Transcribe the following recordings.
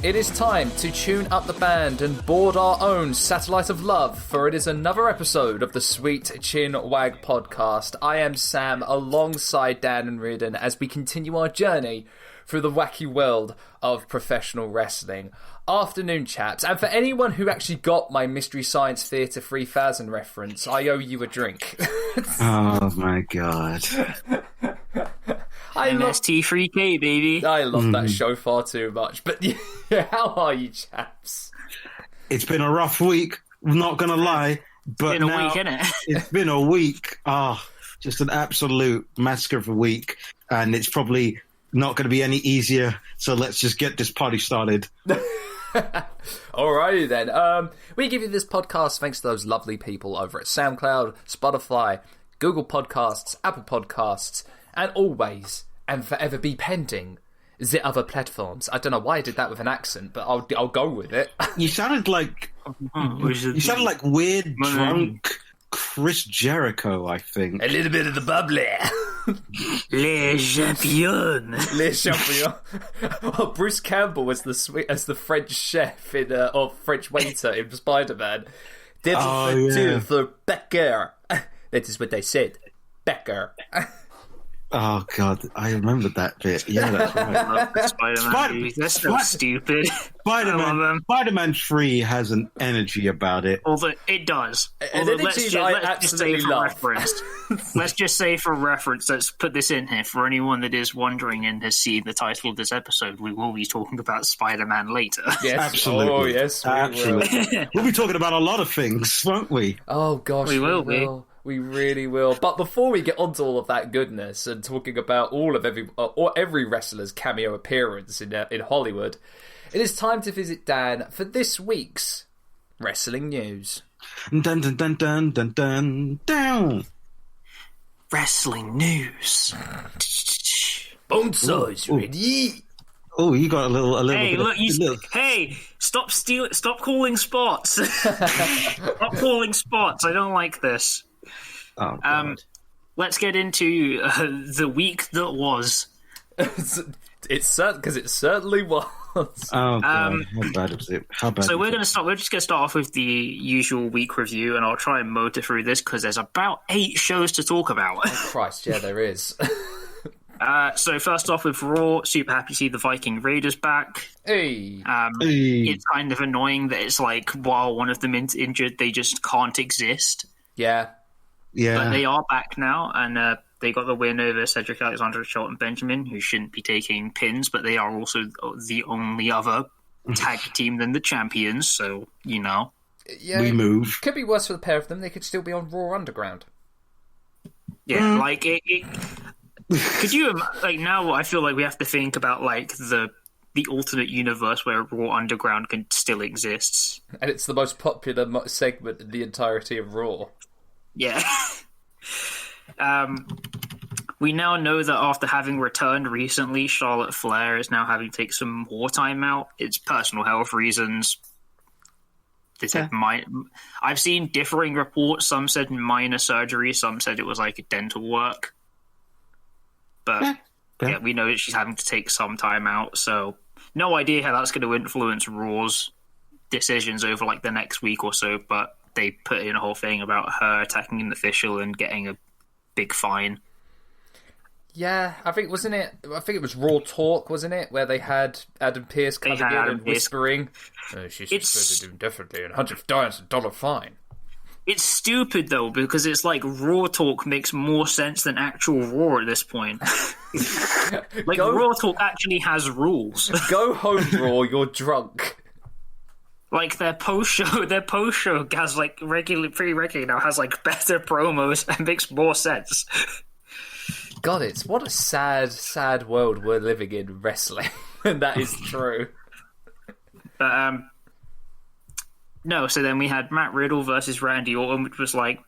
it is time to tune up the band and board our own satellite of love, for it is another episode of the Sweet Chinwag podcast. I am Sam, alongside Dan and Reardon, as we continue our journey through the wacky world of professional wrestling. Afternoon, chaps, and for anyone who actually got my Mystery Science Theatre 3000 reference, I owe you a drink. Oh my god. MST3K, baby. I love that show far too much. But yeah, how are you, chaps? It's been a rough week, I'm not gonna lie. But It's been a week, innit? It's been a week. Just an absolute massacre of a week. And it's probably not going to be any easier, so let's just get this party started. Alrighty then. We give you this podcast thanks to those lovely people over at SoundCloud, Spotify, Google Podcasts, Apple Podcasts, and always and forever be pending the other platforms. I don't know why I did that with an accent, but I'll go with it. You sounded like weird drunk Chris Jericho, I think. A little bit of the bubbly. Les champions. Les champions. Oh, Bruce Campbell as the French chef or French waiter in Spider-Man. The Becker. That is what they said. Becker. Oh god, I remember that bit. Yeah, that's right. Spider-Man. That's so stupid. Spider-Man 3 has an energy about it. Although it does. Let's just say for reference, let's put this in here for anyone that is wondering and has seen the title of this episode. We will be talking about Spider-Man later. Yes, absolutely. Oh yes, absolutely. We'll be talking about a lot of things, won't we? Oh gosh, we will. We really will. But before we get onto all of that goodness and talking about all of every wrestler's cameo appearance in Hollywood, it is time to visit Dan for this week's wrestling news. Dun dun dun dun dun dun down. Wrestling news. Bone size ready. Oh, you got a little. Hey, look! Hey, stop calling spots. Stop calling spots. I don't like this. Oh, God. Let's get into the week that was. It's certain because it certainly was. Oh, God. How bad was it? How bad? So we're just going to start off with the usual week review, and I'll try and motor through this because there's about 8 shows to talk about. Oh, Christ, yeah, there is. So first off with Raw, super happy to see the Viking Raiders back. Hey. It's kind of annoying that it's like while one of them injured, they just can't exist. Yeah. But they are back now, and they got the win over Cedric Alexander, Shelton Benjamin, who shouldn't be taking pins, but they are also the only other tag team than the champions, so, you know. Yeah, we move. Could be worse for the pair of them. They could still be on Raw Underground. Yeah, like, it could you, like, now I feel like we have to think about, like, the alternate universe where Raw Underground can still exists. And it's the most popular segment in the entirety of Raw. Yeah. We now know that after having returned recently, Charlotte Flair is now having to take some more time out. It's personal health reasons. They said I've seen differing reports. Some said minor surgery. Some said it was like dental work. But yeah, we know that she's having to take some time out. So no idea how that's going to influence Raw's decisions over like the next week or so. But they put in a whole thing about her attacking an official and getting a big fine. Yeah, I think it was Raw Talk, wasn't it? Where they had Adam Pearce coming in and whispering, she's suspended indefinitely and $100 fine. It's stupid, though, because it's like Raw Talk makes more sense than actual Raw at this point. Raw Talk actually has rules. Go home, Raw, you're drunk. Like, their post show has, like, pretty regularly now has, like, better promos and makes more sense. God, what a sad, sad world we're living in wrestling. And that is true. But, no, so then we had Matt Riddle versus Randy Orton, which was, like,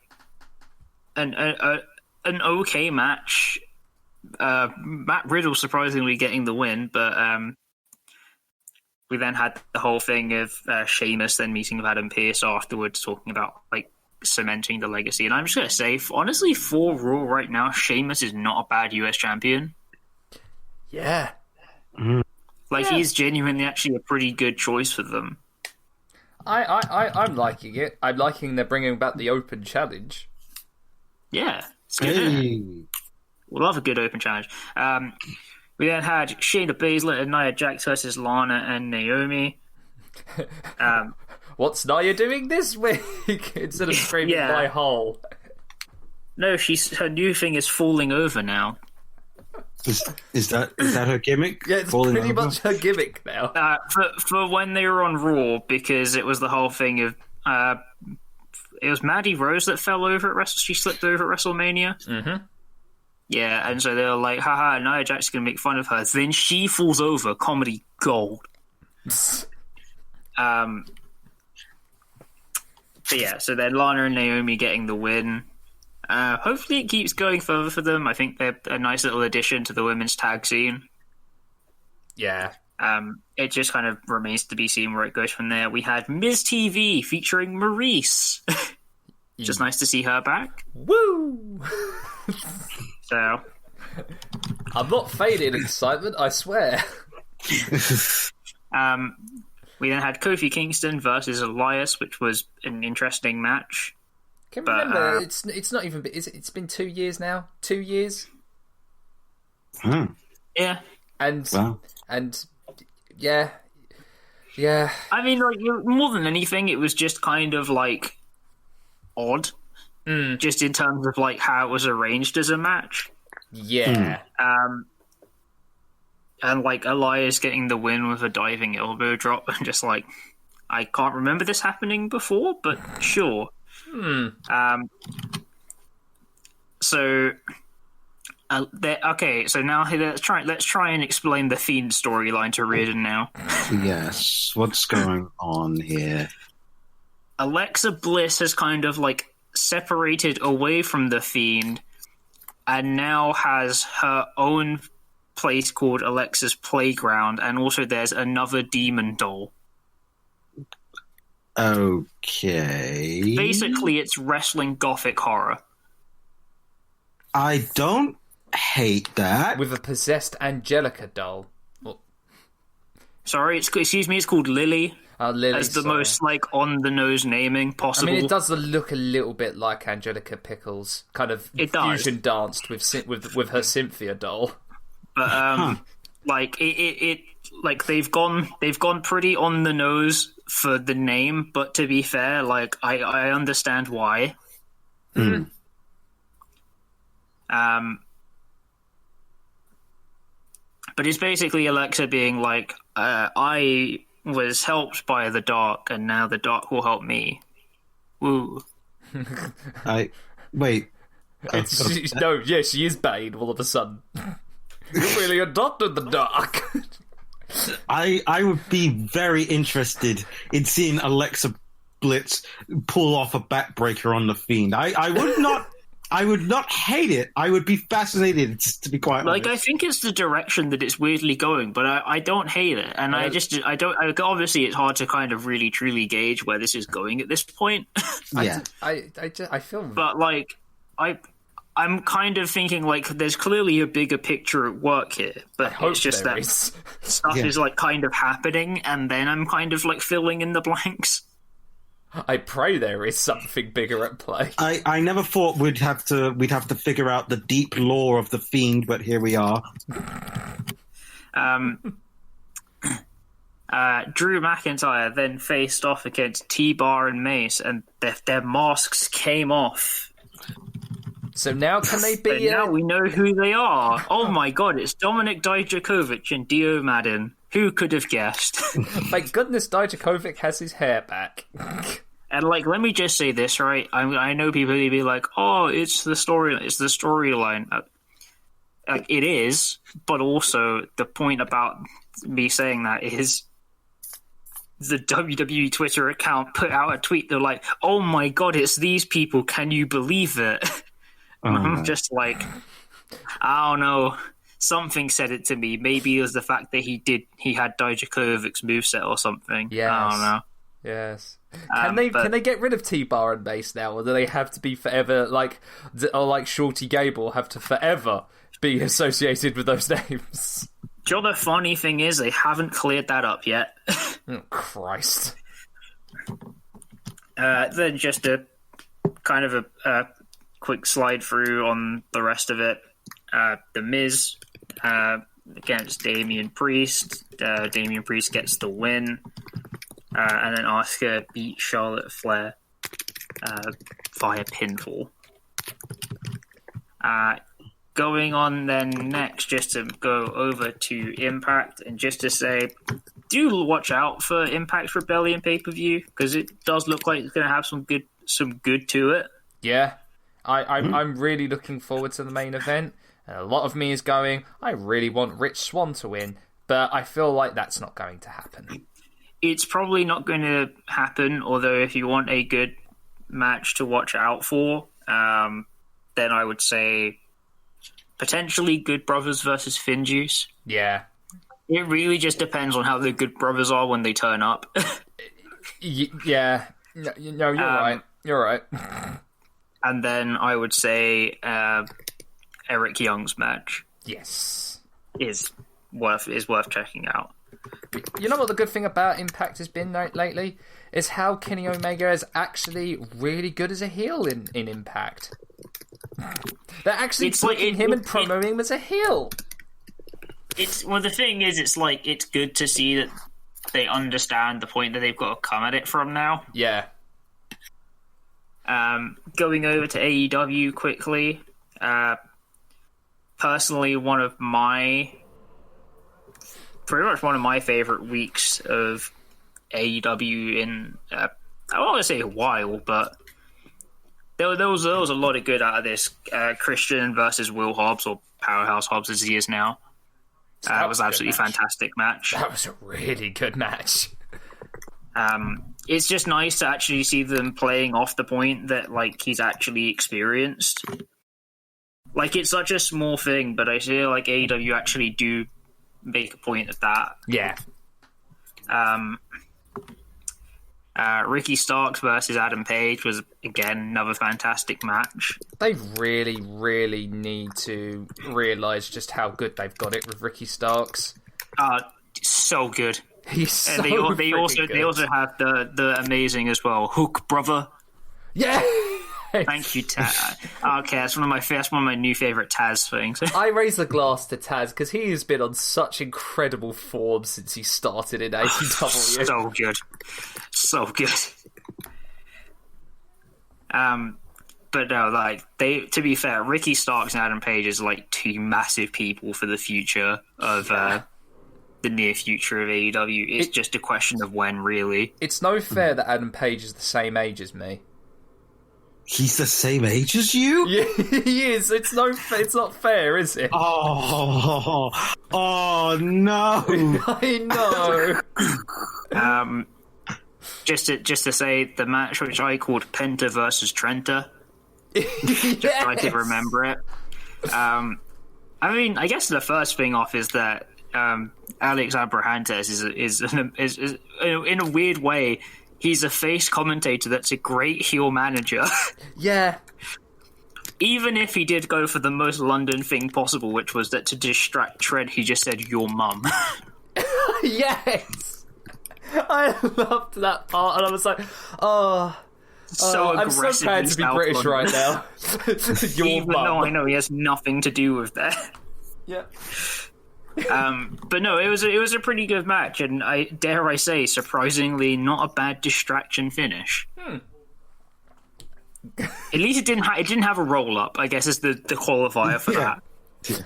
an okay match. Matt Riddle surprisingly getting the win, but, we then had the whole thing of Sheamus then meeting with Adam Pearce afterwards, talking about like cementing the legacy. And I'm just going to say, honestly, for Raw right now, Sheamus is not a bad US champion. Yeah. Like, he's genuinely actually a pretty good choice for them. I'm liking it. I'm liking they're bringing back the open challenge. Yeah, it's good. Hey. We love a good open challenge. We then had Shayna Baszler and Nia Jax versus Lana and Naomi. What's Nia doing this week? Instead of screaming my hole. No, her new thing is falling over now. Is that her gimmick? Yeah, it's falling pretty over? much her gimmick now. For when they were on Raw, because it was the whole thing of it was Mandy Rose that fell over at she slipped over at WrestleMania. Mm-hmm. Yeah, and so they were like, haha, Nia Jax is going to make fun of her. Then she falls over, comedy gold. But yeah, so then Lana and Naomi getting the win. Hopefully it keeps going further for them. I think they're a nice little addition to the women's tag scene. Yeah. It just kind of remains to be seen where it goes from there. We had Ms. TV featuring Maurice. Just nice to see her back. Woo! So, I'm not fading in excitement, I swear. We then had Kofi Kingston versus Elias, which was an interesting match. Can you remember? It's not even. It's been 2 years now. 2 years. Yeah. And yeah. I mean, like, more than anything, it was just kind of like odd, just in terms of like how it was arranged as a match. Yeah. And like Elias getting the win with a diving elbow drop, and just like, I can't remember this happening before, but sure. So now let's try and explain the Fiend storyline to Reardon now. Yes, what's going on here? Alexa Bliss has kind of like separated away from the Fiend, and now has her own place called Alexa's Playground, and also there's another demon doll. Okay. Basically, it's wrestling gothic horror. I don't hate that. With a possessed Angelica doll. Well, sorry, it's called Lily. Lily, as the most like on the nose naming possible. I mean, it does look a little bit like Angelica Pickles, kind of fusion danced with her Cynthia doll. But like it like they've gone pretty on the nose for the name, but to be fair, like I understand why. But it's basically Alexa being like, I was helped by the dark, and now the dark will help me. Woo. Wait. She is Bane all of a sudden. You really adopted the dark. I would be very interested in seeing Alexa Bliss pull off a backbreaker on the Fiend. I would not hate it. I would be fascinated, to be quite honest. Like, I think it's the direction that it's weirdly going, but I don't hate it. And obviously it's hard to kind of really truly gauge where this is going at this point. Yeah. I feel... But, like, I'm kind of thinking, like, there's clearly a bigger picture at work here, but it's just that stuff is, like, kind of happening, and then I'm kind of, like, filling in the blanks. I pray there is something bigger at play. I never thought we'd have to figure out the deep lore of the Fiend, but here we are. Drew McIntyre then faced off against T-Bar and Mace, and their masks came off. So now can they be... now we know who they are. Oh my god, it's Dominik Dijakovic and Dio Madden. Who could have guessed? Thank goodness Dijakovic has his hair back. And, like, let me just say this, right? I know people will be like, oh, it's the storyline. Like, it is, but also the point about me saying that is the WWE Twitter account put out a tweet. They're like, oh my god, it's these people. Can you believe it? I'm just like, I don't know. Something said it to me. Maybe it was the fact that he had Dijakovic's moveset or something. Yes. I don't know. Yes. Can they get rid of T-Bar and Mace now, or do they have to be forever like Shorty Gable have to forever be associated with those names? you know the funny thing is they haven't cleared that up yet. Oh, Christ. Then just a kind of a quick slide through on the rest of it. The Miz against Damian Priest. Damian Priest gets the win. And then Asuka beat Charlotte Flair via pinfall. Going on then next, just to go over to Impact, and just to say, do watch out for Impact Rebellion pay-per-view, because it does look like it's going to have some good to it. Yeah, I'm really looking forward to the main event. And a lot of me is going, I really want Rich Swann to win, but I feel like that's not going to happen. It's probably not going to happen, although if you want a good match to watch out for, then I would say potentially Good Brothers versus Finjuice. Yeah. It really just depends on how the Good Brothers are when they turn up. Yeah. No, you're right. You're right. And then I would say Eric Young's match. Yes. Is worth checking out. You know what the good thing about Impact has been lately? Is how Kenny Omega is actually really good as a heel in Impact. They're actually booking him and promoting him as a heel. The thing is, it's good to see that they understand the point that they've got to come at it from now. Yeah. Going over to AEW quickly. Personally, pretty much one of my favorite weeks of AEW in, I don't want to say a while, but there was a lot of good out of this. Christian versus Will Hobbs, or Powerhouse Hobbs as he is now. It was an absolutely fantastic match. That was a really good match. It's just nice to actually see them playing off the point that he's actually experienced. It's such a small thing, but I feel like AEW actually do make a point of that. Yeah. Ricky Starks versus Adam Page was, again, another fantastic match. They really, really need to realise just how good they've got it with Ricky Starks. So good. He's so they also have the amazing as well, Hook Brother. Yeah. Thank you, Taz. Okay, that's one of my new favourite Taz things. I raise a glass to Taz because he has been on such incredible form since he started in AEW. So good. So good. But no, to be fair, Ricky Starks and Adam Page is two massive people for the future of the near future of AEW. It's just a question of when, really. It's no fair that Adam Page is the same age as me. He's the same age as you? Yeah, he is. It's not fair, is it? Oh no! I know. Just to say, the match which I called Penta versus Trenta. Yes. Just so I could remember it. I guess the first thing off is that Alex Abrahantes is in a weird way. He's a face commentator that's a great heel manager. Yeah. Even if he did go for the most London thing possible, which was that to distract Tread, he just said, "Your mum." Yes! I loved that part, and I was like, I'm so proud to be British London. right now. Even though I know he has nothing to do with that. Yeah. But no, it was a pretty good match, and I dare I say, surprisingly, not a bad distraction finish. At least it didn't have a roll up. I guess is the qualifier for that. Yeah.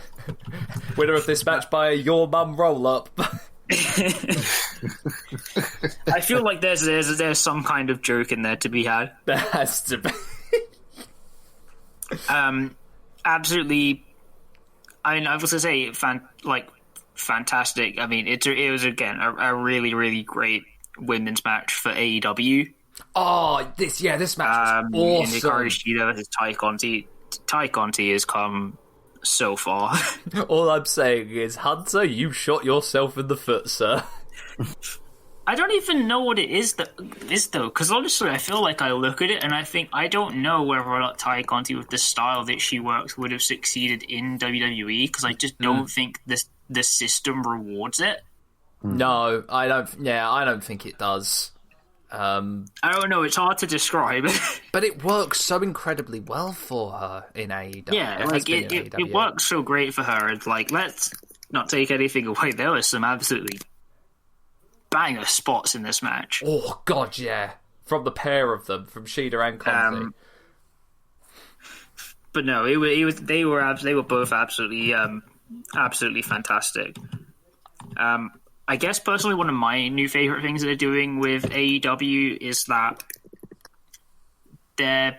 Winner of this match by your mum roll up. I feel like there's some kind of joke in there to be had. There has to be. Absolutely. I was gonna say fantastic. I mean, it was again a really, really great women's match for AEW. Oh, this match was awesome. In Hikaru Shida versus Ty Conti. Ty Conti has come so far. All I'm saying is, Hunter, you shot yourself in the foot, sir. I don't even know what it is though, because honestly, I feel like I look at it and I think I don't know whether or not Ty Conti with the style that she works would have succeeded in WWE, because I just don't think the system rewards it. No, I don't. Yeah, I don't think it does. I don't know. It's hard to describe. But it works so incredibly well for her in AEW. Yeah, it works so great for her. It's like, let's not take anything away. There were some absolutely banger spots in this match. Oh God, yeah, from the pair of them, from Shida and Conti. But no, they were both absolutely fantastic. I guess personally, one of my new favorite things that they're doing with AEW is that they're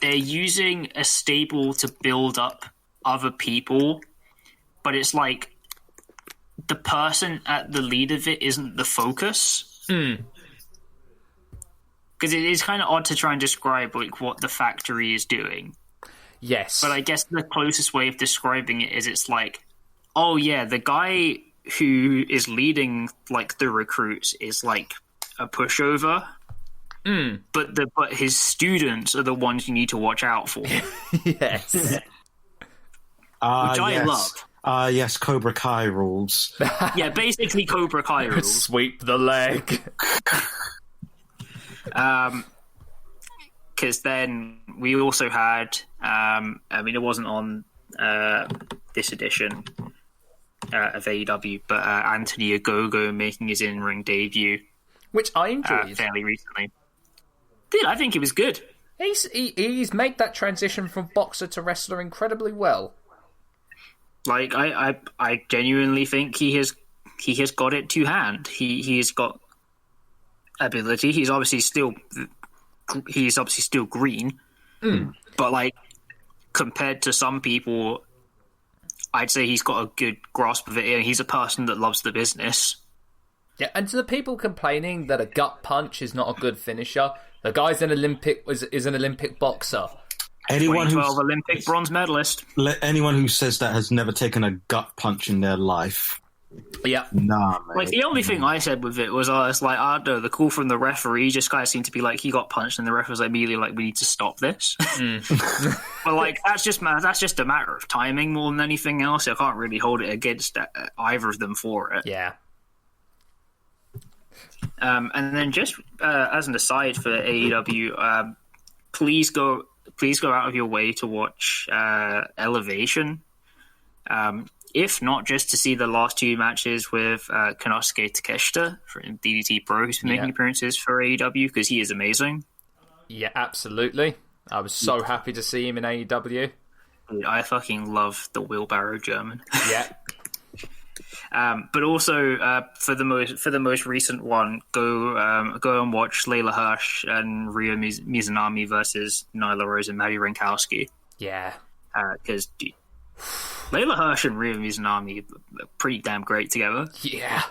using a stable to build up other people, but it's like the person at the lead of it isn't the focus. Because it is kind of odd to try and describe like what the factory is doing. Yes, but I guess the closest way of describing it is it's like, oh yeah, the guy who is leading like the recruits is like a pushover, but his students are the ones you need to watch out for. Yes, which I love. Yes, Cobra Kai rules. Yeah, basically Cobra Kai rules. Sweep the leg. Because then we also had, I mean, it wasn't on this edition of AEW, but Anthony Ogogo making his in-ring debut, which I enjoyed fairly recently. I think it was good. He's made that transition from boxer to wrestler incredibly well. Like I genuinely think he has got it to hand. He's got ability. He's obviously still green, but like compared to some people, I'd say he's got a good grasp of it. And he's a person that loves the business. Yeah, and to the people complaining that a gut punch is not a good finisher, the guy's an Olympic boxer. Anyone 2012 Olympic bronze medalist. Anyone who says that has never taken a gut punch in their life. Yeah. Nah, mate. Like, the only thing I said with it was, it's like, I don't know, the call from the referee just kind of seemed to be like, he got punched, and the ref was like, immediately like, we need to stop this. But, like, that's just a matter of timing more than anything else. I can't really hold it against either of them for it. Yeah. And then just as an aside for AEW, please go out of your way to watch Elevation. If not just to see the last two matches with Konosuke Takeshita from DDT Pro, who's been making appearances for AEW, because he is amazing. Yeah, absolutely. I was so happy to see him in AEW. I fucking love the wheelbarrow German. Yeah. But also for the most recent one, go and watch Layla Hirsch and Ryo Mizunami versus Nyla Rose and Maddie Rankowski. Yeah, because Layla Hirsch and Ryo Mizunami are pretty damn great together. Yeah,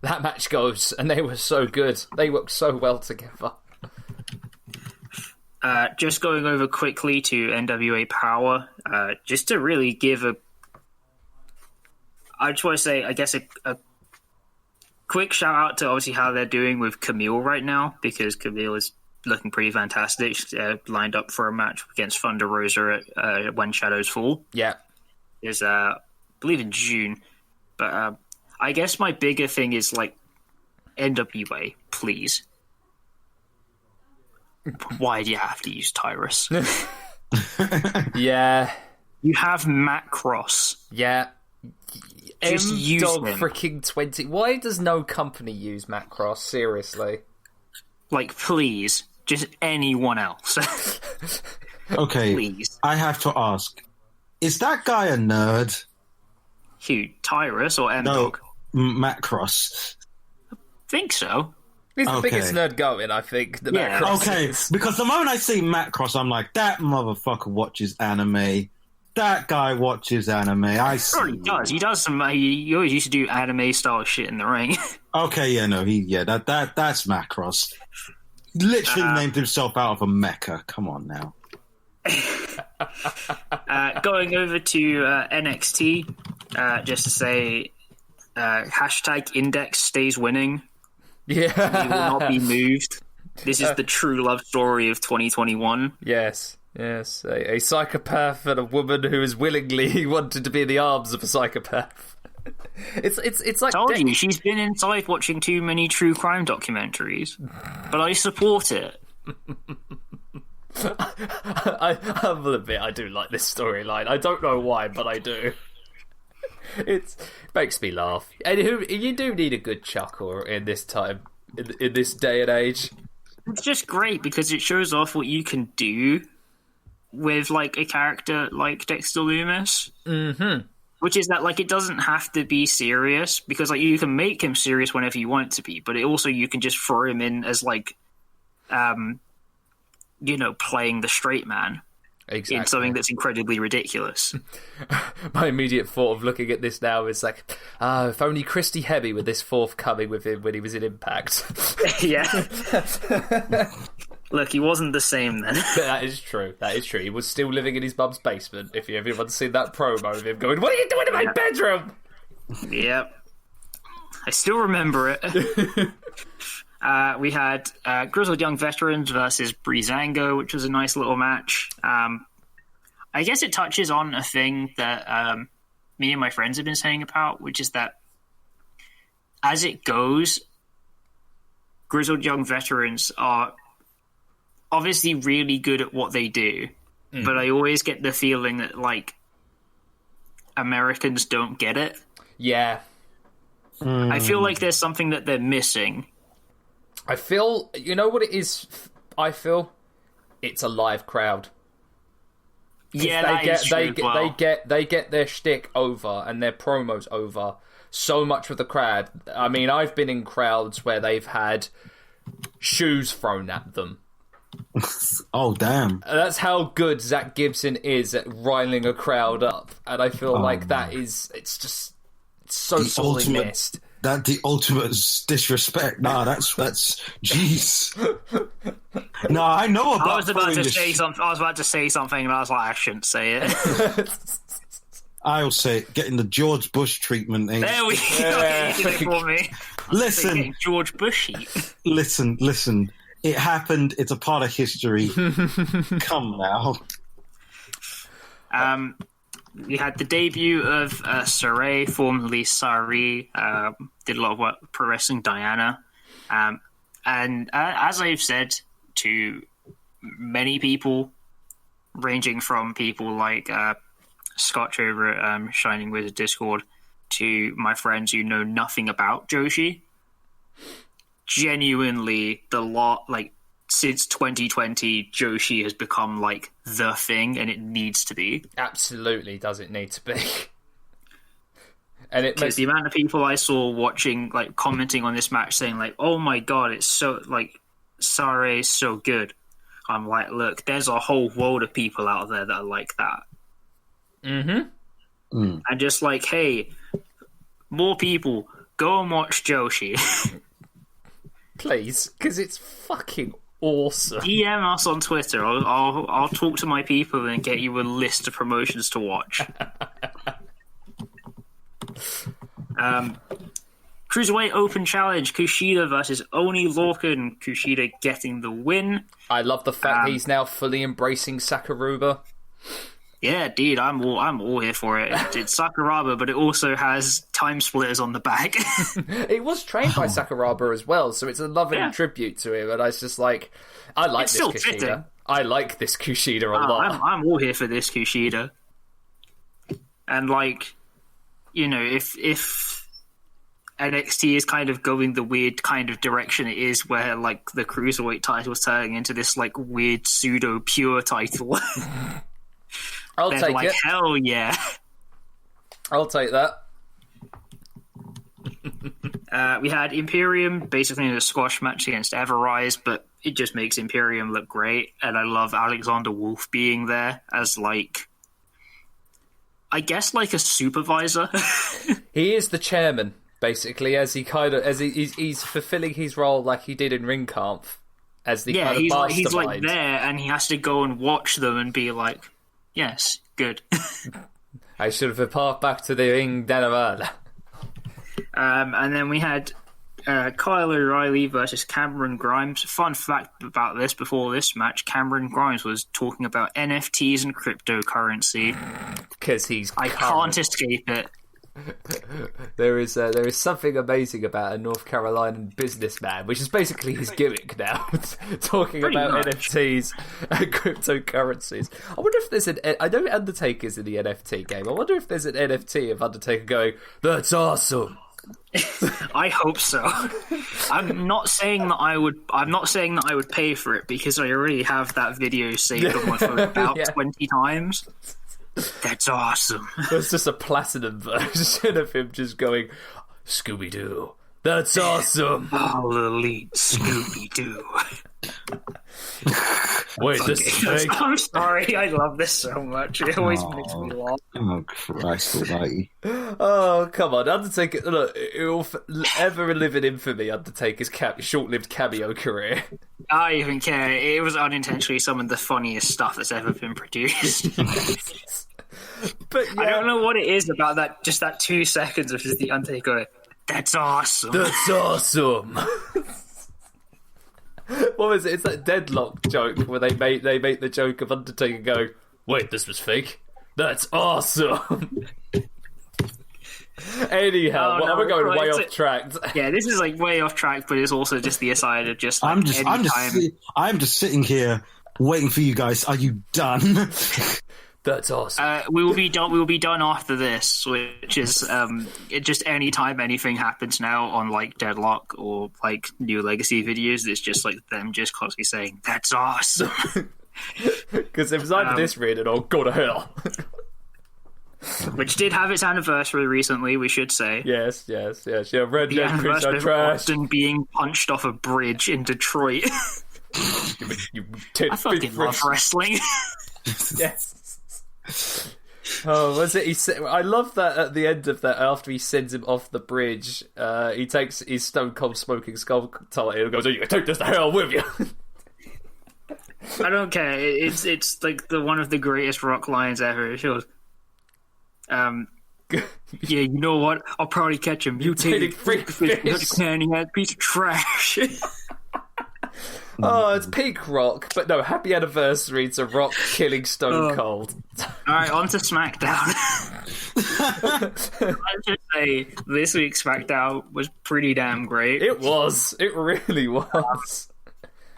that match goes, and they were so good. They worked so well together. Just going over quickly to NWA Power, just to really give I just want to say, I guess, a quick shout out to obviously how they're doing with Camille right now, because Camille is looking pretty fantastic. She's lined up for a match against Thunder Rosa at When Shadows Fall. Yeah. Is I believe in June. But I guess my bigger thing is, like, NWA, please. Why do you have to use Tyrus? Yeah. You have Matt Cross. Yeah. Just use Dog him. freaking 20. Why does no company use Matt Cross? Seriously. Like, please. Just anyone else. Okay. Please. I have to ask. Is that guy a nerd? Who? Tyrus or M-Dog? No, Matt Cross. Think so. He's the biggest nerd going, I think. Matt Cross is. Because the moment I see Matt Cross, I'm like, that motherfucker watches anime. That guy watches anime. I see. Sure, he does. He does some. He always used to do anime style shit in the ring. Okay, yeah, no, that's Matt Cross. Literally named himself out of a mecha. Come on now. Going over to NXT, just to say, hashtag Index stays winning. Yeah, he will not be moved. This is the true love story of 2021. Yes. Yes, a psychopath and a woman who has willingly wanted to be in the arms of a psychopath. It's like told you, she's been inside watching too many true crime documentaries, but I support it. I will admit I do like this storyline. I don't know why, but I do. It makes me laugh, and you do need a good chuckle in this time, in this day and age. It's just great because it shows off what you can do with like a character like Dexter Lumis. Mm-hmm. Which is that like it doesn't have to be serious, because like you can make him serious whenever you want it to be, but you can just throw him in as like playing the straight man. Exactly. In something that's incredibly ridiculous. My immediate thought of looking at this now is like, if only Christy Hemme with this forthcoming with him when he was in Impact. Yeah. Look, he wasn't the same then. That is true. He was still living in his mum's basement, if everyone's seen that promo of him going, "What are you doing in my bedroom?" Yep. I still remember it. We had Grizzled Young Veterans versus Breezango, which was a nice little match. I guess it touches on a thing that me and my friends have been saying about, which is that as it goes, Grizzled Young Veterans are obviously really good at what they do, but I always get the feeling that, like, Americans don't get it. Yeah. I feel like there's something that they're missing. I feel, you know what it is? I feel it's a live crowd. Yeah, they get their shtick over and their promos over so much with the crowd. I mean, I've been in crowds where they've had shoes thrown at them. Oh, damn. That's how good Zach Gibson is at riling a crowd up, and I feel like that is, it's so sorely missed. That the ultimate disrespect. Nah, that's jeez. No, I know about. I was about to say something, and I was like, I shouldn't say it. I'll say it. Getting the George Bush treatment. There we go. Yeah. You did it for me. Listen, George Bushy. Listen. It happened. It's a part of history. Come now. We had the debut of Saray, formerly Sari. Did a lot of work with Pro Wrestling Diana. And as I've said to many people, ranging from people like Scotch over at Shining Wizard Discord to my friends who know nothing about Joshi, genuinely, since 2020, Joshi has become like the thing, and it needs to be. Absolutely, does it need to be? And because the amount of people I saw watching, like commenting on this match, saying like, "Oh my god, it's so like Sare is so good." I'm like, look, there's a whole world of people out there that are like that. Mm-hmm. And just like, hey, more people, go and watch Joshi. Please, because it's fucking awesome. DM us on Twitter. I'll talk to my people and get you a list of promotions to watch. Cruiserweight Open Challenge: Kushida versus Oni Lorcan. Kushida getting the win. I love the fact he's now fully embracing Sakuraba. Yeah, dude, I'm all here for it. It's Sakuraba, but it also has time splitters on the back. It was trained by Sakuraba as well, so it's a loving tribute to him. And I was just like, I like it's this still Kushida. fitting. I like this Kushida a lot. I'm all here for this Kushida. And like, you know, if NXT is kind of going the weird kind of direction it is, where like the Cruiserweight title is turning into this like weird pseudo pure title. I'll take like, it. Hell yeah. I'll take that. We had Imperium basically in a squash match against Everrise, but it just makes Imperium look great. And I love Alexander Wolf being there as like, I guess like a supervisor. He is the chairman, basically, he's fulfilling his role like he did in Ringkampf as the kind of mastermind. He's like there, and he has to go and watch them and be like, yes, good. I should have passed back to the ring, Danaval. And then we had Kyle O'Reilly versus Cameron Grimes. Fun fact about this: before this match, Cameron Grimes was talking about NFTs and cryptocurrency. Because I can't escape it. There is something amazing about a North Carolinian businessman, which is basically his gimmick now, talking Pretty about much. NFTs and cryptocurrencies. I wonder if there's I know Undertaker's in the NFT game. I wonder if there's an NFT of Undertaker going, "That's awesome." I hope so. I'm not saying that I would pay for it because I already have that video saved on my phone about 20 times. That's awesome. There's just a platinum version of him just going, "Scooby-Doo, that's awesome." All elite Scooby-Doo. Wait, this is fake. I'm sorry, I love this so much. It always makes me laugh. Oh, Christ almighty. Oh, come on. Undertaker, look, it will ever live in infamy, Undertaker's short-lived cameo career. I don't even care. It was unintentionally some of the funniest stuff that's ever been produced. But yeah, I don't know what it is about that. Just that 2 seconds of just the Undertaker going, "That's awesome." that's awesome. What was it? It's that Deadlock joke where they make the joke of Undertaker going, "Wait, this was fake? That's awesome." Anyhow, we're going way off track. Yeah, this is like way off track, but it's also just the aside of just. Like, I'm just sitting here waiting for you guys. Are you done? That's awesome. We will be done. We will be done after this, which is just any time anything happens now on like Deadlock or like New Legacy videos. It's just like them just constantly saying, "That's awesome." Because it was either this rated or go to hell. Which did have its anniversary recently, we should say. Yes. Yeah, Red The Dead anniversary of trash. Austin being punched off a bridge in Detroit. I fucking love wrestling. Yes. Oh, was it? I love that at the end of that, after he sends him off the bridge, he takes his Stone Cold Smoking Skull title and goes, "You can take this to hell with you." I don't care. It's like one of the greatest rock lines ever. It goes, yeah, you know what? I'll probably catch a mutated freak fish. Candy head piece of trash. Oh, it's peak Rock, but no, happy anniversary to Rock killing Stone Cold. Alright, on to SmackDown. I'll just say, this week's SmackDown was pretty damn great. It was. It really was.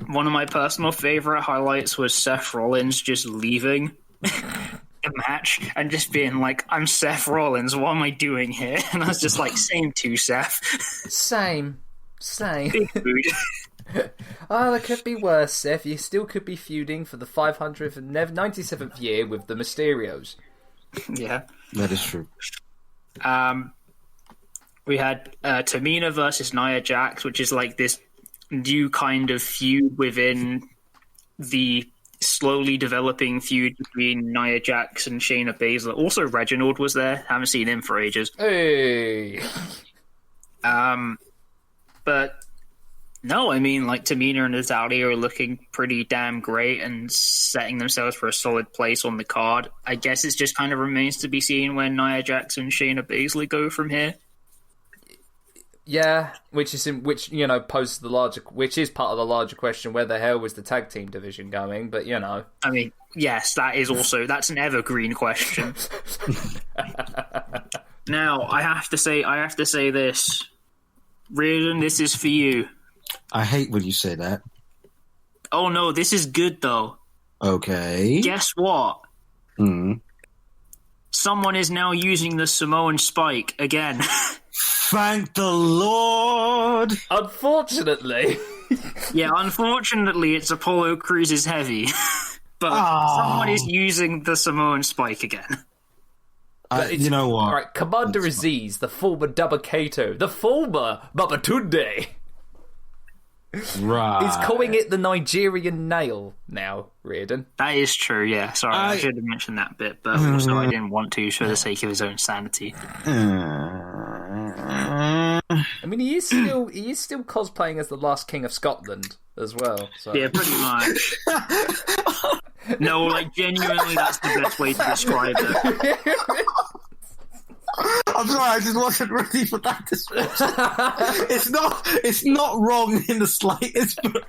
One of my personal favourite highlights was Seth Rollins just leaving the match and just being like, "I'm Seth Rollins, what am I doing here?" And I was just like, same too, Seth. Same. Big mood. Oh, that could be worse, Seth. You still could be feuding for the 500th and 97th year with the Mysterios. Yeah. That is true. We had Tamina versus Nia Jax, which is like this new kind of feud within the slowly developing feud between Nia Jax and Shayna Baszler. Also, Reginald was there. Haven't seen him for ages. Hey. But no, I mean, like, Tamina and Natalia are looking pretty damn great and setting themselves for a solid place on the card. I guess it just kind of remains to be seen when Nia Jax and Shayna Baszler go from here. Yeah, which is poses the larger, which is part of the larger question: where the hell was the tag team division going? But I mean, yes, that's an evergreen question. Now, I have to say this, Reardon, this is for you. I hate when you say that. Oh no, this is good though. Okay. Guess what? Someone is now using the Samoan Spike again. Thank the Lord. Unfortunately. Yeah, unfortunately it's Apollo Crews' heavy. But someone is using the Samoan Spike again. You know what? All right, Commander Aziz, the former Dubba Kato, the former Babatunde. Right. He's calling it the Nigerian nail now, Reardon. That is true, yeah. Sorry, I should have mentioned that bit, but also I didn't want to for the sake of his own sanity. I mean, he is still cosplaying as the last king of Scotland as well. So. Yeah, pretty much. No, like, genuinely, that's the best way to describe it. I'm sorry, I just wasn't ready for that description. It's not wrong in the slightest. But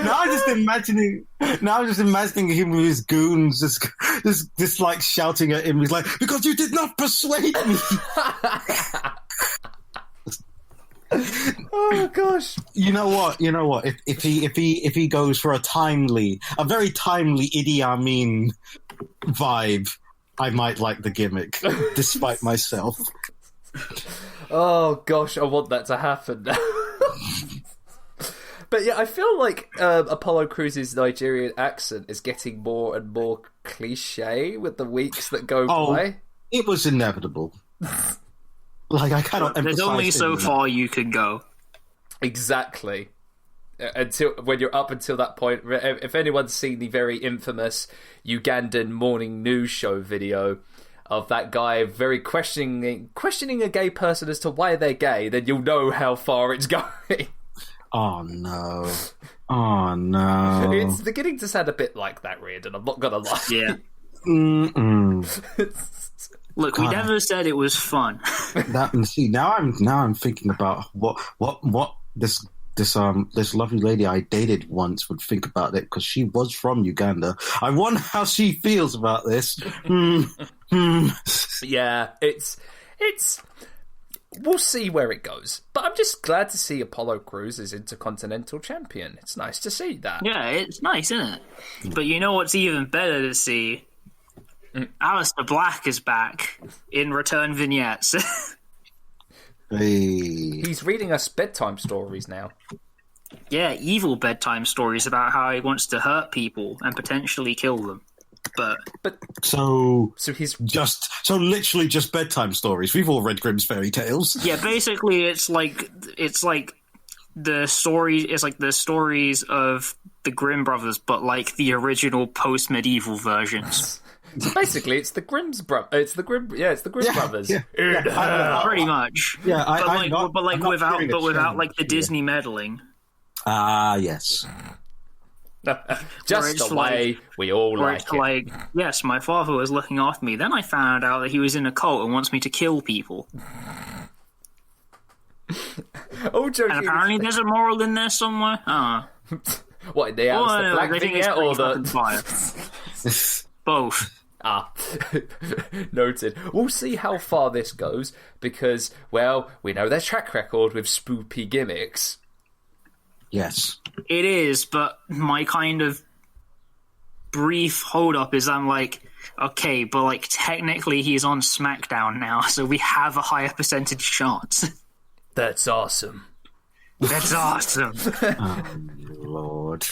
now I'm just imagining him with his goons, just like shouting at him. He's like, "Because you did not persuade me." Oh gosh! You know what? If he goes for a very timely Idi Amin vibe, I might like the gimmick, despite myself. Oh gosh, I want that to happen now. But yeah, I feel like Apollo Crews' Nigerian accent is getting more and more cliche with the weeks that go by. It was inevitable. Like, I cannot emphasize. There's only so far you can go. Exactly. When you're up until that point. If anyone's seen the very infamous Ugandan morning news show video of that guy very questioning a gay person as to why they're gay, then you'll know how far it's going. Oh no. It's beginning to sound a bit like that, Reardon, I'm not gonna lie. Yeah. Look, we never said it was fun. Now I'm thinking about what this lovely lady I dated once would think about it, because she was from Uganda. I wonder how she feels about this. Yeah, it's we'll see where it goes. But I'm just glad to see Apollo Crews as Intercontinental Champion. It's nice to see that. Yeah, it's nice, isn't it? But you know what's even better to see? Aleister Black is back in return vignettes. Hey. He's reading us bedtime stories now. Yeah, evil bedtime stories about how he wants to hurt people and potentially kill them. But so he's literally just bedtime stories. We've all read Grimm's fairy tales. Yeah, basically it's like the stories of the Grimm brothers, but like the original post-medieval versions. So basically, it's the Grimm brothers. Yeah, pretty much. Yeah, without like the Disney meddling. Ah, yes. Just the way we all like it. Like, yes, my father was looking after me. Then I found out that he was in a cult and wants me to kill people. Oh, joking. And apparently there's a moral in there somewhere. What, the Black vignette or the... Both. Noted. We'll see how far this goes, because, well, we know their track record with spoopy gimmicks. Yes. It is, but my kind of brief hold-up is I'm like, okay, but like technically he's on SmackDown now, so we have a higher percentage chance. That's awesome. That's awesome. Oh, Lord.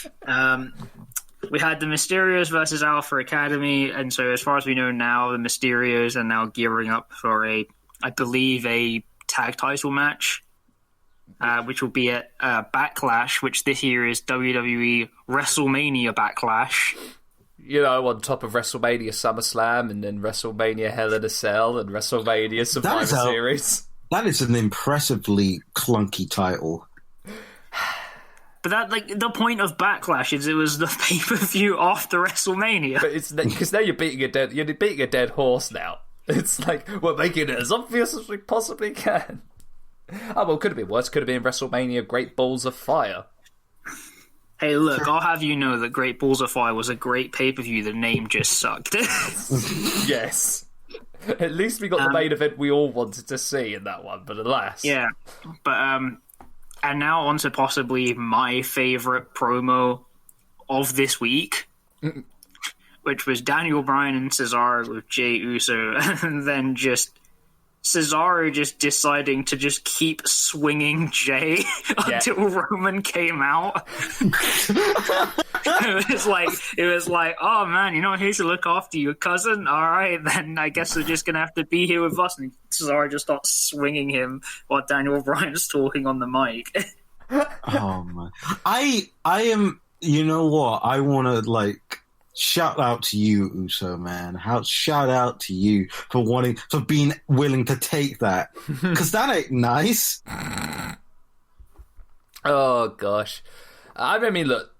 We had the Mysterios versus Alpha Academy, and so as far as we know now, the Mysterios are now gearing up for I believe, a tag title match, which will be at Backlash, which this year is WWE WrestleMania Backlash. You know, on top of WrestleMania SummerSlam, and then WrestleMania Hell in a Cell, and WrestleMania Survivor Series. That is an impressively clunky title. But that, like, the point of Backlash is it was the pay-per-view after WrestleMania. But it's because now you're beating a dead horse now. It's like, we're making it as obvious as we possibly can. Oh, well, could have been worse. Could have been WrestleMania Great Balls of Fire. Hey, look, I'll have you know that Great Balls of Fire was a great pay-per-view. The name just sucked. Yes. At least we got the main event we all wanted to see in that one, but alas. Yeah, but, and now on to possibly my favourite promo of this week, which was Daniel Bryan and Cesaro with Jey Uso, and then just Cesaro just deciding to just keep swinging Jey until Roman came out. It was like, oh man, you know, here's to look after your cousin. All right, then I guess they're just gonna have to be here with us. And Cesaro just starts swinging him while Daniel Bryan's talking on the mic. Oh man, I am. You know what? I want to shout out to you, Uso, man. Shout out to you for being willing to take that, because that ain't nice. Oh gosh, I mean, look,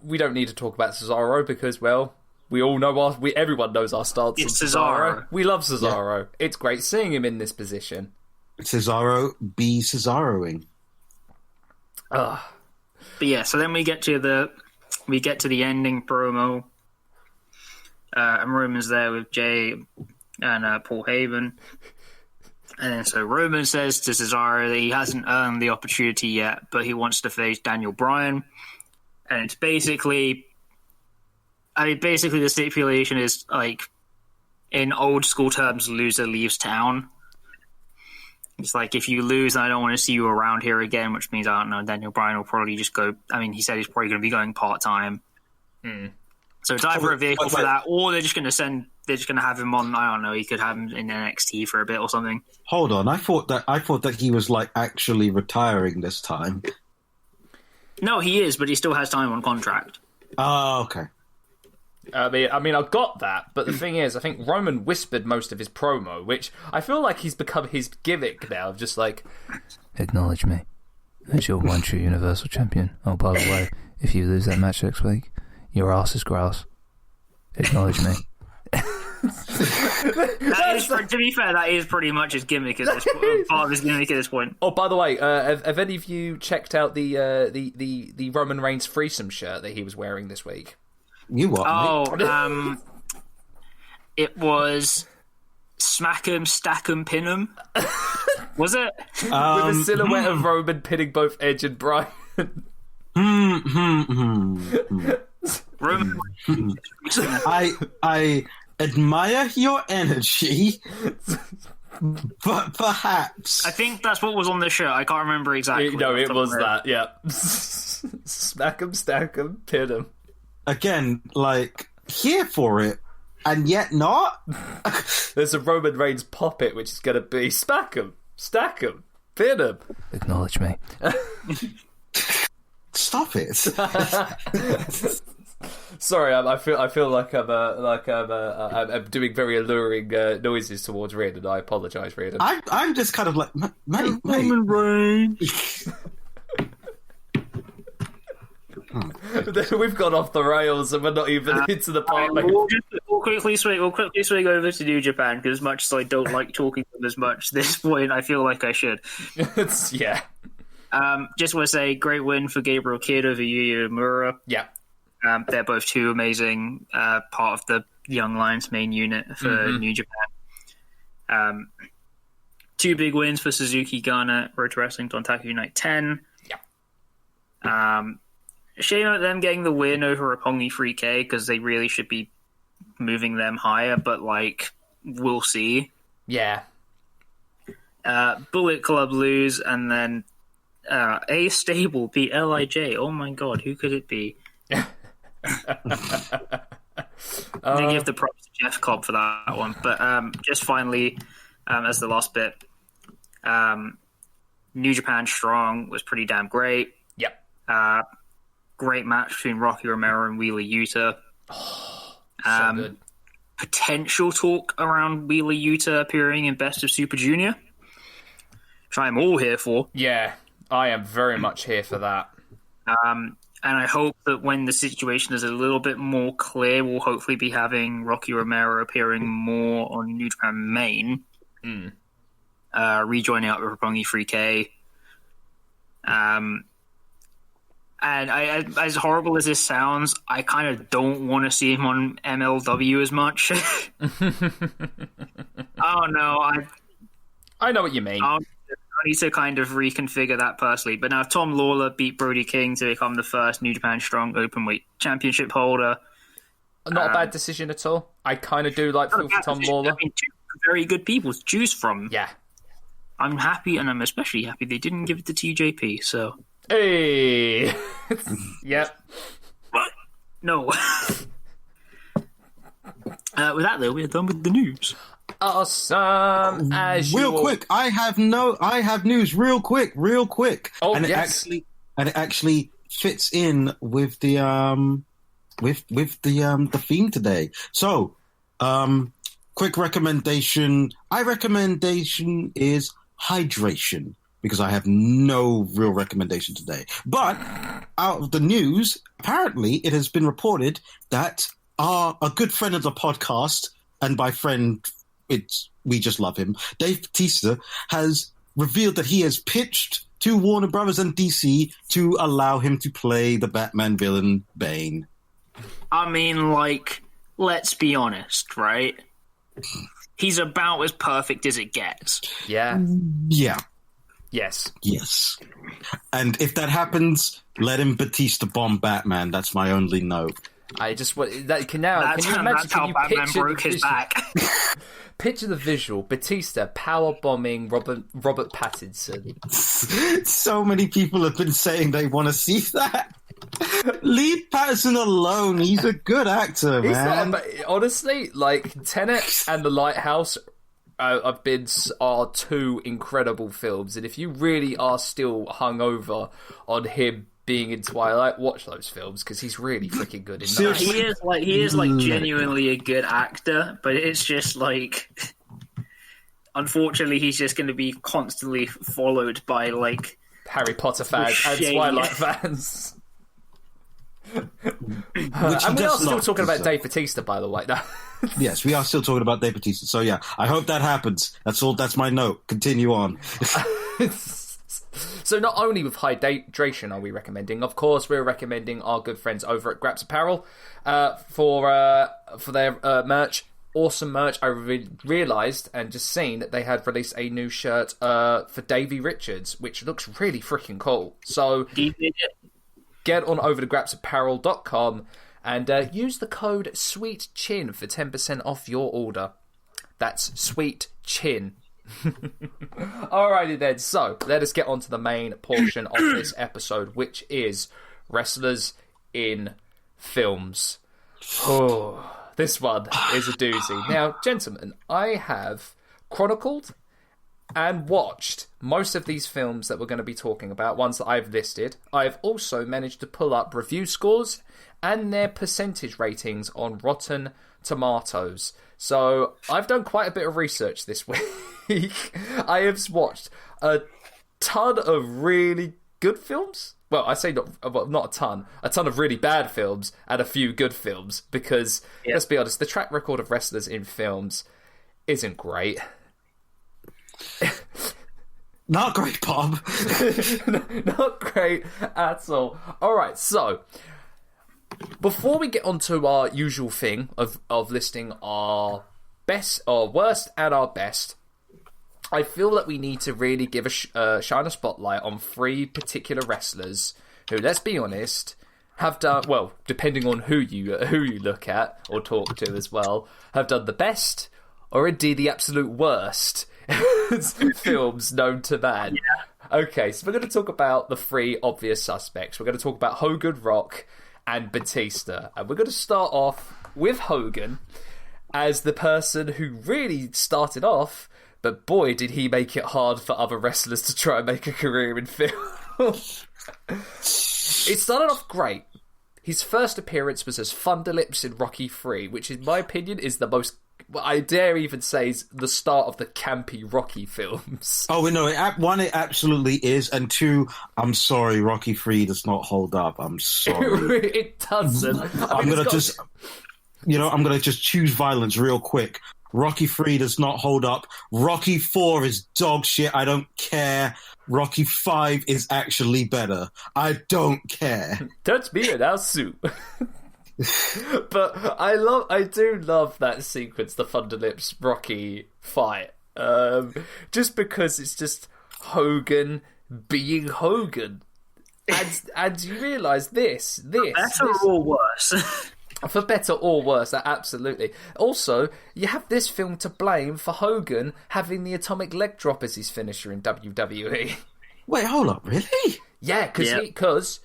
we don't need to talk about Cesaro because, well, We all know everyone knows our stance on Cesaro. We love Cesaro. Yeah. It's great seeing him in this position. Cesaro be Cesaroing. But yeah, so then we get to the ending promo. And Roman's there with Jay and Paul Heyman. And then so Roman says to Cesaro that he hasn't earned the opportunity yet, but he wants to face Daniel Bryan. And it's basically the stipulation is, like, in old school terms, loser leaves town. It's like, if you lose, I don't want to see you around here again, which means, I don't know, Daniel Bryan will probably just go... I mean, he said he's probably going to be going part-time. So it's either a vehicle for that, or they're just going to have him on, I don't know, he could have him in NXT for a bit or something. Hold on, I thought that he was, like, actually retiring this time. No, he is, but he still has time on contract. Oh, okay. I mean, I got that, but the thing is, I think Roman whispered most of his promo, which I feel like he's become his gimmick now, just like... Acknowledge me as your one true Universal Champion. Oh, by the way, if you lose that match next week, your ass is grass. Acknowledge me. To be fair, that is pretty much his gimmick at this point. Part of his gimmick at this point. Oh, by the way, have any of you checked out the Roman Reigns threesome shirt that he was wearing this week? You what? Oh, it was Smack 'em, Stack 'em, Pin 'em. Was it? With a silhouette of Roman pinning both Edge and Bryan. Roman. I admire your energy, but perhaps... I think that's what was on the shirt. I can't remember exactly. No, it was that, yeah. Smack 'em, stack 'em, pin 'em. Again, like, here for it, and yet not? There's a Roman Reigns pop-it, which is going to be smack 'em, stack 'em, pin 'em. Acknowledge me. Stop it. Sorry, I feel like I'm doing very alluring noises towards Reardon. I apologise, Reardon. I'm just kind of like, mate. Roman Reigns. We've gone off the rails and we're not even into the part. We'll quickly swing over to New Japan, because as much as I don't like talking to them as much at this point, I feel like I should. Yeah. Just want to say, great win for Gabriel Kidd over Yuya Uemura. Yeah. They're both two amazing part of the Young Lions main unit for New Japan. Two big wins for Suzuki Gun, Road to Wrestling, Dontaku Unite 10. Yeah. Shame about them getting the win over Roppongi 3K, because they really should be moving them higher, but, like, we'll see. Yeah. Bullet Club lose, and then A Stable beat LIJ. Oh my god, who could it be? They give the props to Jeff Cobb for that one. But just finally, as the last bit, New Japan Strong was pretty damn great. Yep. Great match between Rocky Romero and Wheeler Yuta. So good. Potential talk around Wheeler Yuta appearing in Best of Super Junior, which I'm all here for. Yeah, I am very much here for that. And I hope that when the situation is a little bit more clear, we'll hopefully be having Rocky Romero appearing more on New Japan Main. Rejoining up with Roppongi 3K. And as horrible as this sounds, I kind of don't want to see him on MLW as much. Oh no, I know what you mean. I need to kind of reconfigure that personally. But now Tom Lawler beat Brody King to become the first New Japan Strong Openweight Championship holder. Not a bad decision at all. I kind of do like for Tom Lawler. I mean, two very good people to choose from. Yeah. I'm happy, and I'm especially happy they didn't give it to TJP, so... Hey! Yep. What? No. With that, though, we're done with the news. Awesome. Real quick, I have news. Real quick. Oh, and yes. It actually fits in with the the theme today. So, quick recommendation. My recommendation is hydration, because I have no real recommendation today. But out of the news, apparently it has been reported that a good friend of the podcast, and by friend, we just love him, Dave Bautista, has revealed that he has pitched to Warner Brothers and DC to allow him to play the Batman villain Bane. I mean, like, let's be honest, right? He's about as perfect as it gets. Yeah. Yeah. Yes. Yes. And if that happens, let him Batista bomb Batman. That's my only note. I just want that. Can you imagine? That's how you Batman picture broke his back. Picture the visual: Batista power bombing Robert Pattinson. So many people have been saying they want to see that. Leave Pattinson alone. He's a good actor, man. Honestly, like Tenet and The Lighthouse are two incredible films, and if you really are still hungover on him being in Twilight, watch those films because he's really freaking good in those. He is genuinely a good actor, but it's just like, unfortunately, he's just going to be constantly followed by like Harry Potter fans and Twilight fans. And we are still talking about Dave Bautista, by the way. Yes, we are still talking about Dave Bautista. So yeah, I hope that happens. That's all. That's my note. Continue on. So not only with hydration are we recommending, of course, we're recommending our good friends over at Graps Apparel for their merch. Awesome merch. I realised and just seen that they had released a new shirt for Davey Richards, which looks really freaking cool. So get on over to grapsapparel.com and use the code SWEETCHIN for 10% off your order. That's SWEETCHIN. Alrighty then, so let us get on to the main portion of this episode, which is wrestlers in films. Oh, this one is a doozy. Now, gentlemen, I have chronicled and watched most of these films that we're going to be talking about, ones that I've listed. I've also managed to pull up review scores and their percentage ratings on Rotten Tomatoes. So I've done quite a bit of research this week. I have watched a ton of really good films. Well, I say not a ton of really bad films and a few good films because, let's be honest, the track record of wrestlers in films isn't great. Not great, Bob. Not great at all. Alright, so before we get onto our usual thing of listing our best, our worst, and our best, I feel that we need to really give shine a spotlight on three particular wrestlers who, let's be honest, have done well. Depending on who you look at or talk to as well, have done the best or indeed the absolute worst films known to man. Yeah. Okay, so we're going to talk about the three obvious suspects. We're going to talk about Hogan, Rock, and Batista. And we're going to start off with Hogan as the person who really started off, but boy, did he make it hard for other wrestlers to try and make a career in film. It started off great. His first appearance was as Thunderlips in Rocky III, which in my opinion is the most, I dare even say, is the start of the campy Rocky films. Oh, no, one, it absolutely is, and two, I'm sorry, Rocky III does not hold up. I'm sorry. It doesn't. I'm going to just choose violence real quick. Rocky III does not hold up. Rocky IV is dog shit. I don't care. Rocky V is actually better. I don't care. Touch me and I'll sue. But I do love that sequence, the Thunderlips Rocky fight. Just because it's just Hogan being Hogan. And you realise this. Better or worse? For better or worse, absolutely. Also, you have this film to blame for Hogan having the atomic leg drop as his finisher in WWE. Wait, hold up, really? Yeah, because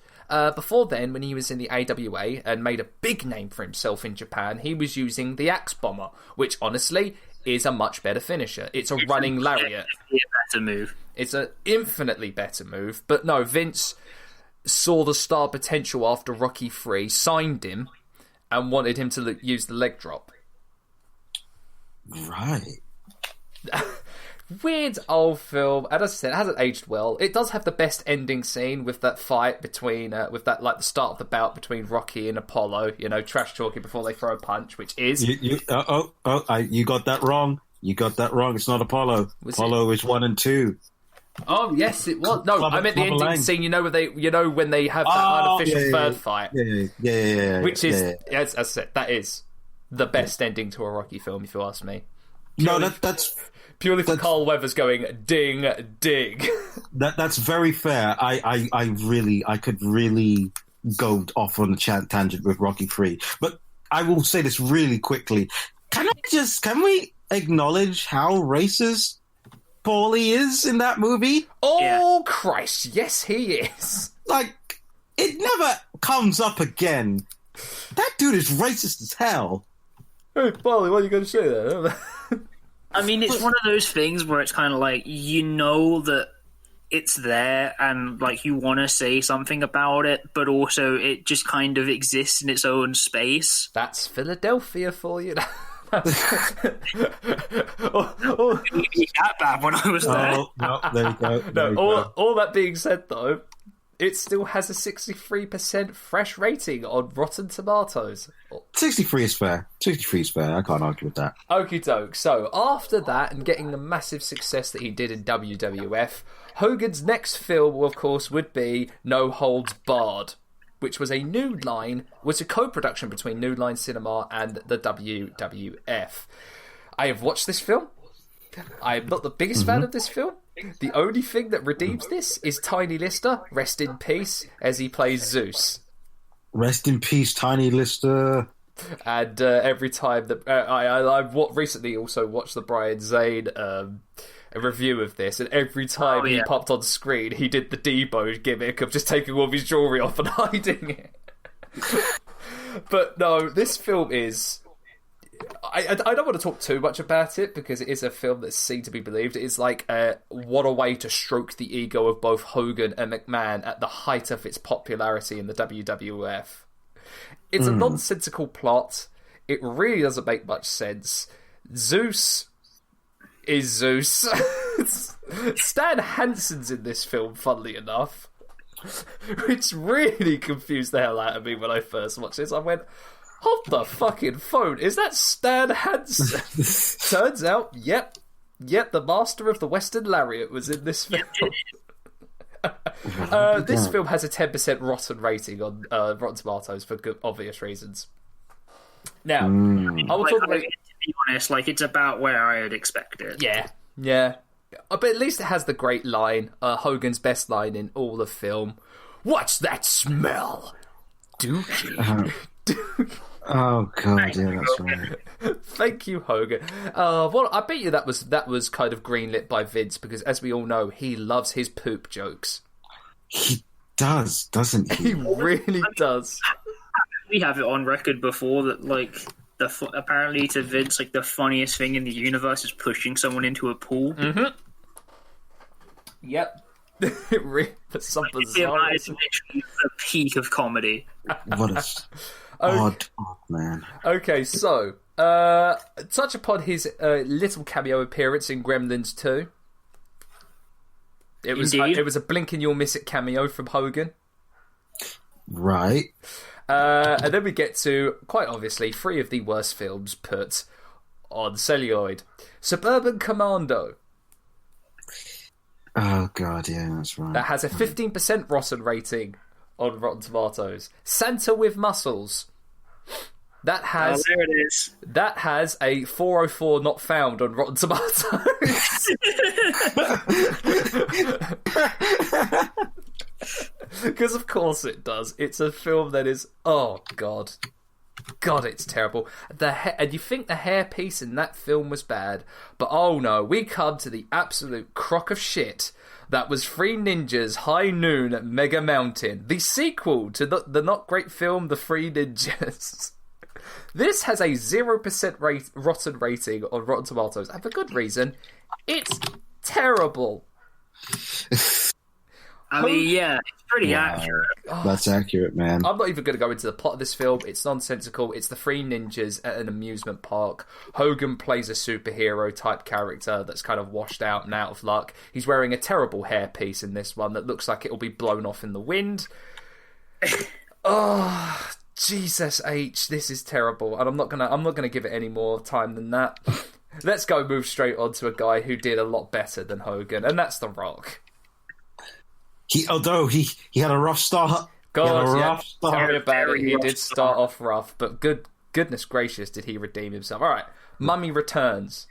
before then, when he was in the AWA and made a big name for himself in Japan, he was using the Axe Bomber, which honestly is a much better finisher. It's a running lariat. It's a better move. It's an infinitely better move. But no, Vince saw the star potential after Rocky III, signed him, and wanted him to use the leg drop. Right. Weird old film, and as I said, it hasn't aged well. It does have the best ending scene with that fight between, with that, like, the start of the bout between Rocky and Apollo, trash talking before they throw a punch, which is... You got that wrong. You got that wrong. It's not Apollo. Apollo is 1 and 2. Oh, yes, it was. No, I meant the ending scene, when they have that unofficial third fight. Yeah. Which is, as I said, that is the best ending to a Rocky film, if you ask me. That's... Purely for Carl Weathers going ding ding. That's very fair. I could really go off on a tangent with Rocky 3, but I will say this really quickly. Can we acknowledge how racist Paulie is in that movie? Oh Christ, yes he is. Like, it never comes up again. That dude is racist as hell. Hey Paulie, why are you going to say that? I mean, it's one of those things where it's kind of like, that it's there and, like, you want to say something about it, but also it just kind of exists in its own space. That's Philadelphia for you. That bad when I was there. Oh, no, there you go. All that being said, though, it still has a 63% fresh rating on Rotten Tomatoes. 63 is fair. 63 is fair. I can't argue with that. Okie doke. So, after that, and getting the massive success that he did in WWF, Hogan's next film, of course, would be No Holds Barred, which was a co-production between New Line Cinema and the WWF. I have watched this film. I am not the biggest fan of this film. The only thing that redeems this is Tiny Lister, rest in peace, as he plays Zeus. Rest in peace, Tiny Lister. And every time that I recently also watched the Brian Zane a review of this, and every time he popped on screen, he did the Debo gimmick of just taking all of his jewelry off and hiding it. But no, this film is... I don't want to talk too much about it because it is a film that's seen to be believed. It's like, what a way to stroke the ego of both Hogan and McMahon at the height of its popularity in the WWF. It's a nonsensical plot. It really doesn't make much sense. Zeus is Zeus. Stan Hansen's in this film, funnily enough, which really confused the hell out of me when I first watched this. I went... Hold the fucking phone. Is that Stan Hansen? Turns out, yep, the master of the Western Lariat was in this film. This film has a 10% rotten rating on Rotten Tomatoes for good, obvious reasons. Now, I will talk about... To be honest, it's about where I would expect it. Yeah. But at least it has the great line, Hogan's best line in all the film. What's that smell? Dookie. Oh god, yeah, that's right. Thank you, Hogan. Well, I bet you that was kind of greenlit by Vince because, as we all know, he loves his poop jokes. He does, doesn't he? He really does. We have it on record before that, apparently to Vince, the funniest thing in the universe is pushing someone into a pool. Mm-hmm. Yep. That's some bizarre. It's literally the peak of comedy. What a odd man. Okay, so touch upon his little cameo appearance in Gremlins 2. It was a blink and you'll miss it cameo from Hogan. Right. And then we get to, quite obviously, 3 of the worst films put on celluloid. Suburban Commando. Oh god, yeah, that's right. That has a 15% rotten rating on Rotten Tomatoes. Santa with Muscles. That has there it is. That has a 404 not found on Rotten Tomatoes. Because of course it does. It's a film that is, oh god, it's terrible. And you think the hairpiece in that film was bad, but oh no, we come to the absolute crock of shit that was Three Ninjas High Noon at Mega Mountain, the sequel to the not great film The Three Ninjas. This has a 0% rotten rating on Rotten Tomatoes, and for good reason. It's terrible. I mean, yeah, it's pretty accurate. That's accurate, man. I'm not even going to go into the plot of this film. It's nonsensical. It's the three ninjas at an amusement park. Hogan plays a superhero type character that's kind of washed out and out of luck. He's wearing a terrible hairpiece in this one that looks like it'll be blown off in the wind. Oh, Jesus H, this is terrible, and I'm not gonna give it any more time than that. Let's move straight on to a guy who did a lot better than Hogan, and that's The Rock. Although he had a rough start. God, tell me about it. He did start off rough, but goodness gracious, did he redeem himself? All right, Mummy Returns.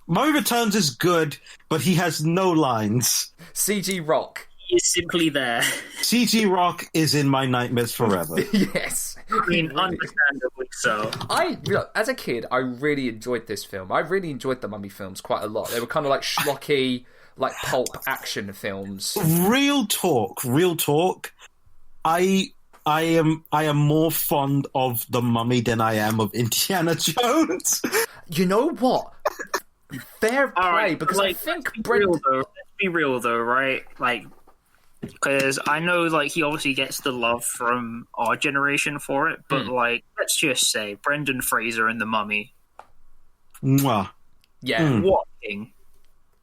Mummy Returns is good, but he has no lines. CG Rock. He is simply there. CG Rock is in my nightmares forever. Yes. I mean, understandably so. As a kid, I really enjoyed this film. I really enjoyed the Mummy films quite a lot. They were kind of like schlocky, like pulp action films. Real talk. I am more fond of the Mummy than I am of Indiana Jones. You know what? Fair play, right, because like, I think let's be real though, right? Like, because I know, like, he obviously gets the love from our generation for it, but like, let's just say Brendan Fraser in The Mummy. Mwah. Yeah, what king?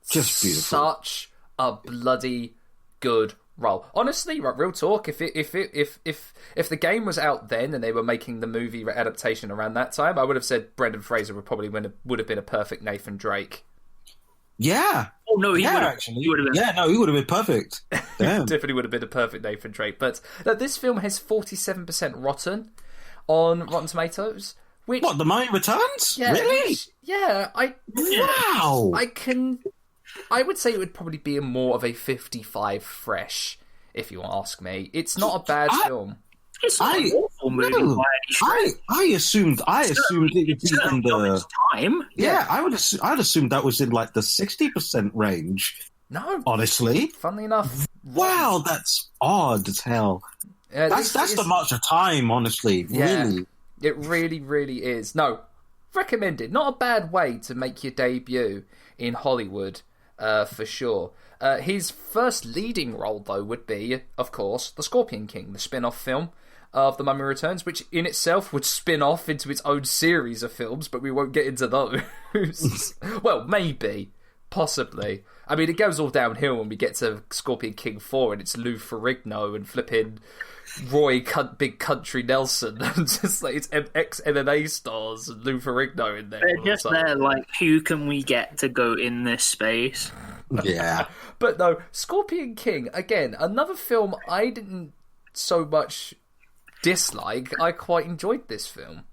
Just beautiful. Such a bloody good role. Honestly, real talk. If the game was out then and they were making the movie adaptation around that time, I would have said Brendan Fraser would have been a perfect Nathan Drake. Yeah. Oh no, he would have. Actually. He would have been perfect. Damn. Definitely would have been a perfect Nathan Drake. But this film has 47% rotten on Rotten Tomatoes. Which, what, The Mummy Returns? Yeah, really? Wow. I would say it would probably be more of a 55 fresh, if you ask me. It's not a bad film. It's not an awful movie. No, I assumed it would be in the time. Yeah, I'd assumed that was in like the 60% range. No, honestly. Funnily enough, wow, that's odd as hell. That's the march of time, honestly. Yeah, really, it really is. No, recommended. Not a bad way to make your debut in Hollywood, for sure. His first leading role, though, would be, of course, The Scorpion King, the spin-off film of The Mummy Returns, which in itself would spin off into its own series of films, but we won't get into those. Well, maybe. Possibly. I mean, it goes all downhill when we get to Scorpion King 4 and it's Lou Ferrigno and flipping Roy Big Country Nelson and just like it's ex-MMA stars and Lou Ferrigno in there. They're just there like, who can we get to go in this space? Yeah. But no, Scorpion King, again, another film I didn't so much dislike. I quite enjoyed this film.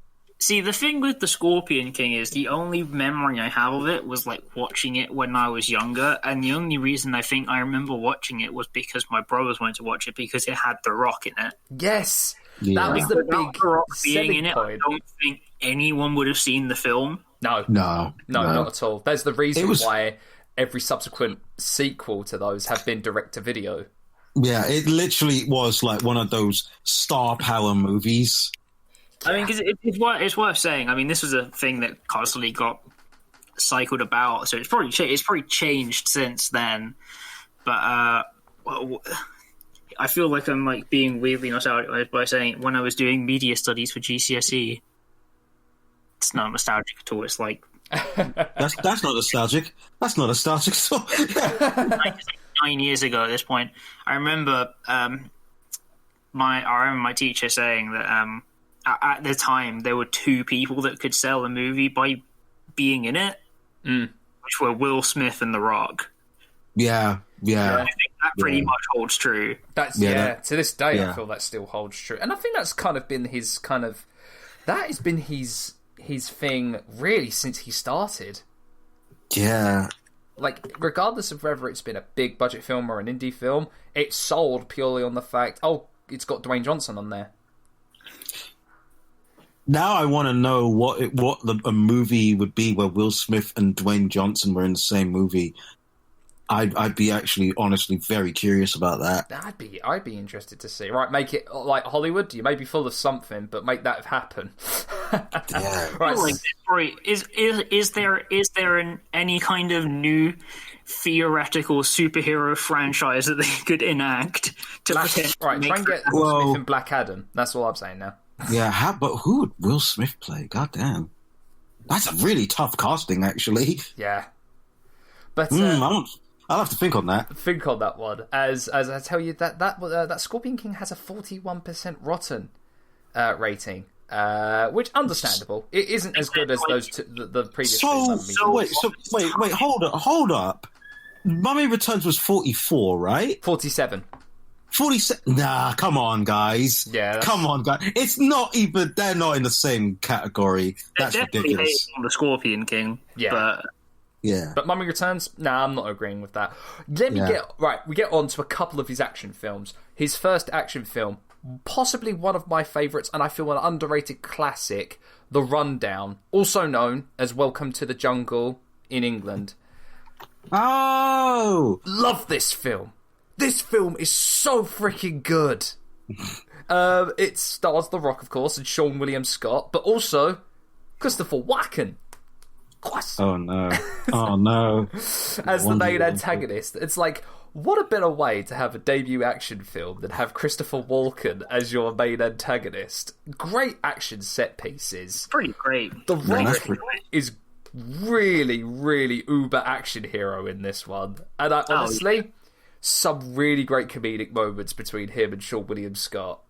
See, the thing with The Scorpion King is the only memory I have of it was like watching it when I was younger, and the only reason I think I remember watching it was because my brothers went to watch it because it had The Rock in it. Yes, yeah. That was the Without big The Rock being selling in it. point. I don't think anyone would have seen the film. No, not at all. There's the reason why every subsequent sequel to those have been direct-to-video. Yeah, it literally was like one of those star power movies. I mean, because it's worth saying. I mean, this was a thing that constantly got cycled about, so it's probably changed since then. But I feel like I'm like being weirdly nostalgic by saying when I was doing media studies for GCSE. It's not nostalgic at all. It's like that's not nostalgic. That's not nostalgic. So 9 years ago at this point, I remember my teacher saying that at the time there were two people that could sell a movie by being in it, which were Will Smith and The Rock. Yeah. I think that pretty much holds true. That's to this day I feel that still holds true, and I think that's kind of been his his thing really since he started. Yeah. Like, regardless of whether it's been a big budget film or an indie film, it's sold purely on the fact, it's got Dwayne Johnson on there. Now I want to know what a movie would be where Will Smith and Dwayne Johnson were in the same movie. I'd be actually, honestly, very curious about that. I'd be interested to see. Right, make it like Hollywood. You may be full of something, but make that happen. Yeah. Right. Is there any kind of new theoretical superhero franchise that they could enact to pretend. Right, try and get Will Smith and Black Adam. That's all I'm saying now. Yeah, but who would Will Smith play? God damn. That's a really tough casting, actually. Yeah. But I'll have to think on that. Think on that one. As I tell you, that Scorpion King has a 41% Rotten rating, which understandable. It isn't as good as those the previous. Wait, hold up. Mummy Returns was 44, right? 47. 47. Nah, come on, guys. Yeah, come on, guys. It's not even. They're not in the same category. That's ridiculous. On the Scorpion King. Yeah. But yeah. But Mummy Returns. Nah, I'm not agreeing with that. We get on to a couple of his action films. His first action film, possibly one of my favourites, and I feel an underrated classic, The Rundown, also known as Welcome to the Jungle in England. Oh, love this film. This film is so freaking good. It stars The Rock, of course, and Sean William Scott, but also Christopher Walken. Oh no! Oh no! As the main antagonist, it's like, what a better way to have a debut action film than have Christopher Walken as your main antagonist. Great action set pieces. Pretty great. The Rock is really, really uber action hero in this one, and honestly. Some really great comedic moments between him and Sean William Scott.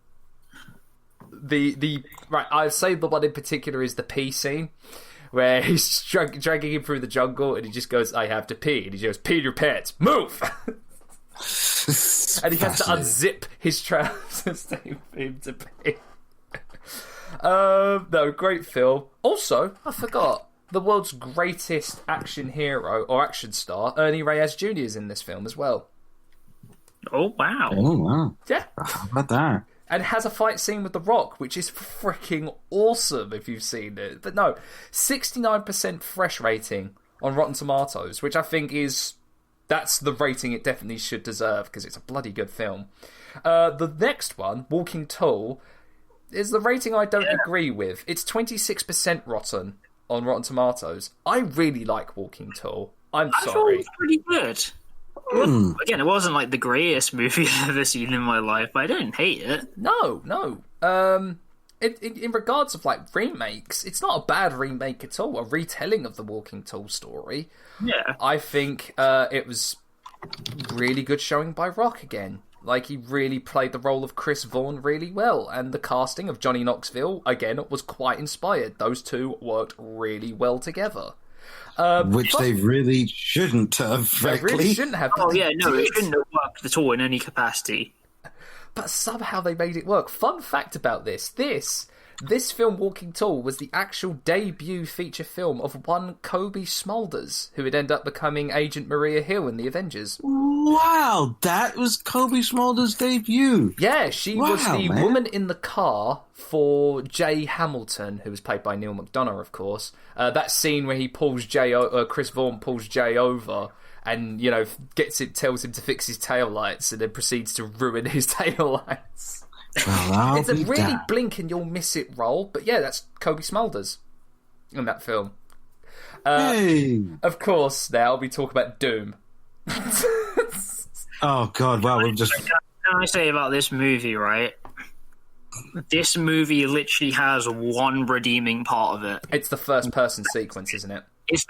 I'd say the one in particular is the pee scene, where he's dragging him through the jungle, and he just goes, "I have to pee," and he goes, "Pee your pants, move!" And he has to unzip his trousers to him to pee. No, great film. Also, I forgot, the world's greatest action hero or action star, Ernie Reyes Jr. is in this film as well. Oh, wow. Oh, wow. Yeah. How about that? And has a fight scene with The Rock, which is freaking awesome if you've seen it. But no, 69% fresh rating on Rotten Tomatoes, which I think that's the rating it definitely should deserve, because it's a bloody good film. The next one, Walking Tall, is the rating I don't agree with. It's 26% rotten on Rotten Tomatoes. I really like Walking Tall. I'm sorry. I thought it was pretty good. Again, it wasn't like the greatest movie I've ever seen in my life, but I didn't hate it. No. In regards of like remakes, it's not a bad remake at all. A retelling of the Walking Tall story. Yeah, I think it was really good showing by Rock again. Like, he really played the role of Chris Vaughn really well, and the casting of Johnny Knoxville again was quite inspired. Those two worked really well together. Which they really shouldn't have, frankly. They really shouldn't have. Oh, yeah, no, it shouldn't have worked at all in any capacity. But somehow they made it work. Fun fact about this film, Walking Tall, was the actual debut feature film of one Kobe Smulders, who would end up becoming Agent Maria Hill in the Avengers. Wow, that was Kobe Smulders' debut. Yeah, she was the woman in the car for Jay Hamilton, who was played by Neil McDonough, of course. That scene where he pulls Chris Vaughn pulls Jay over and, tells him to fix his taillights and then proceeds to ruin his taillights. Well, it's a really blink and you'll miss it role, but yeah, that's Kobe Smulders in that film. Of course, now we talk about Doom. Oh God! Wow, we've just. Can I say about this movie, right? This movie literally has one redeeming part of it. It's the first-person sequence, isn't it?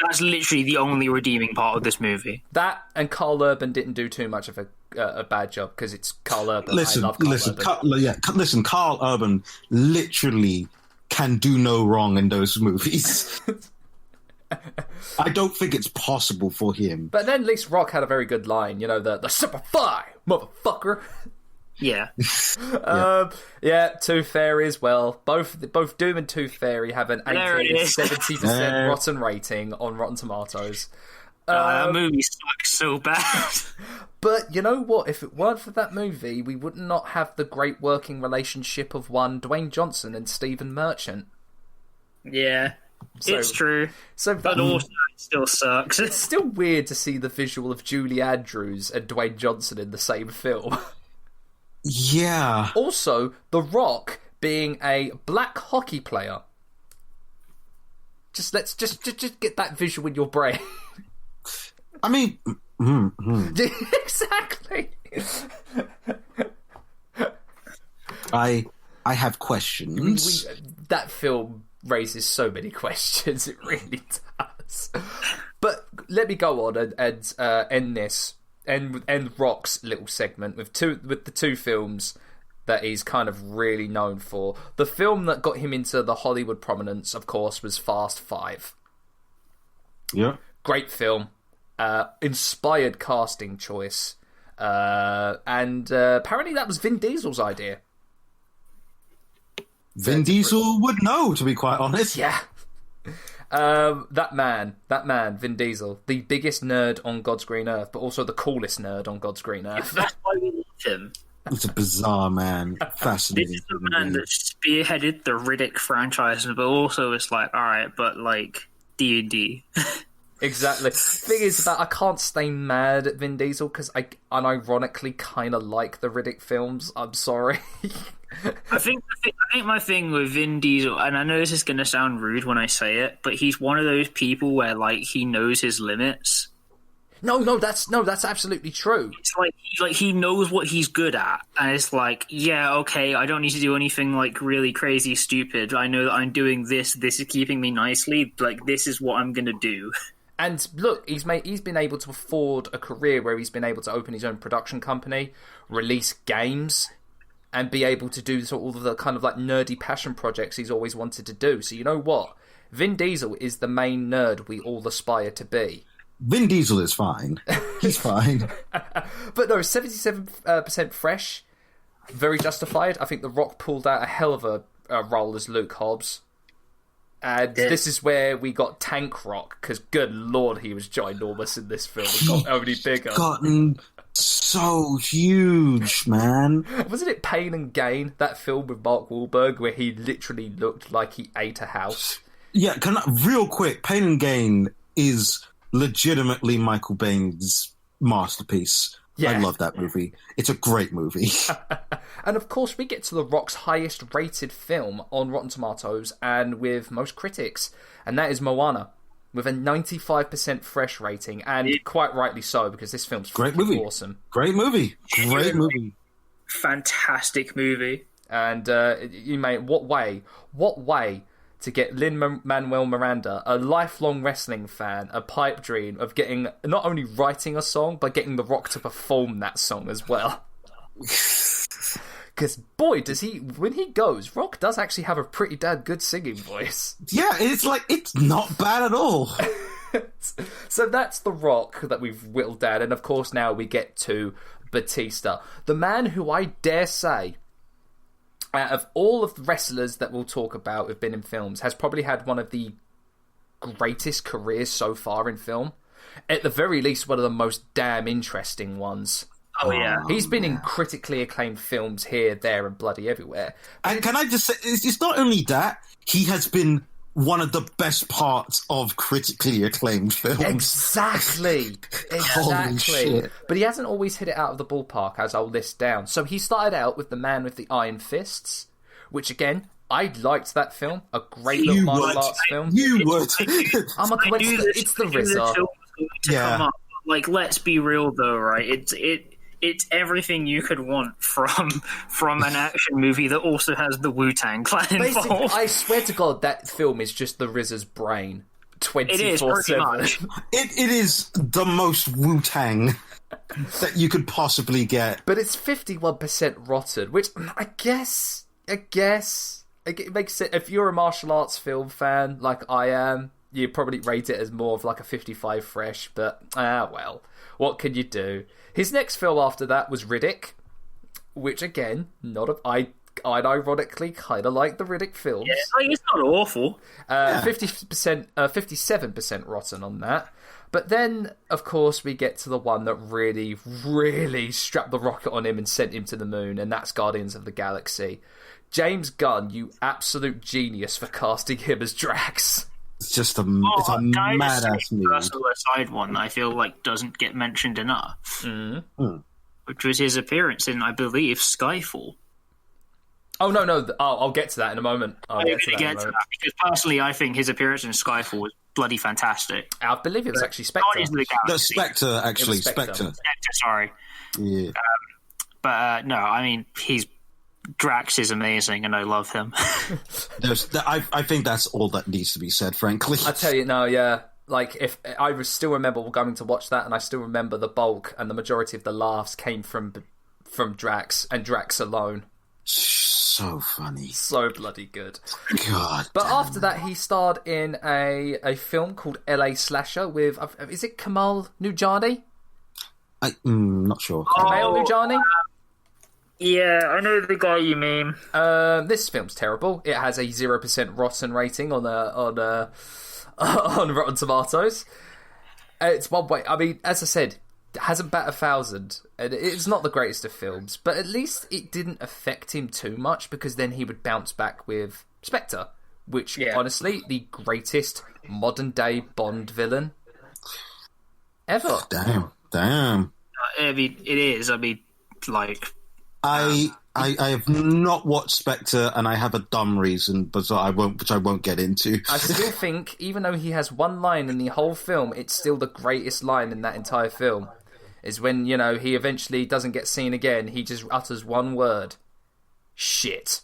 That's literally the only redeeming part of this movie. That and Carl Urban didn't do too much of a bad job, because it's Carl Urban. I love Carl Urban. Carl Urban literally can do no wrong in those movies. I don't think it's possible for him. But then at least Rock had a very good line, the Super Fly, motherfucker. Yeah. Tooth Fairy as well. Both Doom and Tooth Fairy have an 70% rotten rating on Rotten Tomatoes. That movie sucks so bad. But you know what? If it weren't for that movie, we would not have the great working relationship of one Dwayne Johnson and Stephen Merchant. Yeah, it's true. But also, it still sucks. It's still weird to see the visual of Julie Andrews and Dwayne Johnson in the same film. Yeah. Also, The Rock being a black hockey player. Let's just get that visual in your brain. I mean, Exactly. I have questions. That film raises so many questions. It really does. But let me go on and end this. End Rock's little segment with the two films that he's kind of really known for. The film that got him into the Hollywood prominence, of course, was Fast Five. Yeah. Great film. Inspired casting choice. And apparently that was Vin Diesel's idea. Vin Diesel would know, to be quite honest. Yeah. That man, Vin Diesel, the biggest nerd on God's green earth, but also the coolest nerd on God's green earth. That's why we love him. It's a bizarre man. Fascinating. This is the man that spearheaded the Riddick franchise, but also it's like, all right, but like D&D. Exactly. Thing is that I can't stay mad at Vin Diesel because I unironically kind of like the Riddick films. I'm sorry. I think my thing with Vin Diesel, and I know this is going to sound rude when I say it, but he's one of those people where like he knows his limits. No, that's absolutely true. It's like he knows what he's good at, and it's like, yeah, okay, I don't need to do anything like really crazy stupid. I know that I'm doing this. This is keeping me nicely. Like this is what I'm going to do. And look, he's been able to afford a career where he's been able to open his own production company, release games, and be able to do all of the kind of like nerdy passion projects he's always wanted to do. So you know what? Vin Diesel is the main nerd we all aspire to be. Vin Diesel is fine. He's fine. But no, 77% fresh, very justified. I think The Rock pulled out a hell of a role as Luke Hobbs. And this is where we got Tank Rock, because good lord, he was ginormous in this film. He got only bigger. Gotten so huge, man. Wasn't it Pain and Gain, that film with Mark Wahlberg, where he literally looked like he ate a house? Yeah, real quick, Pain and Gain is legitimately Michael Bay's masterpiece. Yeah. I love that movie. It's a great movie. And of course, we get to The Rock's highest rated film on Rotten Tomatoes and with most critics, and that is Moana, with a 95% fresh rating, and quite rightly so, because this film's awesome. Great movie. Fantastic movie. And what way to get Lin-Manuel Miranda, a lifelong wrestling fan, a pipe dream of getting, not only writing a song, but getting The Rock to perform that song as well. Because, boy, when he goes, Rock does actually have a pretty damn good singing voice. Yeah, it's not bad at all. So that's The Rock that we've whittled down, and of course now we get to Batista. The man who I dare say, out of all of the wrestlers that we'll talk about who've been in films, has probably had one of the greatest careers so far in film. At the very least, one of the most damn interesting ones. Oh, yeah. He's been in critically acclaimed films here, there, and bloody everywhere. And can I just say, it's not only that, he has been one of the best parts of critically acclaimed films. Exactly. Holy shit. But he hasn't always hit it out of the ballpark, as I'll list down. So he started out with The Man with the Iron Fists, which, again, I liked that film. A great little martial arts film. You would. It's the RZA. Yeah. Like, let's be real, though, right? It's everything you could want from an action movie that also has the Wu-Tang Clan involved. I swear to God, that film is just the RZA's brain, 24/7. It is the most Wu-Tang that you could possibly get. But it's 51% rotten, which I guess it makes sense. If you're a martial arts film fan like I am, you probably rate it as more of like a 55 fresh. But well, what can you do? His next film after that was Riddick, which again, I ironically kind of like the Riddick films. Yeah, it's not awful. 57% rotten on that. But then, of course, we get to the one that really, really strapped the rocket on him and sent him to the moon, and that's Guardians of the Galaxy. James Gunn, you absolute genius for casting him as Drax. It's just a mad-ass movie. Personal aside one I feel like doesn't get mentioned enough, which was his appearance in, I believe, Skyfall. Oh, no, I'll get to that in a moment. Because personally, I think his appearance in Skyfall was bloody fantastic. I believe it was actually Spectre. Guardians of the Galaxy. The Spectre, actually. Spectre. Spectre. Sorry. Yeah. But no, I mean, Drax is amazing, and I love him. I think that's all that needs to be said, frankly. I tell you, no, yeah. Like, if I still remember going to watch that, and I still remember the bulk and the majority of the laughs came from Drax and Drax alone. So funny. So bloody good. God. But after that, he starred in a film called L.A. Slasher with, is it Kamal Nujani? I'm not sure. Kamal Nujani? Yeah, I know the guy you mean. This film's terrible. It has a 0% rotten rating on Rotten Tomatoes. It's one way. I mean, as I said, it hasn't bat 1,000, and it's not the greatest of films. But at least it didn't affect him too much, because then he would bounce back with Spectre, which honestly, the greatest modern day Bond villain ever. Damn. I mean, it is. I mean, like. I have not watched Spectre, and I have a dumb reason, but which I won't get into. I still think, even though he has one line in the whole film, it's still the greatest line in that entire film. Is when, he eventually doesn't get seen again, he just utters one word. Shit.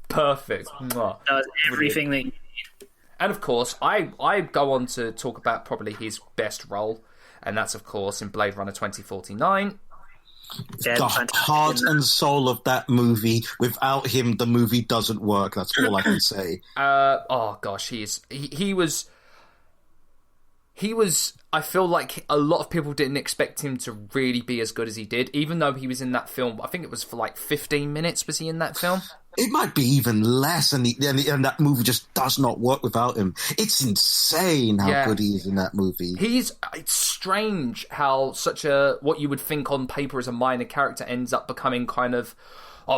Perfect. Does everything that you need. And of course, I go on to talk about probably his best role, and that's, of course, in Blade Runner 2049. The heart and soul of that movie. Without him, the movie doesn't work. That's all I can say. Oh gosh, he was. I feel like a lot of people didn't expect him to really be as good as he did, even though he was in that film. I think it was for like 15 minutes. Was he in that film? It might be even less, and that movie just does not work without him. It's insane how good he is in that movie. It's strange how such a, what you would think on paper as a minor character ends up becoming kind of,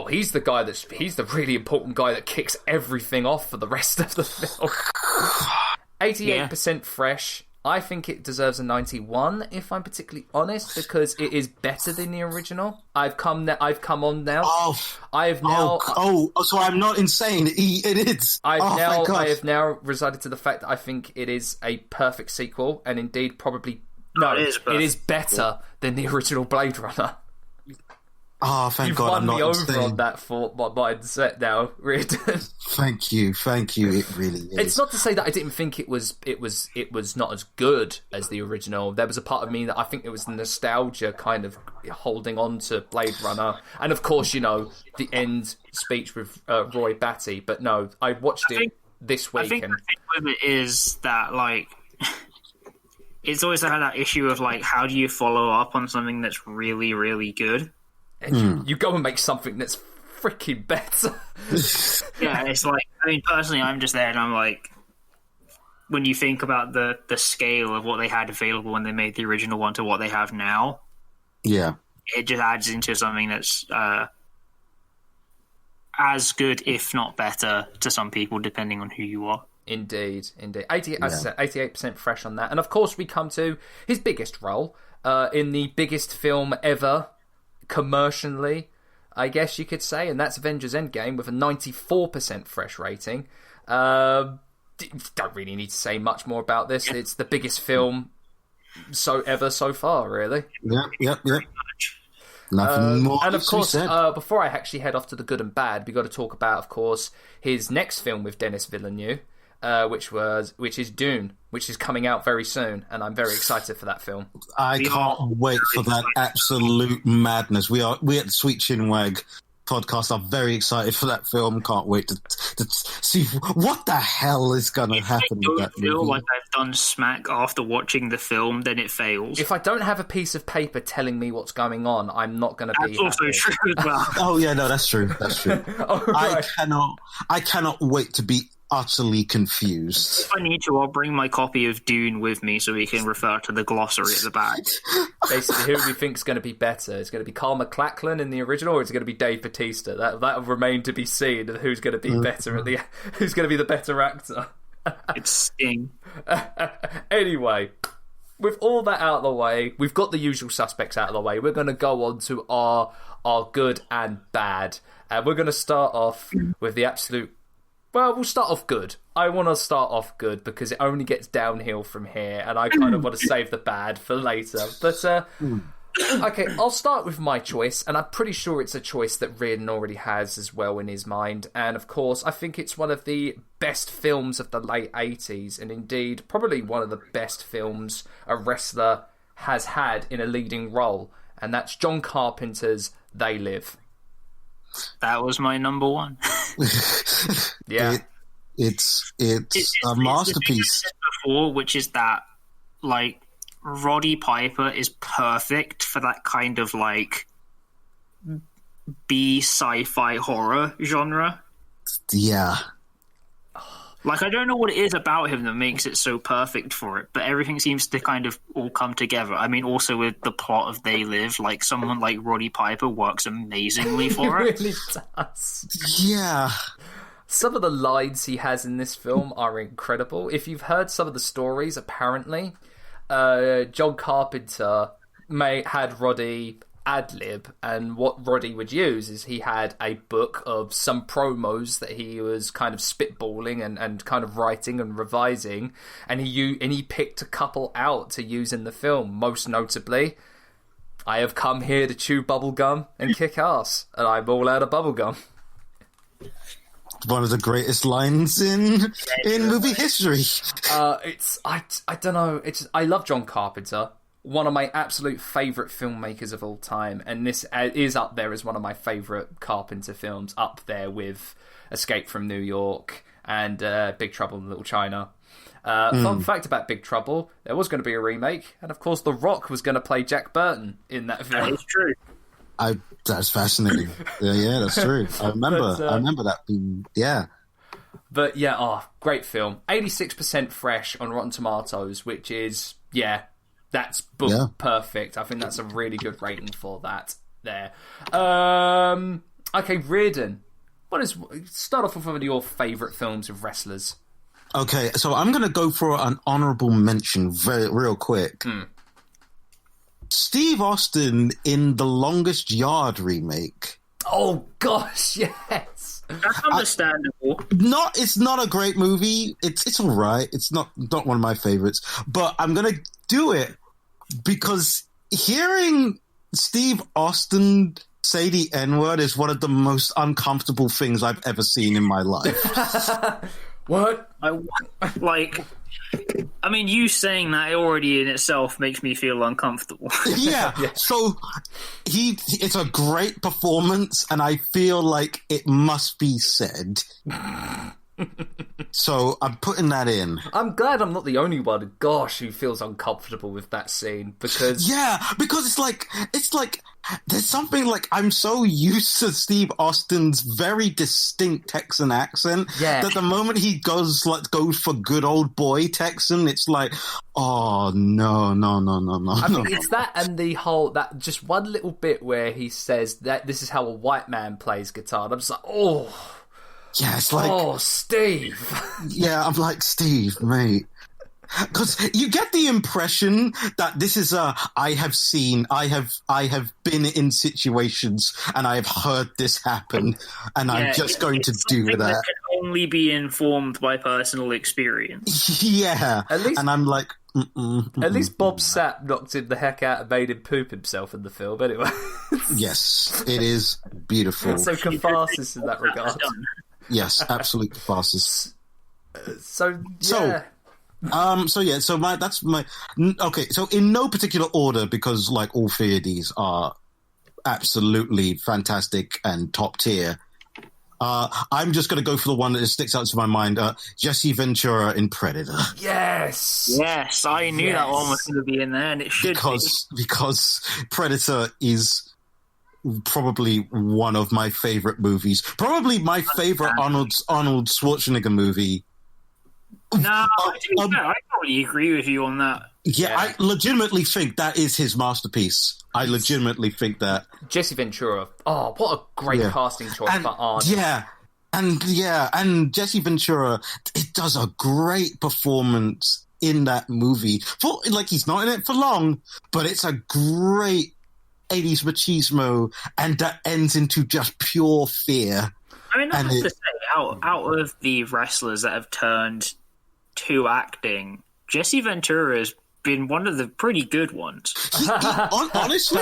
he's the really important guy that kicks everything off for the rest of the film. 88% fresh. I think it deserves a 91, if I'm particularly honest, because it is better than the original. I've come on now. So I'm not insane. It is. I have now resided to the fact that I think it is a perfect sequel, and indeed it is better than the original Blade Runner. Oh, thank You've God, won I'm not me over insane. on that for my mindset now, Reardon. Thank you. It really is. It's not to say that I didn't think it was not as good as the original. There was a part of me that I think it was the nostalgia kind of holding on to Blade Runner, and of course, the end speech with Roy Batty. But no, I watched it this week. I think the thing with it is that it's always had that issue of how do you follow up on something that's really, really good. And you go and make something that's freaking better. Yeah, it's personally, I'm just there and I'm when you think about the scale of what they had available when they made the original one to what they have now, it just adds into something that's as good, if not better, to some people, depending on who you are. Indeed. 88% fresh on that. And of course, we come to his biggest role in the biggest film ever, commercially, I guess you could say, and that's Avengers Endgame with a 94% fresh rating. Don't really need to say much more about this. It's the biggest film so far, really. Yep. Nothing more. And of course, before I actually head off to the good and bad, we got to talk about, of course, his next film with Denis Villeneuve, which is Dune, which is coming out very soon, and I'm very excited for that film. I can't wait for that absolute madness. We at the Sweet Chinwag podcast are very excited for that film. Can't wait to see what the hell is going to happen with that movie. If I feel like I've done smack after watching the film, then it fails. If I don't have a piece of paper telling me what's going on, I'm not going to be happy. That's also true as well. Oh yeah, no, that's true. Right. I cannot wait to be utterly confused. If I need to, I'll bring my copy of Dune with me so we can refer to the glossary at the back. Basically, who do we think is going to be better? Is it going to be Carl MacLachlan in the original, or is it going to be Dave Bautista? That'll remain to be seen. Who's going to be better who's going to be the better actor? It's Sting. Anyway, with all that out of the way, we've got the usual suspects out of the way. We're going to go on to our good and bad. And we're going to start off with the absolute Well, we'll start off good. I want to start off good because it only gets downhill from here, and I kind of want to save the bad for later. But, okay, I'll start with my choice, and I'm pretty sure it's a choice that Reardon already has as well in his mind. And, of course, I think it's one of the best films of the late 80s, and indeed, probably one of the best films a wrestler has had in a leading role, and that's John Carpenter's They Live. That was my number one. Yeah. It's a masterpiece. Before, which is that, like, Roddy Piper is perfect for that kind of, like, B sci-fi horror genre. Yeah. Like, I don't know what it is about him that makes it so perfect for it, but everything seems to kind of all come together. I mean, also with the plot of They Live, like, someone like Roddy Piper works amazingly for it. It really does. Yeah. Some of the lines he has in this film are incredible. If you've heard some of the stories, apparently, John Carpenter had Roddy ad-lib, and what Roddy would use is he had a book of some promos that he was kind of spitballing and kind of writing and revising, and he picked a couple out to use in the film. Most notably, I have come here to chew bubblegum and kick ass, and I'm all out of bubblegum. One of the greatest lines in movie history. I don't know. I love John Carpenter. One of my absolute favourite filmmakers of all time, and this is up there as one of my favourite Carpenter films, up there with Escape from New York and Big Trouble in Little China. Fun fact about Big Trouble, there was going to be a remake, and of course The Rock was going to play Jack Burton in that film. That is true. That's fascinating. Yeah, that's true. I remember that being, yeah. But yeah, great film. 86% fresh on Rotten Tomatoes, which is, that's perfect. I think that's a really good rating for that there. Okay, Reardon, start off with one of your favourite films of wrestlers. Okay, so I'm going to go for an honourable mention real quick. Steve Austin in the Longest Yard remake. Oh gosh, yes. That's understandable. It's not a great movie. It's all right. It's not one of my favorites, but I'm going to do it because hearing Steve Austin say the N-word is one of the most uncomfortable things I've ever seen in my life. What? I mean, you saying that already in itself makes me feel uncomfortable. Yeah. So it's a great performance, and I feel like it must be said. So I'm putting that in. I'm glad I'm not the only one, gosh, who feels uncomfortable with that scene, because... Yeah, because it's like there's something like I'm so used to Steve Austin's very distinct Texan accent that the moment he goes for good old boy Texan, it's like, oh no. I think it's that and the whole, that just one little bit where he says that this is how a white man plays guitar, and I'm just like, oh... Yeah, it's like... Oh, Steve. Yeah, I'm like, Steve, mate. Because you get the impression that this is I have been in situations and I have heard this happen, and I'm just going to do that. That can only be informed by personal experience. Yeah. And I'm like... At least Bob Sapp knocked him the heck out and made him poop himself in the film, anyway. Yes, it is beautiful. So catharsis in that regard. Yes, absolute catharsis. So that's my... Okay, so in no particular order, because like all three of these are absolutely fantastic and top tier, I'm just going to go for the one that sticks out to my mind, Jesse Ventura in Predator. Yes, I knew that one was going to be in there, and it should because Predator is probably one of my favorite movies. Probably my favorite Arnold Schwarzenegger movie. No, I probably agree with you on that. Yeah, I legitimately think that is his masterpiece. I legitimately think that. Jesse Ventura. Oh, what a great casting choice for Arnold. And Jesse Ventura, it does a great performance in that movie. He's not in it for long, but it's a great 80s machismo, and that ends into just pure fear. I mean, I have to say, out of the wrestlers that have turned to acting, Jesse Ventura has been one of the pretty good ones. Honestly,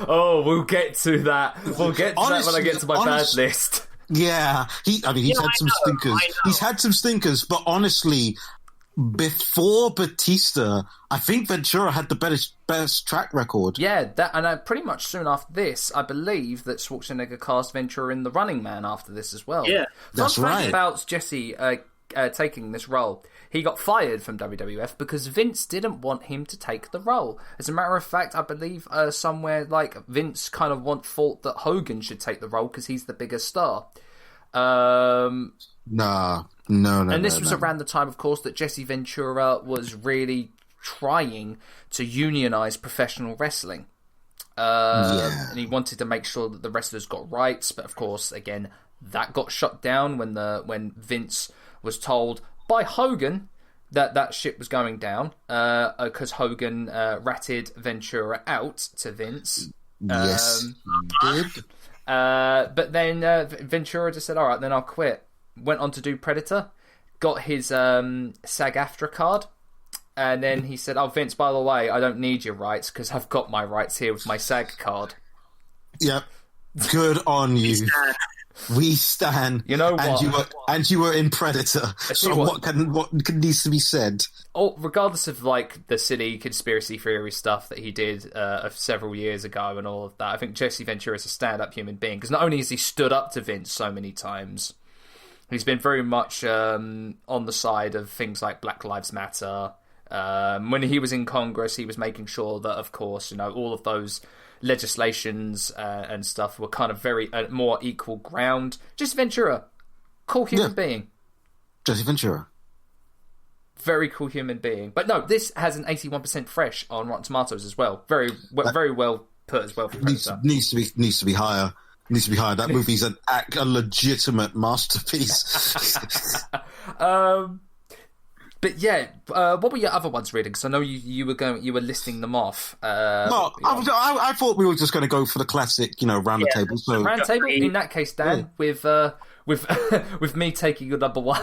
Oh, we'll get to that. We'll get to that when I get to my bad list. yeah, he's had some stinkers. He's had some stinkers, but honestly, before Batista, I think Ventura had the best track record. Yeah, and pretty much soon after this, I believe that Schwarzenegger cast Ventura in The Running Man after this as well. Yeah, that's Fun fact right. about Jesse taking this role. He got fired from WWF because Vince didn't want him to take the role. As a matter of fact, I believe somewhere like Vince kind of thought that Hogan should take the role because he's the bigger star. No. And this was around the time, of course, that Jesse Ventura was really trying to unionize professional wrestling. And he wanted to make sure that the wrestlers got rights, but of course, again, that got shut down when Vince was told by Hogan that shit was going down, because Hogan ratted Ventura out to Vince. Yes, he did. But then Ventura just said, all right, then I'll quit. Went on to do Predator, got his SAG-AFTRA card, and then he said, oh, Vince, by the way, I don't need your rights because I've got my rights here with my SAG card. Yep. Good on you. We stand. You know what? And you were in Predator. So what needs to be said? Oh, regardless of like the silly conspiracy theory stuff that he did several years ago and all of that, I think Jesse Ventura is a stand-up human being because not only has he stood up to Vince so many times, he's been very much on the side of things like Black Lives Matter. When he was in Congress, he was making sure that, of course, all of those legislations and stuff were kind of very more equal ground. Jesse Ventura, cool human being. Jesse Ventura. Very cool human being. But no, this has an 81% fresh on Rotten Tomatoes as well. Very well put as well for Predator. Needs to be higher. That movie's a legitimate masterpiece. But yeah, what were your other ones reading? Because I know you were listing them off. I thought we were just going to go for the classic, round the table. So round table. In that case, Dan, with me taking your number one.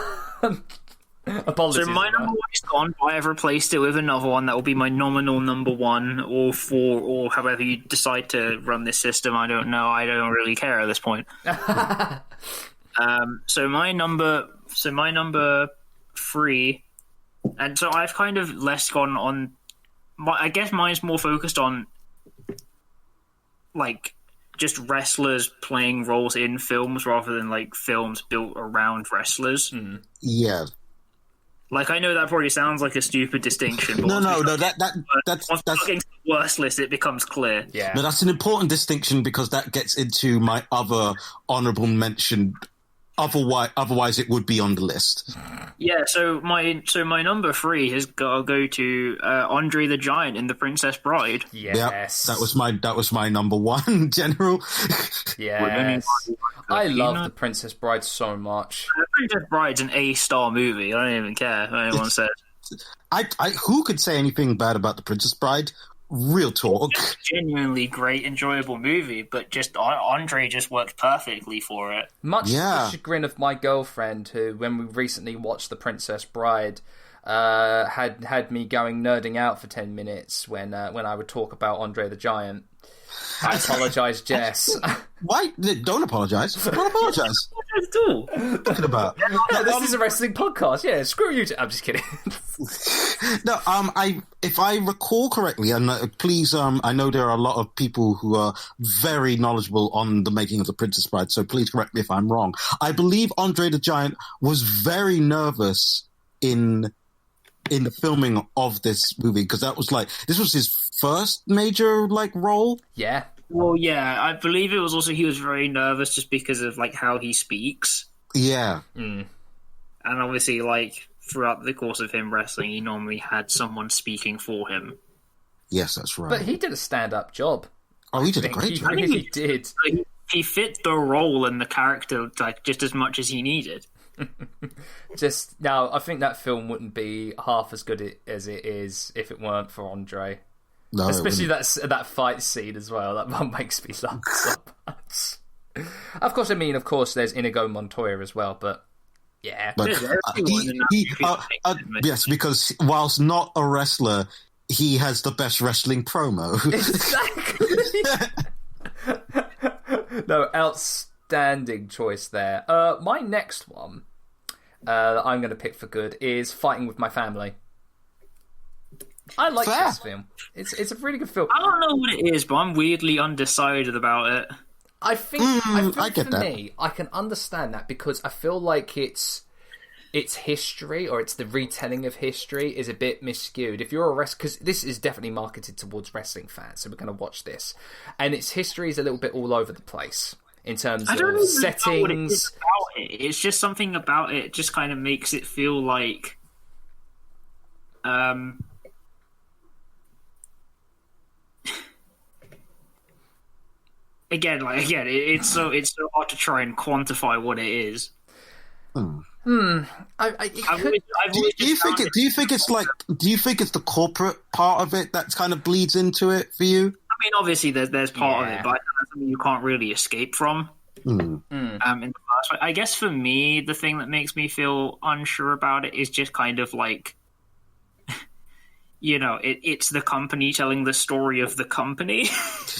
Apologies. So my number one is gone. I have replaced it with another one that will be my nominal number one, or however you decide to run this system. I don't know. I don't really care at this point. So my number 3. And so I've kind of less gone on. I guess mine's more focused on, like, just wrestlers playing roles in films rather than like films built around wrestlers. Mm. Yeah. Like, I know that probably sounds like a stupid distinction. But that's getting to the worst list, it becomes clear. Yeah. No, that's an important distinction because that gets into my other honourable mention. Otherwise, it would be on the list. Yeah, so my number 3 has got to go to Andre the Giant in The Princess Bride. Yes, yep, that was my number 1, General. Yes, I love The Princess Bride so much. The Princess Bride's an A-star movie. I don't even care what anyone says. Who could say anything bad about The Princess Bride? Real talk. It's a genuinely great, enjoyable movie, but just Andre just worked perfectly for it. Much to the chagrin of my girlfriend, who, when we recently watched The Princess Bride, had me nerding out for 10 minutes when I would talk about Andre the Giant. I apologise, Jess. Why? Don't apologise. Don't apologise. What are you talking about? No, this is a wrestling podcast. Yeah, screw you. I'm just kidding. No, if I recall correctly, and please, I know there are a lot of people who are very knowledgeable on the making of The Princess Bride, so please correct me if I'm wrong. I believe Andre the Giant was very nervous in the filming of this movie because this was his first major role. Yeah. Well, yeah, I believe it was also he was very nervous just because of how he speaks. Yeah. Mm. And obviously, throughout the course of him wrestling, he normally had someone speaking for him. Yes, that's right. But he did a stand-up job. Oh, he did a great job. I think he did. He fit the role and the character just as much as he needed. I think that film wouldn't be half as good as it is if it weren't for Andre. No, especially that fight scene as well. That one makes me laugh so much. Of course, there's Inigo Montoya as well, but yeah. But yes, because whilst not a wrestler, he has the best wrestling promo. Exactly. No, outstanding choice there. My next one that I'm going to pick for good is Fighting with My Family. I like this film. It's a really good film. I don't know what it is, but I'm weirdly undecided about it. I think I get that. me, I can understand that because I feel like its history or it's the retelling of history is a bit misskewed. If you're a because this is definitely marketed towards wrestling fans, so we're going to watch this, and its history is a little bit all over the place in terms of settings. Know what it is about it. It's just something about it just kind of makes it feel like, Again, it's so hard to try and quantify what it is. Do you think it's the corporate part of it that kind of bleeds into it for you? I mean, obviously there's part of it, but that's something you can't really escape from. In the first place. I guess for me, the thing that makes me feel unsure about it is just kind of like, it's the company telling the story of the company.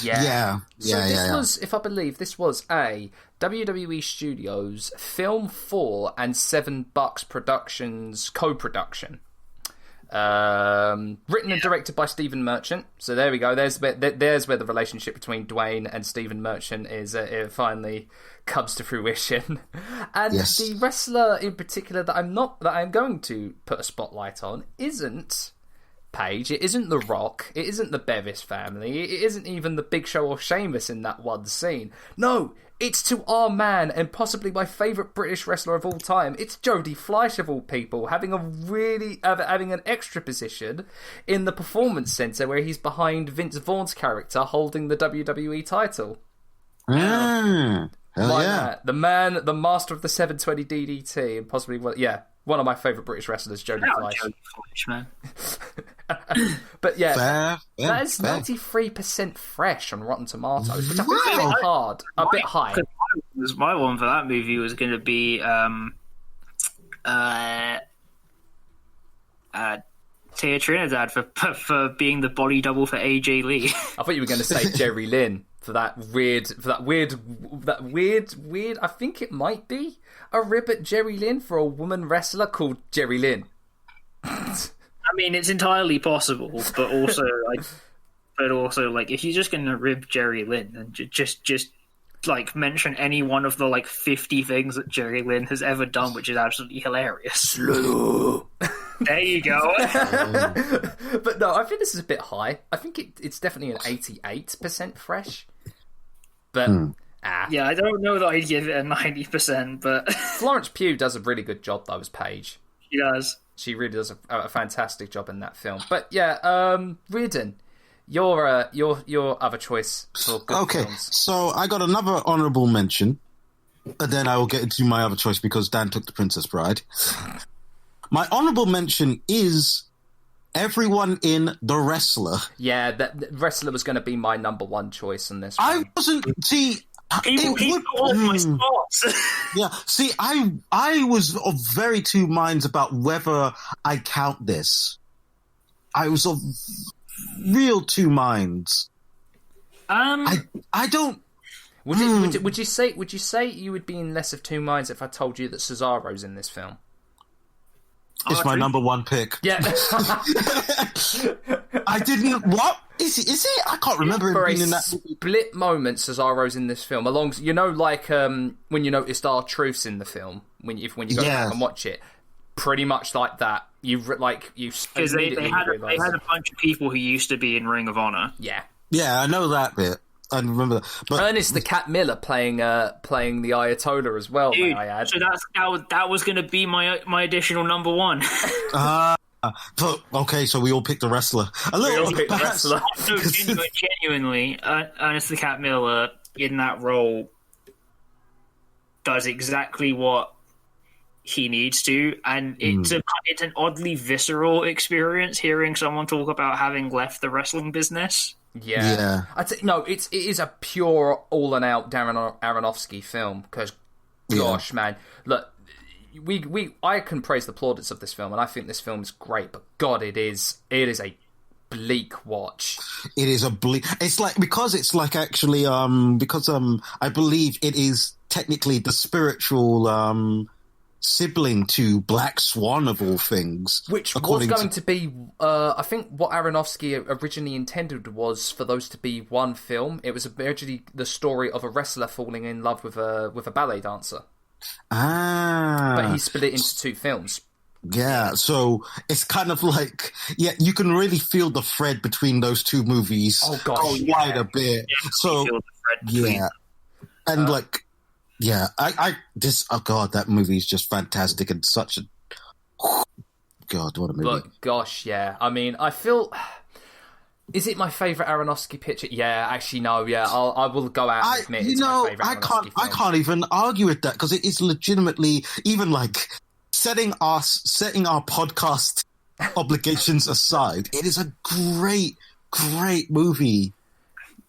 Yeah. I believe this was a WWE Studios Film 4 and 7 Bucks Productions co-production. Written and directed by Stephen Merchant. So there we go. There's where the relationship between Dwayne and Stephen Merchant is it finally comes to fruition. And the wrestler in particular that I'm going to put a spotlight on isn't Paige. It isn't The Rock. It isn't the Bevis family. It isn't even the Big Show or Sheamus in that one scene. No, it's to our man and possibly my favourite British wrestler of all time. It's Jodie Fleisch of all people, having an extra position in the Performance Centre where he's behind Vince Vaughn's character holding the WWE title. Hell yeah. The man, the master of the 720 DDT, and possibly one of my favourite British wrestlers, Jodie Fleisch. Jodie Fleisch, man. But that is 93% fresh on Rotten Tomatoes, which I think is a bit high. My one for that movie was going to be Tia Trinidad for being the body double for AJ Lee. I thought you were going to say Jerry Lynn for that weird. I think it might be a rib at Jerry Lynn for a woman wrestler called Jerry Lynn. I mean, it's entirely possible, but also, if you're just going to rib Jerry Lynn, then just mention any one of the 50 things that Jerry Lynn has ever done, which is absolutely hilarious. Slow. There you go. But no, I think this is a bit high. I think it's definitely an 88% fresh. But yeah, I don't know that I'd give it a 90%, but Florence Pugh does a really good job though as Paige. She does. She really does a fantastic job in that film. But yeah, Reardon, your other choice for good films. So I got another honourable mention, and then I will get into my other choice because Dan took The Princess Bride. My honourable mention is everyone in The Wrestler. Yeah, the Wrestler was going to be my number one choice on this one. I wasn't... See... my spots. Yeah, see, I was of very two minds about whether I count this. I was of real two minds. I don't. Would you say you would be in less of two minds if I told you that Cesaro's in this film? It's my number one pick. Yeah. I didn't. What is he? I can't remember him being in that split moment. Cesaro's in this film, along when you noticed R-Truth's in the film when you go back and watch it, pretty much like that. Because they had a bunch of people who used to be in Ring of Honor. Yeah, I know that bit. I remember that. But Ernest the Cat Miller playing the Ayatollah as well. Dude, may I add. So that was going to be my additional number one. Okay, so we all picked the wrestler. Genuinely, Ernest the Cat Miller in that role does exactly what he needs to, and it's an oddly visceral experience hearing someone talk about having left the wrestling business. Yeah. No, it is a pure all-and-out Darren Aronofsky film, because, gosh, man, look, I can praise the plaudits of this film, and I think this film is great, but God, it is a bleak watch. It is a bleak. It's like, because it's like actually because I believe it is technically the spiritual sibling to Black Swan of all things, which was going to be I think what Aronofsky originally intended was for those to be one film. It was originally the story of a wrestler falling in love with a ballet dancer. But he split it into two films. Yeah, so it's kind of like, you can really feel the thread between those two movies quite a bit. Yeah, so, and that movie is just fantastic and such a, God, what a movie. But gosh, yeah, I mean, I feel, is it my favourite Aronofsky picture? Yeah, actually, no, yeah, I will go out and admit it's my favourite Aronofsky film. I can't even argue with that, because it is legitimately, even like, setting our podcast obligations aside, it is a great movie.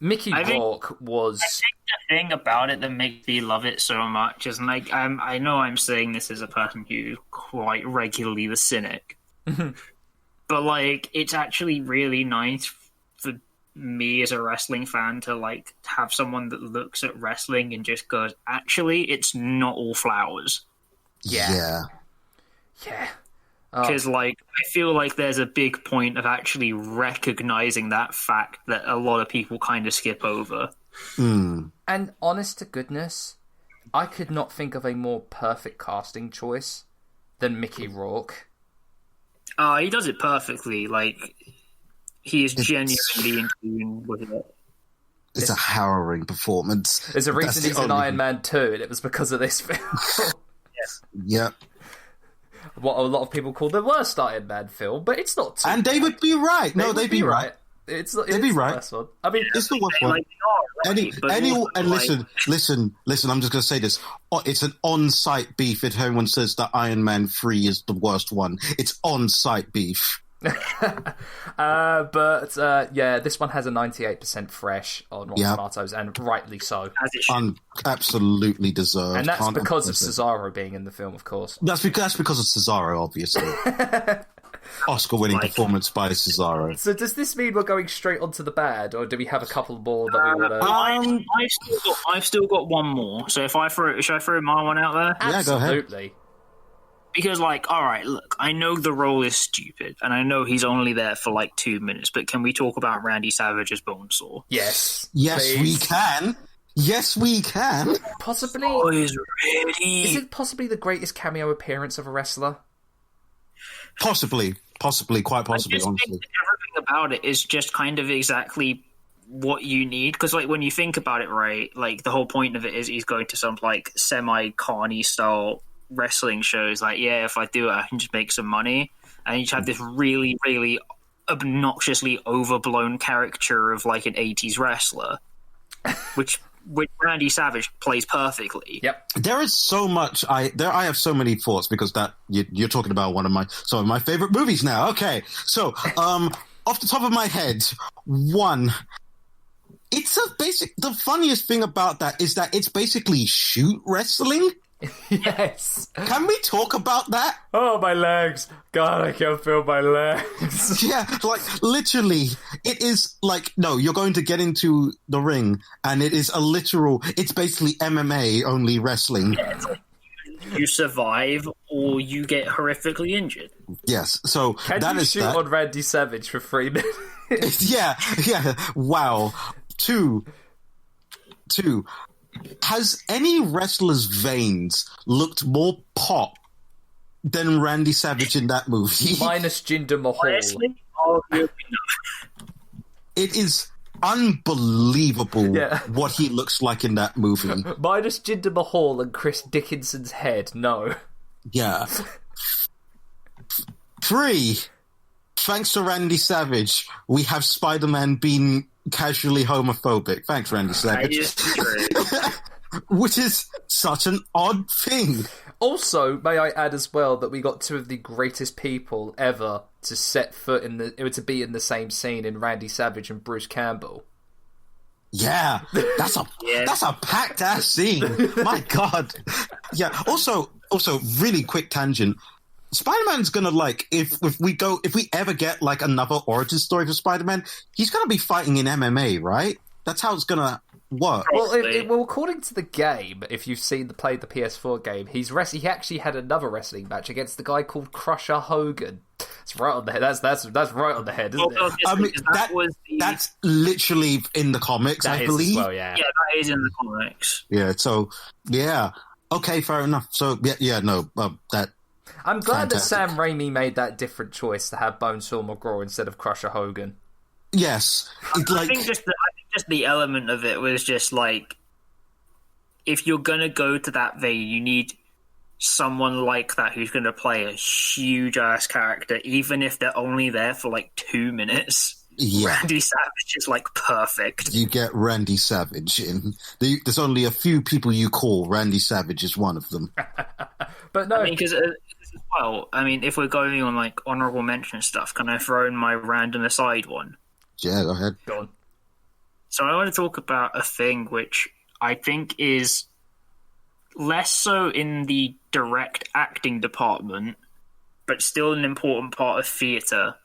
Mickey Rourke was... I think the thing about it that makes me love it so much is, like, I know I'm saying this as a person who's quite regularly the cynic, but, like, it's actually really nice for me as a wrestling fan to, like, have someone that looks at wrestling and just goes, actually, it's not all flowers. Yeah. Because, like, I feel like there's a big point of actually recognizing that fact that a lot of people kind of skip over. Mm. And honest to goodness, I could not think of a more perfect casting choice than Mickey Rourke. He does it perfectly. Like, he is genuinely in tune with it. It's a harrowing performance. There's a reason he's in Iron Man 2, and it was because of this film. Yes. Yep. What a lot of people call the worst Iron Man film, but it's not too And bad. they would be right. No, they'd be right. It's they'd be right. The worst one. I mean, it's the worst one. Listen, I'm just going to say this. It's an on-site beef if everyone says that Iron Man 3 is the worst one. It's on-site beef. But this one has a 98% fresh on Rotten Tomatoes, and rightly so. As it should. Absolutely deserved. And that's because of Cesaro being in the film, of course. That's because of Cesaro, obviously. Oscar-winning performance by Cesaro. So does this mean we're going straight onto the bad, or do we have a couple more that we want to... I've still got one more. So should I throw my one out there? Yeah, go ahead. Absolutely. Because, like, all right, look, I know the role is stupid, and I know he's only there for, like, 2 minutes, but can we talk about Randy Savage as Bonesaw? Yes. Yes, please. We can. Yes, we can. Possibly. Oh, he's ready. Is it possibly the greatest cameo appearance of a wrestler? Possibly, quite possibly, honestly. Think that everything about it is just kind of exactly what you need, because, like, when you think about it, right, like, the whole point of it is he's going to some, like, semi-carny style wrestling shows, like, if I do it, I can just make some money, and you just have this really, really obnoxiously overblown caricature of, like, an 80s wrestler, which Randy Savage plays perfectly. Yep. There is so much. I have so many thoughts, because that you're talking about some of my favorite movies now. Okay, so off the top of my head, one. It's the funniest thing about that is that it's basically shoot wrestling. Yes. Can we talk about that? Oh, my legs. God, I can feel my legs. Yeah, like, literally, it is like, no, you're going to get into the ring, and it is it's basically MMA, only wrestling. Yeah, it's like you survive, or you get horrifically injured. Yes, so can that you is shoot that. on Randy Savage for 3 minutes? Yeah, wow. Two. Has any wrestler's veins looked more pop than Randy Savage in that movie? Minus Jinder Mahal. Honestly, it is unbelievable what he looks like in that movie. Minus Jinder Mahal and Chris Dickinson's head, no. Yeah. 3. Thanks to Randy Savage, we have Spider-Man being casually homophobic. Thanks, Randy Savage. Which is such an odd thing. Also, may I add as well that we got two of the greatest people ever to set foot to be in the same scene in Randy Savage and Bruce Campbell. Yeah, that's a packed ass scene. My God. Yeah. Also, really quick tangent. Spider-Man's gonna if we ever get like another origin story for Spider-Man, he's gonna be fighting in MMA, right? That's how it's gonna work. Well, according to the game, if you've played the PS4 game, he actually had another wrestling match against the guy called Crusher Hogan. It's right on the head. That's right on the head, isn't it? I mean, that's literally in the comics, I believe. Well, yeah. Yeah, that is in the comics. Yeah. So, yeah. Okay, fair enough. So, that. I'm glad Fantastic. that Sam Raimi made that different choice to have Bonesaw McGraw instead of Crusher Hogan. Yes. I think just the element of it was just like, if you're gonna go to that vein, you need someone like that who's gonna play a huge ass character, even if they're only there for like 2 minutes. Yeah. Randy Savage is like perfect. You get Randy Savage in. There's only a few people you call. Randy Savage is one of them. But no, because if we're going on like honorable mention stuff, can I throw in my random aside one? Yeah, go ahead. go on. So I want to talk about a thing which I think is less so in the direct acting department, but still an important part of theatre.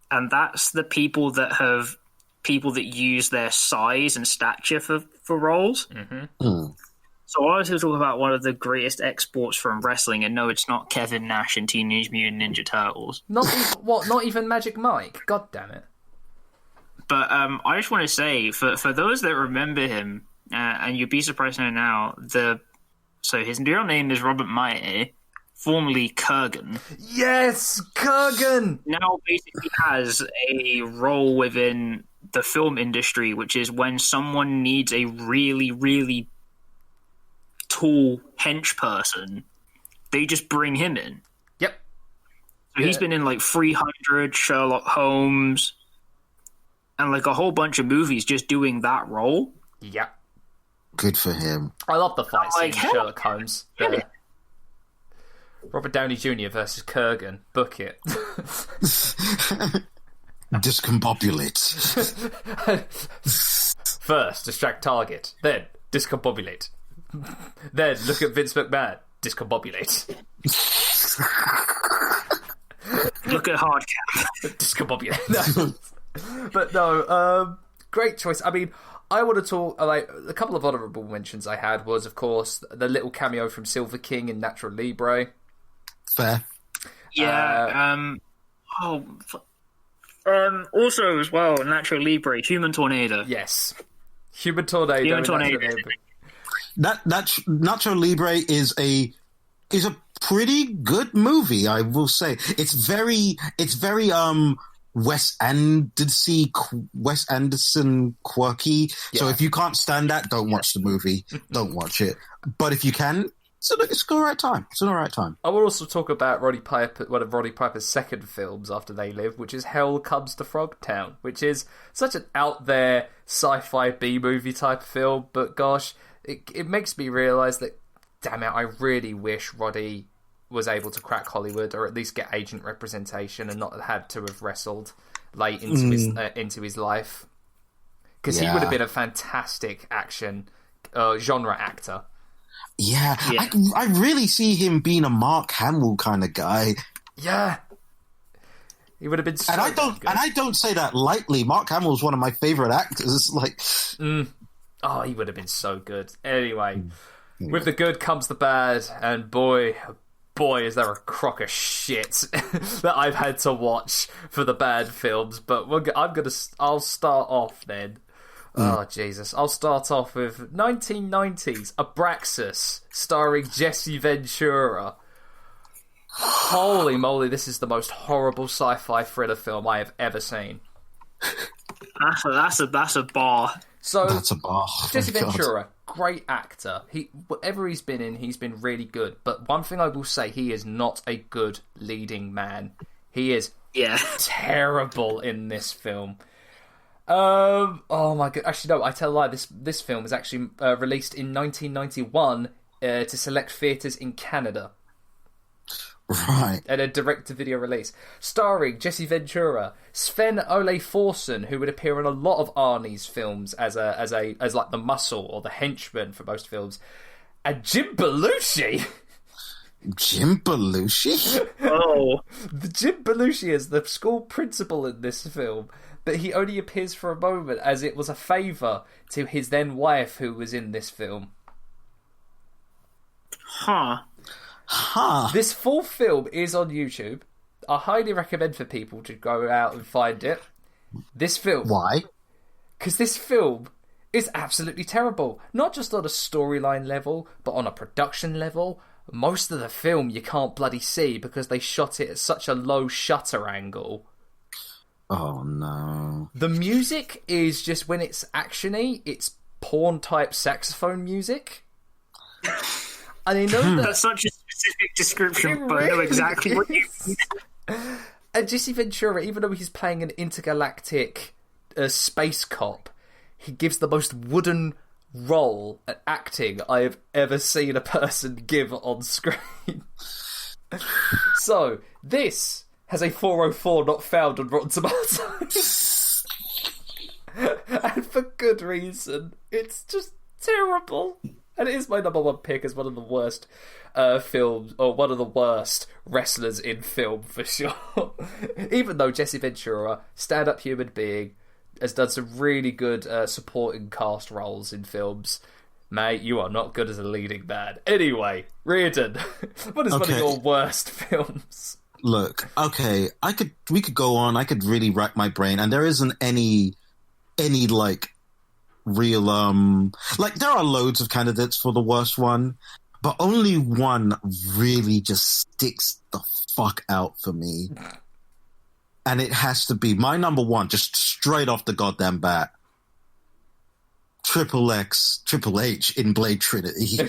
And that's the people that use their size and stature for roles. Mm. So I wanted to talk about one of the greatest exports from wrestling, and no, it's not Kevin Nash in Teenage Mutant Ninja Turtles. Not even Magic Mike? God damn it. But I just want to say, for those that remember him, and you'd be surprised to know now, so his real name is Robert Meyer, formerly Kurgan. Yes, Kurgan! Now basically has a role within the film industry, which is when someone needs a really, really tall hench person, they just bring him in. Yep. So he's been in like 300, Sherlock Holmes, and like a whole bunch of movies just doing that role. Yep. Good for him. I love the fight scene in hell, Sherlock Holmes. Robert Downey Jr. versus Kurgan. Book it. Discombobulate. First, distract target. Then, discombobulate. Then, look at Vince McMahon. Discombobulate. Look at Hardcap. Discombobulate. No. But no, great choice. I mean, I want to talk, like, a couple of honourable mentions I had was, of course, the little cameo from Silver King in Natural Libre. Fair. Yeah. Also, as well, Natural Libre, Human Tornado. Yes. Human Tornado. Human Tornado. That Nacho Libre is a pretty good movie, I will say. It's very Wes Anderson quirky. Yeah. So if you can't stand that, don't watch the movie. Don't watch it. But if you can, it's the right time. It's the right time. I will also talk about one of Roddy Piper's second films after They Live, which is Hell Comes to Frogtown, which is such an out there sci-fi B-movie type of film. But gosh, it makes me realise that, damn it, I really wish Roddy was able to crack Hollywood, or at least get agent representation, and not had to have wrestled late into his life, because he would have been a fantastic action genre actor. Yeah. I really see him being a Mark Hamill kind of guy. Yeah, he would have been. So and I don't say that lightly. Mark Hamill is one of my favorite actors. Like, oh, he would have been so good. Anyway, with the good comes the bad, and boy, is there a crock of shit that I've had to watch for the bad films. But I'll start off then. Oh, Jesus. I'll start off with 1990s Abraxas, starring Jesse Ventura. Holy moly, this is the most horrible sci-fi thriller film I have ever seen. That's a bar. So, that's a bar. Jesse Ventura, great actor. Whatever he's been in, he's been really good. But one thing I will say, he is not a good leading man. He is terrible in this film. Oh my god! Actually, no. I tell a lie. This film was actually released in 1991 to select theatres in Canada. Right. And a direct-to-video release. Starring Jesse Ventura, Sven Ole Thorsen, who would appear in a lot of Arnie's films as like the muscle or the henchman for most films, and Jim Belushi. Jim Belushi? Oh. Jim Belushi is the school principal in this film, but he only appears for a moment as it was a favour to his then wife who was in this film. Huh. This full film is on YouTube. I highly recommend for people to go out and find it. This film. Why? Because this film is absolutely terrible. Not just on a storyline level, but on a production level. Most of the film you can't bloody see because they shot it at such a low shutter angle. Oh, no. The music is just, when it's actiony, it's porn-type saxophone music. And I know that... That's such a specific description, but I know exactly what you mean. And Jesse Ventura, even though he's playing an intergalactic space cop, he gives the most wooden role at acting I have ever seen a person give on screen. So, this has a 404 not found on Rotten Tomatoes. And for good reason. It's just terrible. And it is my number one pick as one of the worst films, or one of the worst wrestlers in film, for sure. Even though Jesse Ventura, stand-up human being, has done some really good supporting cast roles in films. Mate, you are not good as a leading man. Anyway, Reardon, what is one of your worst films? Look, okay, we could go on. I could really rack my brain, and there isn't any like real like there are loads of candidates for the worst one, but only one really just sticks the fuck out for me. And it has to be my number one, just straight off the goddamn bat. Triple H in Blade Trinity.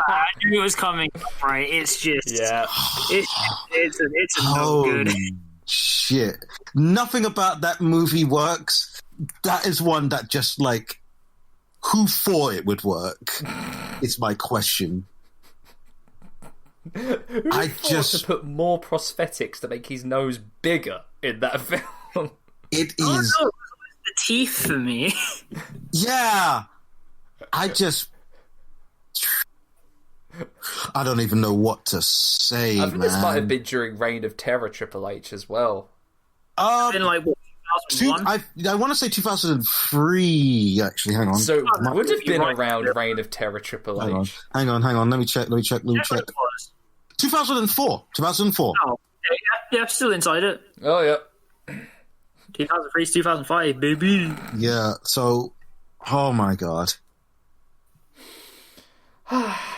I knew it was coming up, right? It's just... Yeah. It's a no good. Shit. Nothing about that movie works. That is one that just, like... Who thought it would work? Is my question. I just to put more prosthetics to make his nose bigger in that film. It is the teeth for me. Yeah. I don't even know what to say. I think this might have been during Reign of Terror Triple H as well. In like what, 2001? I want to say 2003. Actually, hang on. So it would have been around Reign of Terror Triple H. Hang on. Let me check. 2004. Oh, yeah, still inside it. Oh, yeah. 2003 to 2005, baby. Yeah, so... Oh, my God.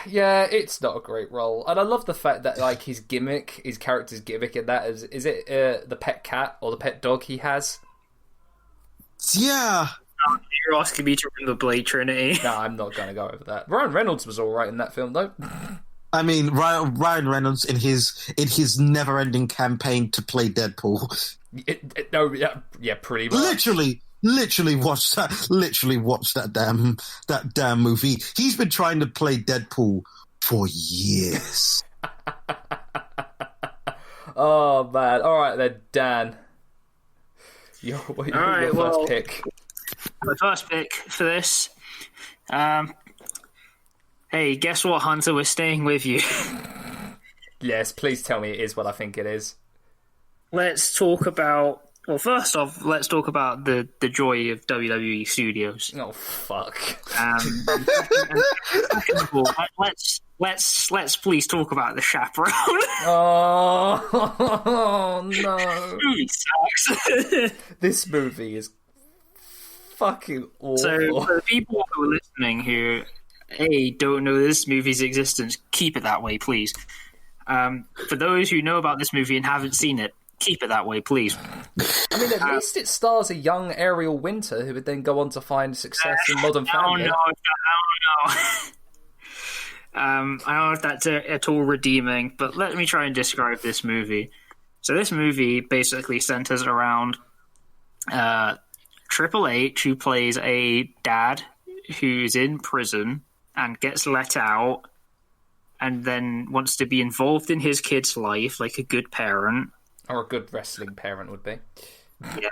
Yeah, it's not a great role. And I love the fact that, like, his character's gimmick in that is it the pet cat or the pet dog he has? Yeah. You're asking me to remember Blade Trinity. No, I'm not going to go over that. Ryan Reynolds was alright in that film, though. I mean, Ryan Reynolds in his never-ending campaign to play Deadpool. Yeah, pretty much. Literally watch that damn movie. He's been trying to play Deadpool for years. Oh man! All right then, Dan. Your first pick. My first pick for this. Hey, guess what, Hunter? We're staying with you. Yes, please tell me it is what I think it is. Let's talk about... Well, first off, let's talk about the joy of WWE Studios. Oh, fuck. Let's please talk about the Chaperone. Oh, no. Movie sucks. This movie is fucking awful. So, for the people who are listening who... don't know this movie's existence, keep it that way, please. For those who know about this movie and haven't seen it, keep it that way, please. I mean, at least it stars a young Ariel Winter who would then go on to find success in Modern Family. I don't know if that's at all redeeming, but let me try and describe this movie. So this movie basically centers around Triple H, who plays a dad who's in prison and gets let out and then wants to be involved in his kid's life like a good parent. Or a good wrestling parent would be. Yeah.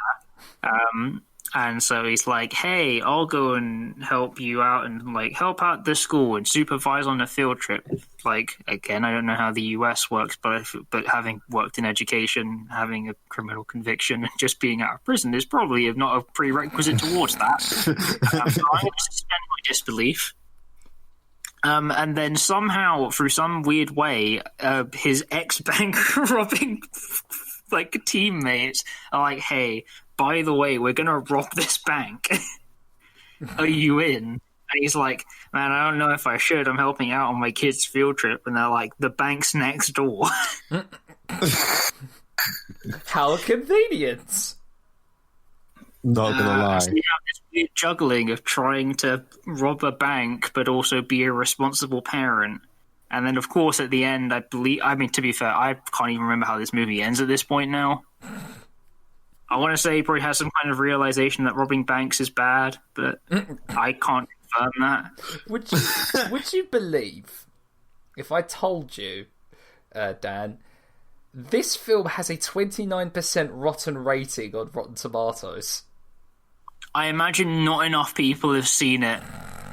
And so he's like, hey, I'll go and help you out and like help out the school and supervise on a field trip. Like, again, I don't know how the US works, but having worked in education, having a criminal conviction and just being out of prison is probably not a prerequisite towards that. So I'm going to suspend my disbelief. And then somehow, through some weird way, his ex-bank robbing like teammates are like, hey, by the way, we're going to rob this bank. Are you in? And he's like, man, I don't know if I should. I'm helping out on my kid's field trip. And they're like, the bank's next door. How convenient. Not gonna lie. So you have this weird juggling of trying to rob a bank, but also be a responsible parent. And then, of course, at the end, to be fair, I can't even remember how this movie ends at this point now. I want to say he probably has some kind of realization that robbing banks is bad, but I can't confirm that. Would you believe if I told you, Dan, this film has a 29% rotten rating on Rotten Tomatoes? I imagine not enough people have seen it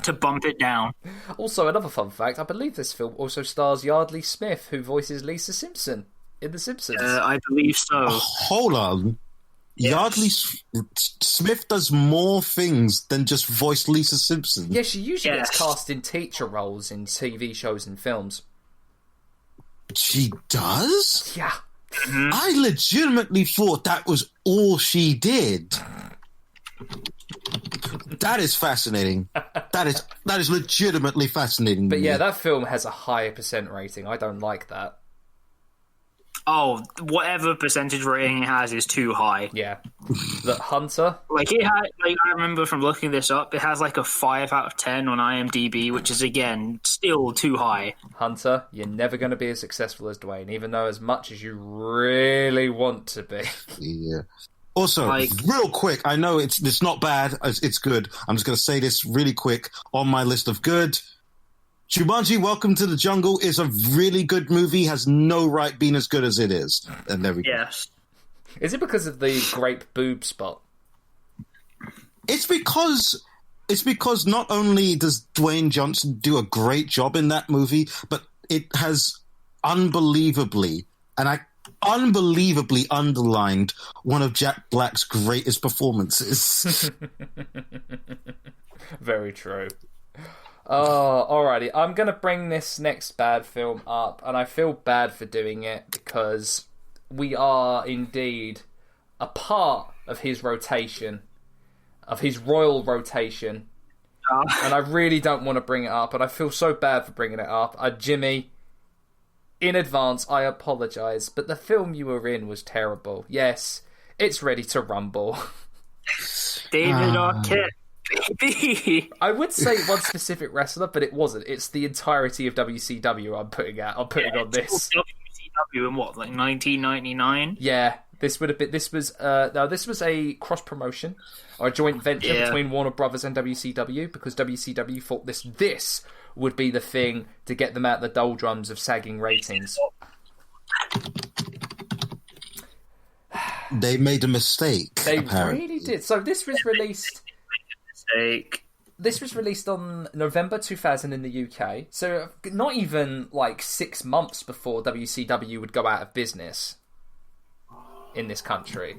to bump it down. Also, another fun fact, I believe this film also stars Yardley Smith, who voices Lisa Simpson in The Simpsons. I believe so. Hold on. Yes. Yardley Smith does more things than just voice Lisa Simpson. Yeah, she usually gets cast in teacher roles in TV shows and films. She does? Yeah. Mm-hmm. I legitimately thought that was all she did. That is fascinating. That is legitimately fascinating. But yeah, that film has a higher percent rating. I don't like that. Oh, whatever percentage rating it has is too high. Yeah. The Hunter? I remember from looking this up, it has like a 5 out of 10 on IMDb, which is, again, still too high. Hunter, you're never going to be as successful as Dwayne, even though as much as you really want to be. Yeah. Also, real quick, I know it's not bad, it's good. I'm just going to say this really quick on my list of good. Jumanji, Welcome to the Jungle is a really good movie, has no right being as good as it is. And there we go. Yes. Is it because of the grape boob spot? It's because not only does Dwayne Johnson do a great job in that movie, but it has unbelievably underlined one of Jack Black's greatest performances. Very true. Oh, alrighty. I'm going to bring this next bad film up, and I feel bad for doing it because we are indeed a part of his rotation, of his royal rotation, and I really don't want to bring it up, and I feel so bad for bringing it up. Jimmy, in advance, I apologise, but the film you were in was terrible. Yes, it's Ready to Rumble. David Arquette. Baby. I would say one specific wrestler, but it wasn't. It's the entirety of WCW I'm putting on this. WCW in what, like 1999? Yeah, this was a cross promotion or a joint venture between Warner Brothers and WCW because WCW thought this would be the thing to get them out the doldrums of sagging ratings. They made a mistake. They apparently. really did. So this was released. This was released on November 2000 in the UK, so not even like 6 months before WCW would go out of business in this country.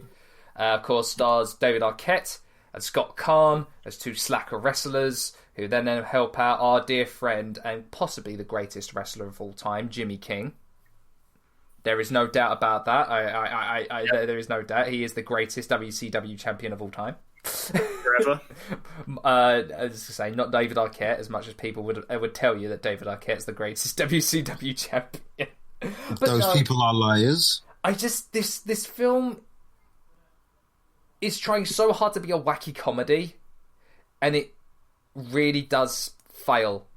Of course, stars David Arquette and Scott Kahn as two slacker wrestlers who then help out our dear friend and possibly the greatest wrestler of all time, Jimmy King. There is no doubt about that. There is no doubt. He is the greatest WCW champion of all time. Forever. As I say, not David Arquette, as much as people would tell you that David Arquette's the greatest WCW champion. But those people are liars. This film is trying so hard to be a wacky comedy, and it really does fail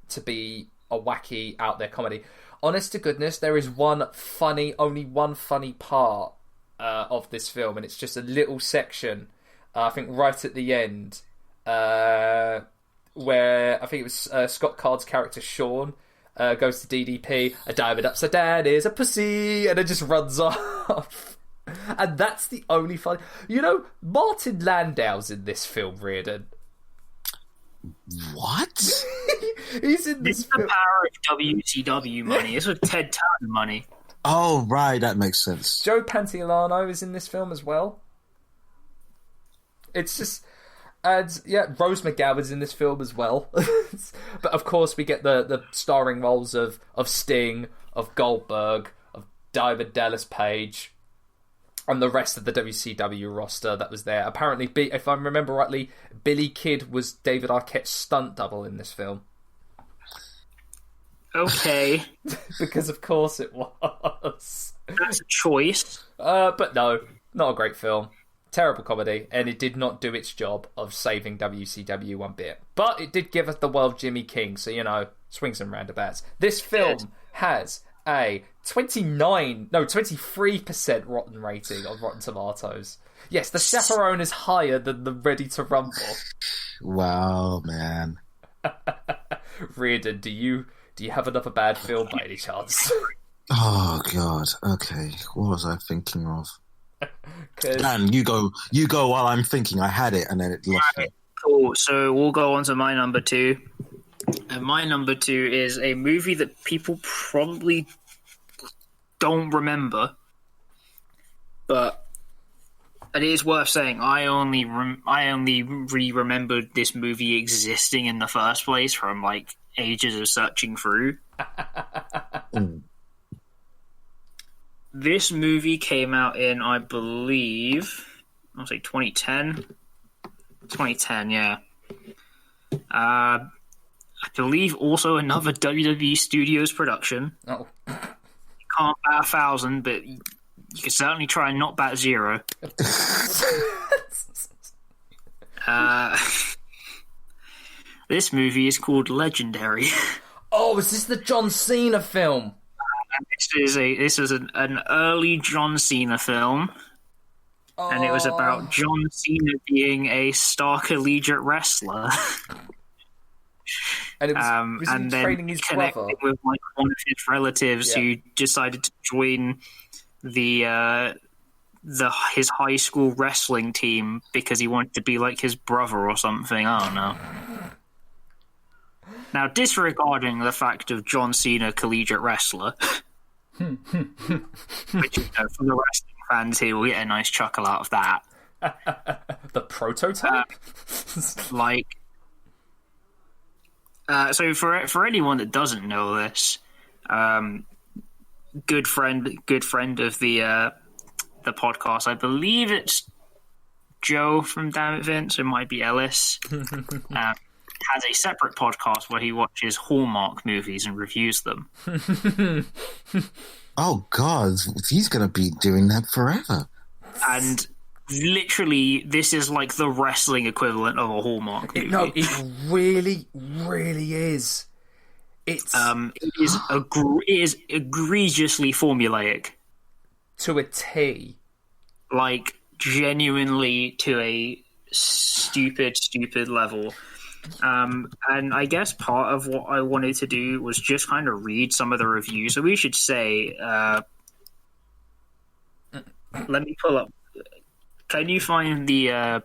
to be a wacky out there comedy. Honest to goodness, there is only one funny part of this film, and it's just a little section. I think right at the end, where I think it was Scott Card's character Sean goes to DDP, a diamond upside down is a pussy, and it just runs off. And that's the only fun. You know, Martin Landau's in this film, Reardon. What? He's in This this is the film. power of WCW money. This was Ted Turner money. Oh, right, that makes sense. Joe Pantoliano is in this film as well. It's just... And, yeah, Rose McGowan's in this film as well. But, of course, we get the starring roles of Sting, of Goldberg, of Diamond Dallas Page, and the rest of the WCW roster that was there. Apparently, if I remember rightly, Billy Kidd was David Arquette's stunt double in this film. Okay. Because, of course, it was. That's a choice. But no, not a great film. Terrible comedy, and it did not do its job of saving WCW one bit. But it did give us the world Jimmy King, so, you know, swings and roundabouts. This film has a 23% rotten rating on Rotten Tomatoes. Yes, the Chaperone is higher than the Ready to Rumble. Wow, man. Reardon, do you have another bad film by any chance? Oh, God. Okay, what was I thinking of? 'Cause- Dan, you go while I'm thinking. I had it, and then it lost me. Cool. So we'll go on to my number 2. And my number 2 is a movie that people probably don't remember, but it is worth saying. I only remembered this movie existing in the first place from like ages of searching through. This movie came out in, I believe, I'll say 2010. 2010, yeah. I believe also another WWE Studios production. Oh. Can't bat 1,000, but you can certainly try and not bat 0. This movie is called Legendary. Oh, is this the John Cena film? This is an early John Cena film, and it was about John Cena being a star collegiate wrestler. And it was and he then training his connecting brother? with like one of his relatives who decided to join his high school wrestling team because he wanted to be like his brother or something. I don't know. Now, disregarding the fact of John Cena, collegiate wrestler, which, you know, for the wrestling fans here, will get a nice chuckle out of that. The prototype? So for anyone that doesn't know this, good friend of the podcast, I believe it's Joe from Damn It Vince, it might be Ellis, has a separate podcast where he watches Hallmark movies and reviews them. Oh, God, he's going to be doing that forever. And literally, this is like the wrestling equivalent of a Hallmark movie. No, it really, really is. It's it is egregiously formulaic. to a T. Like, genuinely to a stupid level. And I guess part of what I wanted to do was just kind of read some of the reviews. So we should say, let me pull up. Can you find the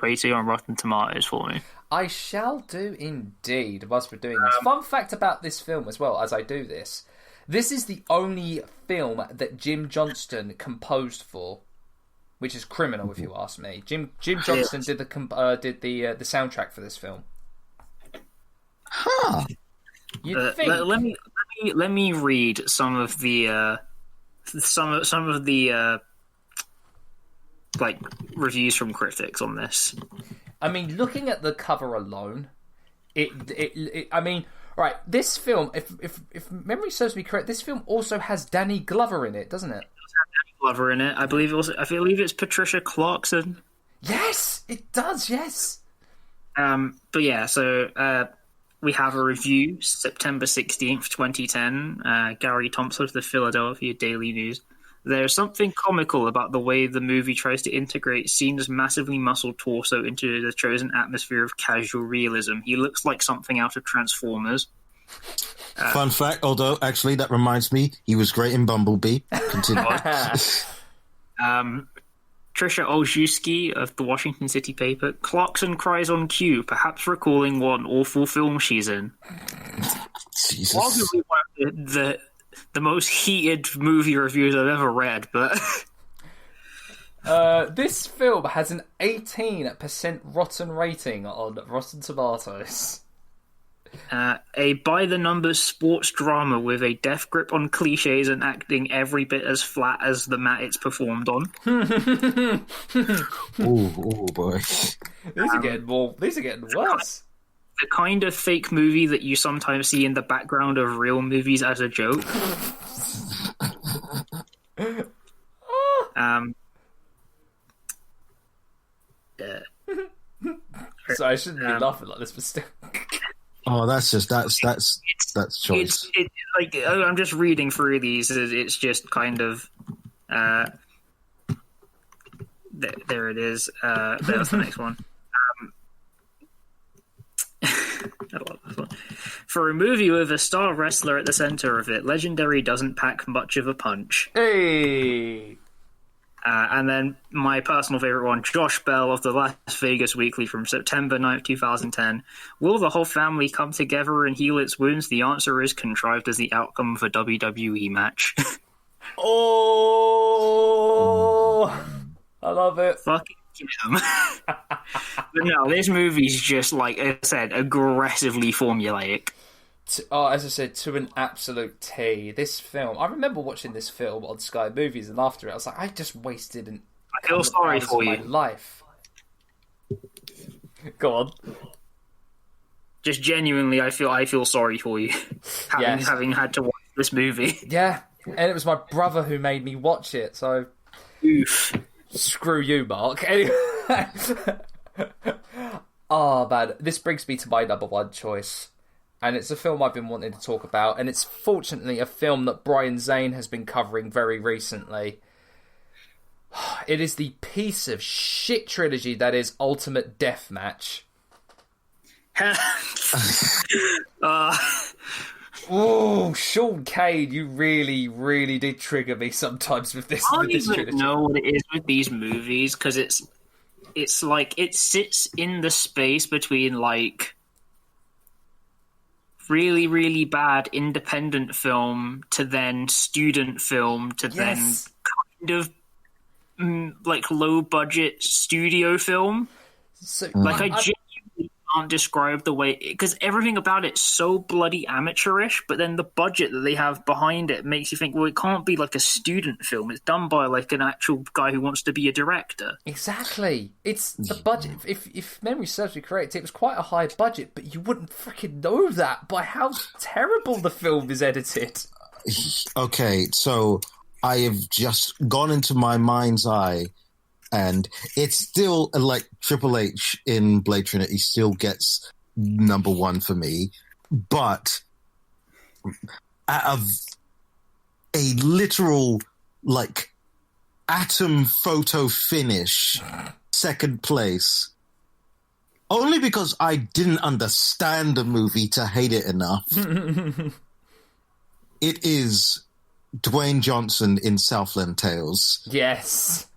rating on Rotten Tomatoes for me? I shall do indeed, whilst we're doing this. Fun fact about this film as well, as I do this. This is the only film that Jim Johnston composed for, which is criminal if you ask me. Jim Johnston did the soundtrack for this film. Huh. You'd think. Let me read some of the like reviews from critics on this. I mean, looking at the cover alone, I mean, right, this film, if memory serves me correct, this film also has Danny Glover in it, doesn't it? Glover in it. I believe it's Patricia Clarkson. Yes, it does. Yes. But yeah, so we have a review, September 16th, 2010. Gary Thompson of the Philadelphia Daily News. There's something comical about the way the movie tries to integrate Cena's massively muscled torso into the chosen atmosphere of casual realism. He looks like something out of Transformers. Fun fact, although actually that reminds me, he was great in Bumblebee. Continue. Trisha Olszewski of the Washington City paper. Clarkson cries on cue, perhaps recalling what an awful film she's in. Jesus. Arguably one of the most heated movie reviews I've ever read, but... This film has an 18% rotten rating on Rotten Tomatoes. A by-the-numbers sports drama with a death grip on cliches and acting every bit as flat as the mat it's performed on. Oh boy. These are getting worse. The kind of fake movie that you sometimes see in the background of real movies as a joke. So I shouldn't be laughing like this, but still. Oh, that's choice. I'm just reading through these. It's just kind of. There it is. There's the next one. I love this one. For a movie with a star wrestler at the center of it, Legendary doesn't pack much of a punch. Hey. And then my personal favorite one, Josh Bell of the Las Vegas Weekly from September 9th, 2010. Will the whole family come together and heal its wounds? The answer is contrived as the outcome of a WWE match. Oh, I love it. Fucking get him. But no, this movie's just, like I said, aggressively formulaic. As I said, to an absolute T. This film, I remember watching this film on Sky Movies, and after it, I was like, I just wasted I feel sorry for you. my life. Go on. Just genuinely, I feel sorry for you, having had to watch this movie. Yeah, and it was my brother who made me watch it, so... Oof. Screw you, Mark. Anyway. Oh, man. This brings me to my number one choice. And it's a film I've been wanting to talk about, and it's fortunately a film that Brian Zane has been covering very recently. It is the piece of shit trilogy that is Ultimate Deathmatch. Oh, Sean Cade, you really, really did trigger me sometimes with this. I don't with this even trilogy. know what it is with these movies, because it's like it sits in the space between like really, really bad independent film to then student film to then kind of like low budget studio film. So, like I genuinely can't describe the way, because everything about it's so bloody amateurish, but then the budget that they have behind it makes you think, well, it can't be like a student film. It's done by like an actual guy who wants to be a director. Exactly. It's the budget. If memory serves me correct, it was quite a high budget, but you wouldn't freaking know that by how terrible the film is edited. Okay, so I have just gone into my mind's eye, and it's still like Triple H in Blade Trinity still gets number one for me, but out of a literal like atom photo finish, second place, only because I didn't understand the movie to hate it enough. It is Dwayne Johnson in Southland Tales. Yes.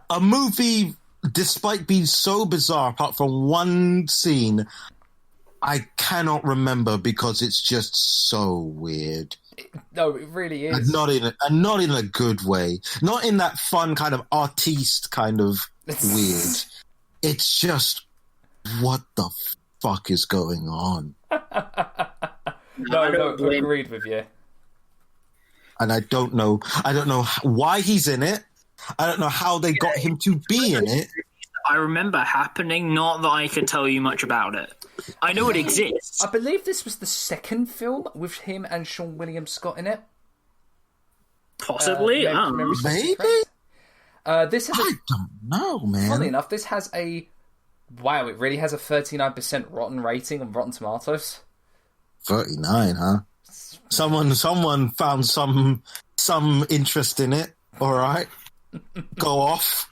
A movie, despite being so bizarre, apart from one scene, I cannot remember because it's just so weird. No, it really is. And not in a good way. Not in that fun kind of artiste kind of weird. It's just, what the fuck is going on? No, agreed with you. And I don't know why he's in it. I don't know how they got him to be in it. I remember happening, not that I can tell you much about it. I know it exists. I believe this was the second film with him and Sean William Scott in it. Possibly, maybe. This has I don't know, man. Funny enough, this has it really has a 39% rotten rating on Rotten Tomatoes. 39, huh? Someone found some interest in it. All right, go off.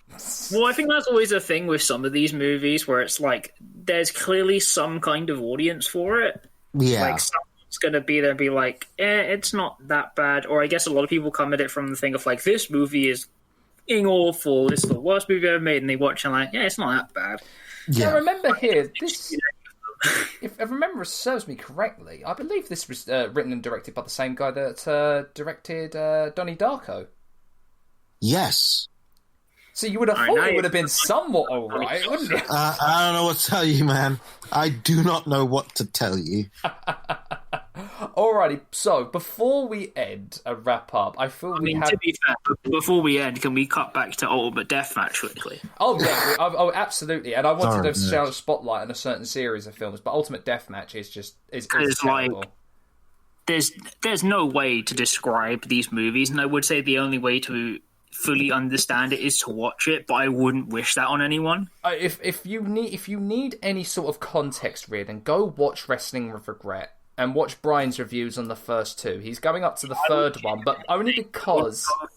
Well, I think that's always a thing with some of these movies where it's like there's clearly some kind of audience for it. Yeah. Like, someone's going to be there and be like, it's not that bad. Or I guess a lot of people come at it from the thing of, like, this movie is awful, it's the worst movie ever made, and they watch and like, it's not that bad. Now, remember here, this... If memory serves me correctly, I believe this was written and directed by the same guy that directed Donnie Darko. Yes. So you would have thought it would have been somewhat alright, wouldn't it? I don't know what to tell you, man. I do not know what to tell you. Alrighty, so before we end and wrap up, I feel to be fair, before we end, can we cut back to Ultimate Deathmatch quickly? Oh yeah, absolutely. And I wanted to shine a spotlight on a certain series of films, but Ultimate Deathmatch is terrible. There's no way to describe these movies, and I would say the only way to fully understand it is to watch it, but I wouldn't wish that on anyone. If you need any sort of context, then go watch Wrestling with Regret. And watch Brian's reviews on the first two. He's going up to the third one, but only because... The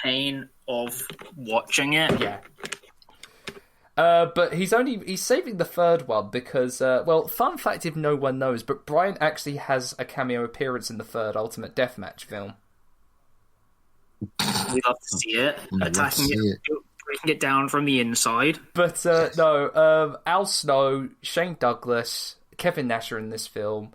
pain of watching it. Yeah. But he's saving the third one because, fun fact if no one knows, but Brian actually has a cameo appearance in the third Ultimate Deathmatch film. We'd love to see it. Attacking it, breaking it down from the inside. But, no, Al Snow, Shane Douglas, Kevin Nash are in this film.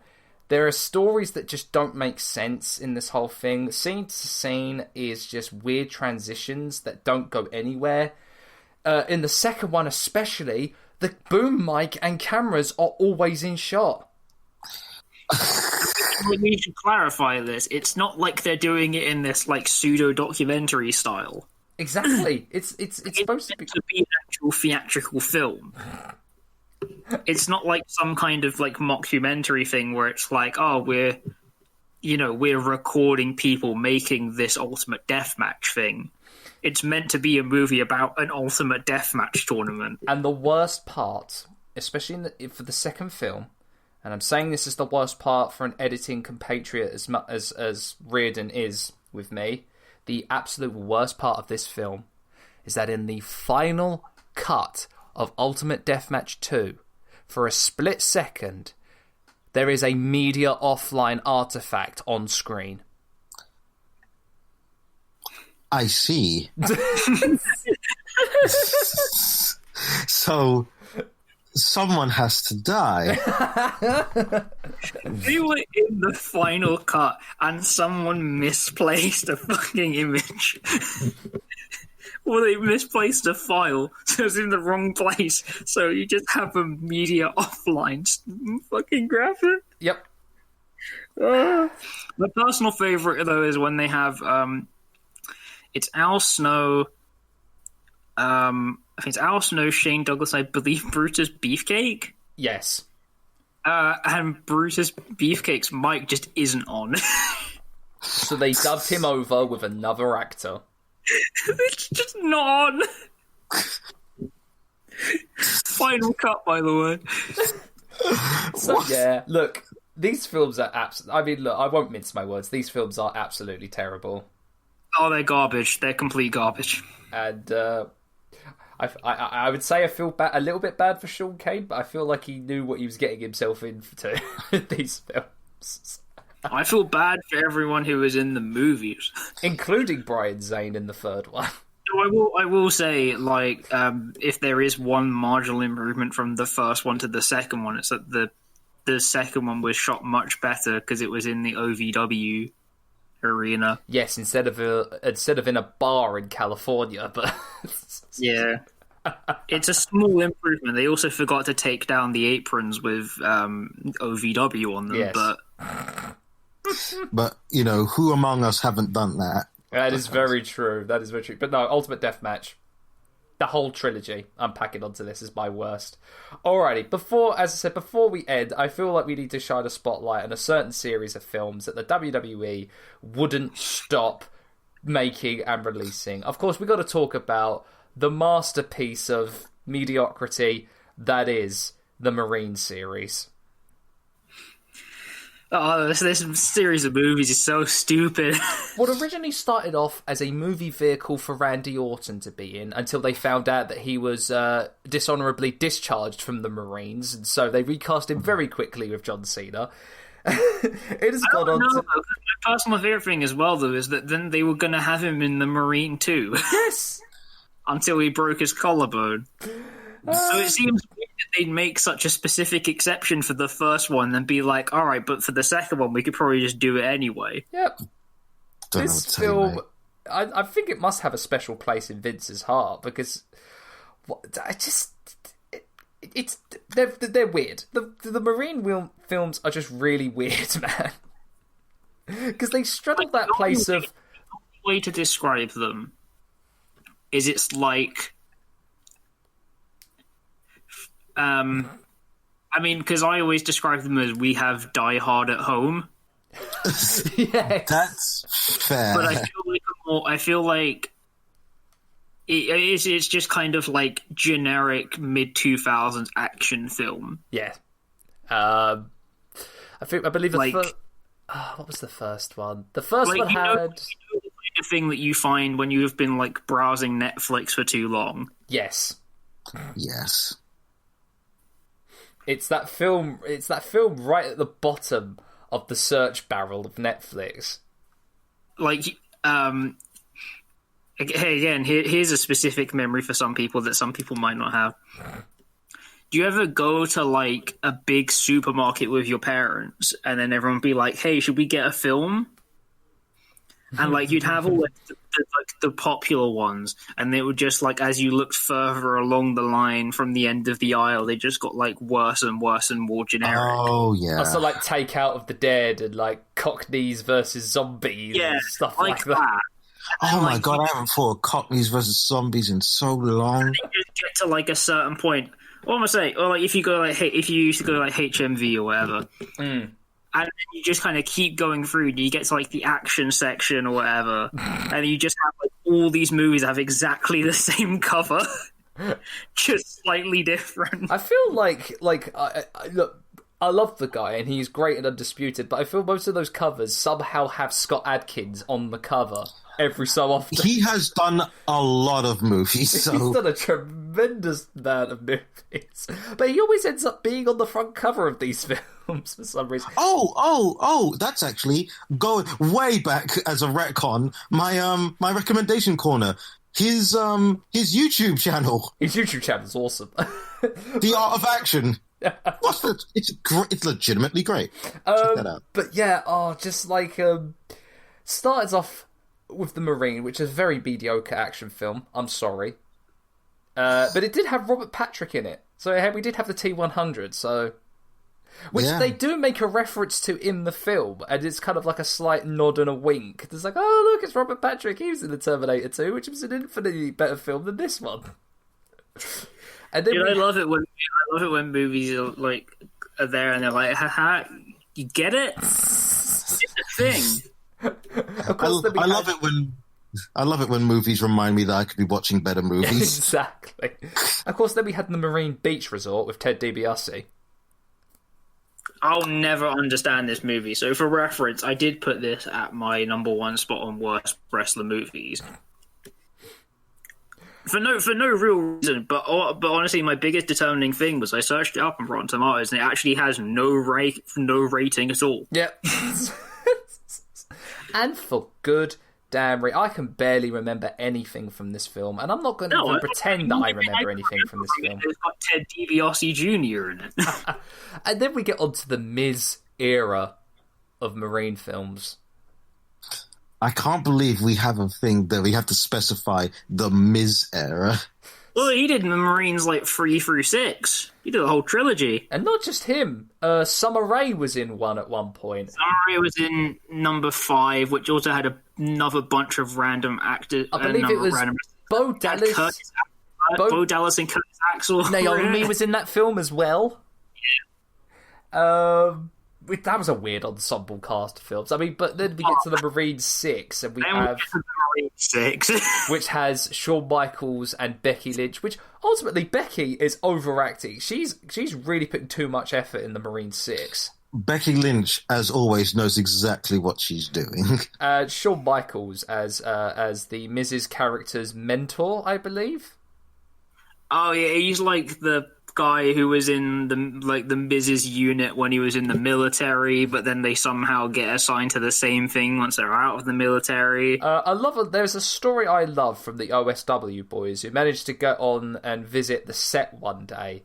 There are stories that just don't make sense in this whole thing. Scene to scene is just weird transitions that don't go anywhere. In the second one especially, the boom mic and cameras are always in shot. We need to clarify this. It's not like they're doing it in this like pseudo-documentary style. Exactly. It's supposed to be an actual theatrical film. It's not like some kind of like mockumentary thing where it's like, oh, we're recording people making this ultimate deathmatch thing. It's meant to be a movie about an ultimate deathmatch tournament. And the worst part, especially for the second film, and I'm saying this is the worst part for an editing compatriot as Reardon is with me, the absolute worst part of this film is that in the final cut of Ultimate Deathmatch 2, for a split second, there is a media offline artifact on screen. I see. So, someone has to die. They were in the final cut and someone misplaced a fucking image. Or they misplaced a file, so it's in the wrong place. So you just have a media offline. Just fucking grab it. Yep. My personal favourite, though, is when they have... it's Al Snow... I think it's Al Snow, Shane Douglas, I believe Brutus Beefcake? Yes. And Brutus Beefcake's mic just isn't on. So they dubbed him over with another actor. It's just not on. Final cut, by the way. So yeah, look, these films are I mean, look, I won't mince my words. These films are absolutely terrible. Oh, they're garbage. They're complete garbage. And I would say I feel a little bit bad for Sean Kane, but I feel like he knew what he was getting himself into these films. I feel bad for everyone who was in the movies, including Brian Zane in the third one. I will say, like, if there is one marginal improvement from the first one to the second one, it's that the second one was shot much better because it was in the OVW arena. Yes, instead of in a bar in California, but yeah. It's a small improvement. They also forgot to take down the aprons with OVW on them, yes. But, you know, who among us haven't done that? That is very true. That is very true. But no, Ultimate Deathmatch, the whole trilogy, I'm packing onto this as my worst. Alrighty, before we end, I feel like we need to shine a spotlight on a certain series of films that the WWE wouldn't stop making and releasing. Of course, we got to talk about the masterpiece of mediocrity that is the Marine series. Oh, this series of movies is so stupid. What originally started off as a movie vehicle for Randy Orton to be in until they found out that he was dishonorably discharged from the Marines, and so they recast him very quickly with John Cena. It has gone on to... My personal favorite thing as well, though, is that then they were going to have him in the Marine too. Yes! Until he broke his collarbone. So it seems weird that they'd make such a specific exception for the first one and be like, all right, but for the second one, we could probably just do it anyway. Yep. Don't know This what to tell you, film, mate. I think it must have a special place in Vince's heart because they're weird. The Marine films are just really weird, man. Because they straddle that place of... The way to describe them is it's like... I mean, because I always describe them as we have Die Hard at home. Yeah. That's fair. But I feel like it's just kind of like generic mid-2000s action film. Yeah. I believe Like- what was the first one? The first Like, one you had... know the kind of thing that you find when you have been like browsing Netflix for too long. Yes. Yes. It's that film right at the bottom of the search barrel of Netflix. Like, again, here's a specific memory for some people that some people might not have. Do you ever go to like a big supermarket with your parents and then everyone be like, hey, should we get a film? And like you'd have all the popular ones, and they would just like as you looked further along the line from the end of the aisle, they just got like worse and worse and more generic. Oh, yeah. Also, like Take Out of the Dead and like Cockneys versus Zombies Yeah, and stuff like that. Oh, my like, God, I haven't thought of Cockneys versus Zombies in so long. You just get to like a certain point. What am I saying? Or like if you used to go to like HMV or whatever. And then you just kind of keep going through, and you get to like the action section or whatever, and you just have like all these movies that have exactly the same cover, just slightly different. I feel like look, I love the guy and he's great and undisputed, but I feel most of those covers somehow have Scott Adkins on the cover every so often. He has done a lot of movies, so... He's done a tremendous amount of movies, but he always ends up being on the front cover of these films for some reason. Oh, that's actually going way back as a retcon. My recommendation corner. His YouTube channel. His YouTube channel's awesome. The Art of Action. It's legitimately great. Check that out. But yeah, just like started off with The Marine, which is a very mediocre action film. I'm sorry, but it did have Robert Patrick in it, so we did have the T-100. So, which they do make a reference to in the film, and it's kind of like a slight nod and a wink. It's like, oh look, it's Robert Patrick. He was in the Terminator 2, which was an infinitely better film than this one. And then I love it when movies are there and they're like, haha, you get it? It's a thing. Of course, I love it when movies remind me that I could be watching better movies. Exactly. Of course, then we had the Marine Beach Resort with Ted DiBiase. I'll never understand this movie. So for reference, I did put this at my number one spot on worst wrestler movies. For no real reason, but honestly, my biggest determining thing was I searched it up on Rotten Tomatoes, and it actually has no rating at all. Yep. And for good damn I can barely remember anything from this film, and I'm not going to pretend that I remember anything from this film. It's got Ted DiBiase Jr. in it. And then we get onto the Miz era of Marine films. I can't believe we have a thing that we have to specify the Miz era. Well, he did the Marines like 3 through 6. He did a whole trilogy. And not just him. Summer Rae was in one at one point. Summer Rae was in number 5, which also had another bunch of random actors. I believe it was Bo Dallas. Bo Dallas and Curtis Axel. Naomi was in that film as well. Yeah. That was a weird ensemble cast of films. I mean, but then we get to the Marine 6, and we have Marine 6, which has Shawn Michaels and Becky Lynch. Which ultimately Becky is overacting. She's really putting too much effort in the Marine 6. Becky Lynch, as always, knows exactly what she's doing. Shawn Michaels as the Mrs. character's mentor, I believe. Oh yeah, he's like the guy who was in the Mrs. unit when he was in the military, but then they somehow get assigned to the same thing once they're out of the military. There's a story I love from the OSW boys who managed to go on and visit the set one day.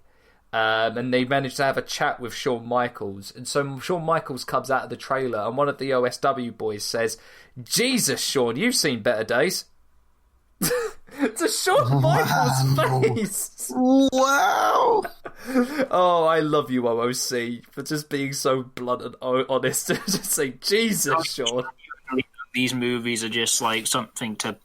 And they managed to have a chat with Shawn Michaels. And so Shawn Michaels comes out of the trailer and one of the OSW boys says, "Jesus, Shawn, you've seen better days." To Shawn Michaels' face. Wow. Oh, I love you, OOC, for just being so blunt and honest. Just say, "Jesus, Shawn." These movies are just like something to...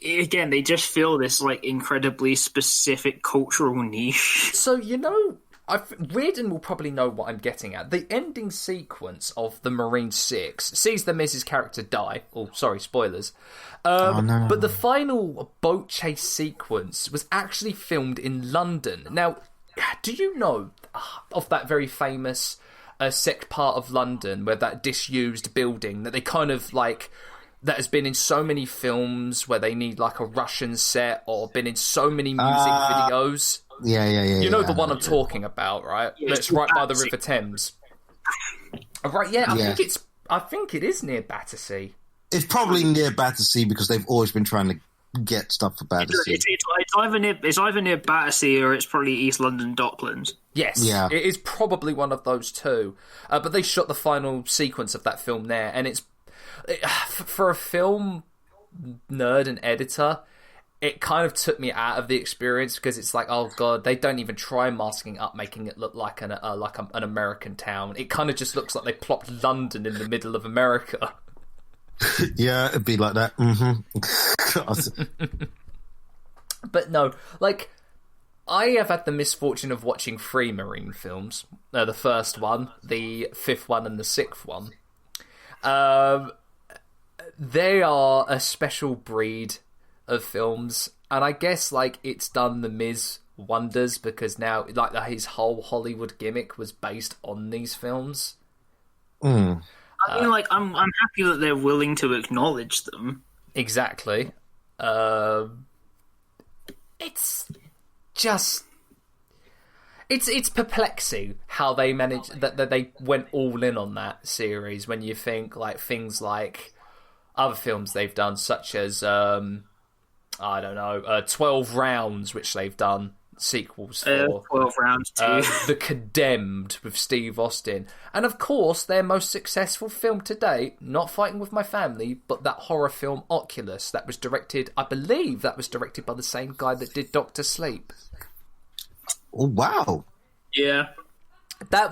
Again, they just feel this like incredibly specific cultural niche. So, Reardon will probably know what I'm getting at. The ending sequence of the Marine 6 sees the Mrs. character die. Oh, sorry, spoilers. No. But the final boat chase sequence was actually filmed in London. Now, do you know of that very famous set part of London where that disused building that they kind of like... that has been in so many films where they need like a Russian set or been in so many music videos? Yeah. You know the one I'm talking about, right? Yeah, That's right by the River Thames. Right, yeah, I think it is near Battersea. It's probably near Battersea because they've always been trying to get stuff for Battersea. It's either near Battersea or it's probably East London Docklands. Yes, yeah. It is probably one of those two. But they shot the final sequence of that film there, and for a film nerd and editor, it kind of took me out of the experience because it's like, oh god, they don't even try masking up, making it look like an American town. It kind of just looks like they plopped London in the middle of America. Yeah, it'd be like that. But no, like, I have had the misfortune of watching 3 Marine films. The first one, the 5th one, and the 6th one. They are a special breed of films, and I guess like it's done the Miz wonders because now like his whole Hollywood gimmick was based on these films. Mm. I mean, like I'm happy that they're willing to acknowledge them. Exactly. It's just it's perplexing how they managed that they went all in on that series when you think like things like other films they've done, such as, 12 Rounds, which they've done sequels for. 12 Rounds too. The Condemned with Steve Austin. And of course, their most successful film to date, Not Fighting With My Family, but that horror film Oculus, that was directed, I believe that was directed by the same guy that did Doctor Sleep. Oh, wow. Yeah. I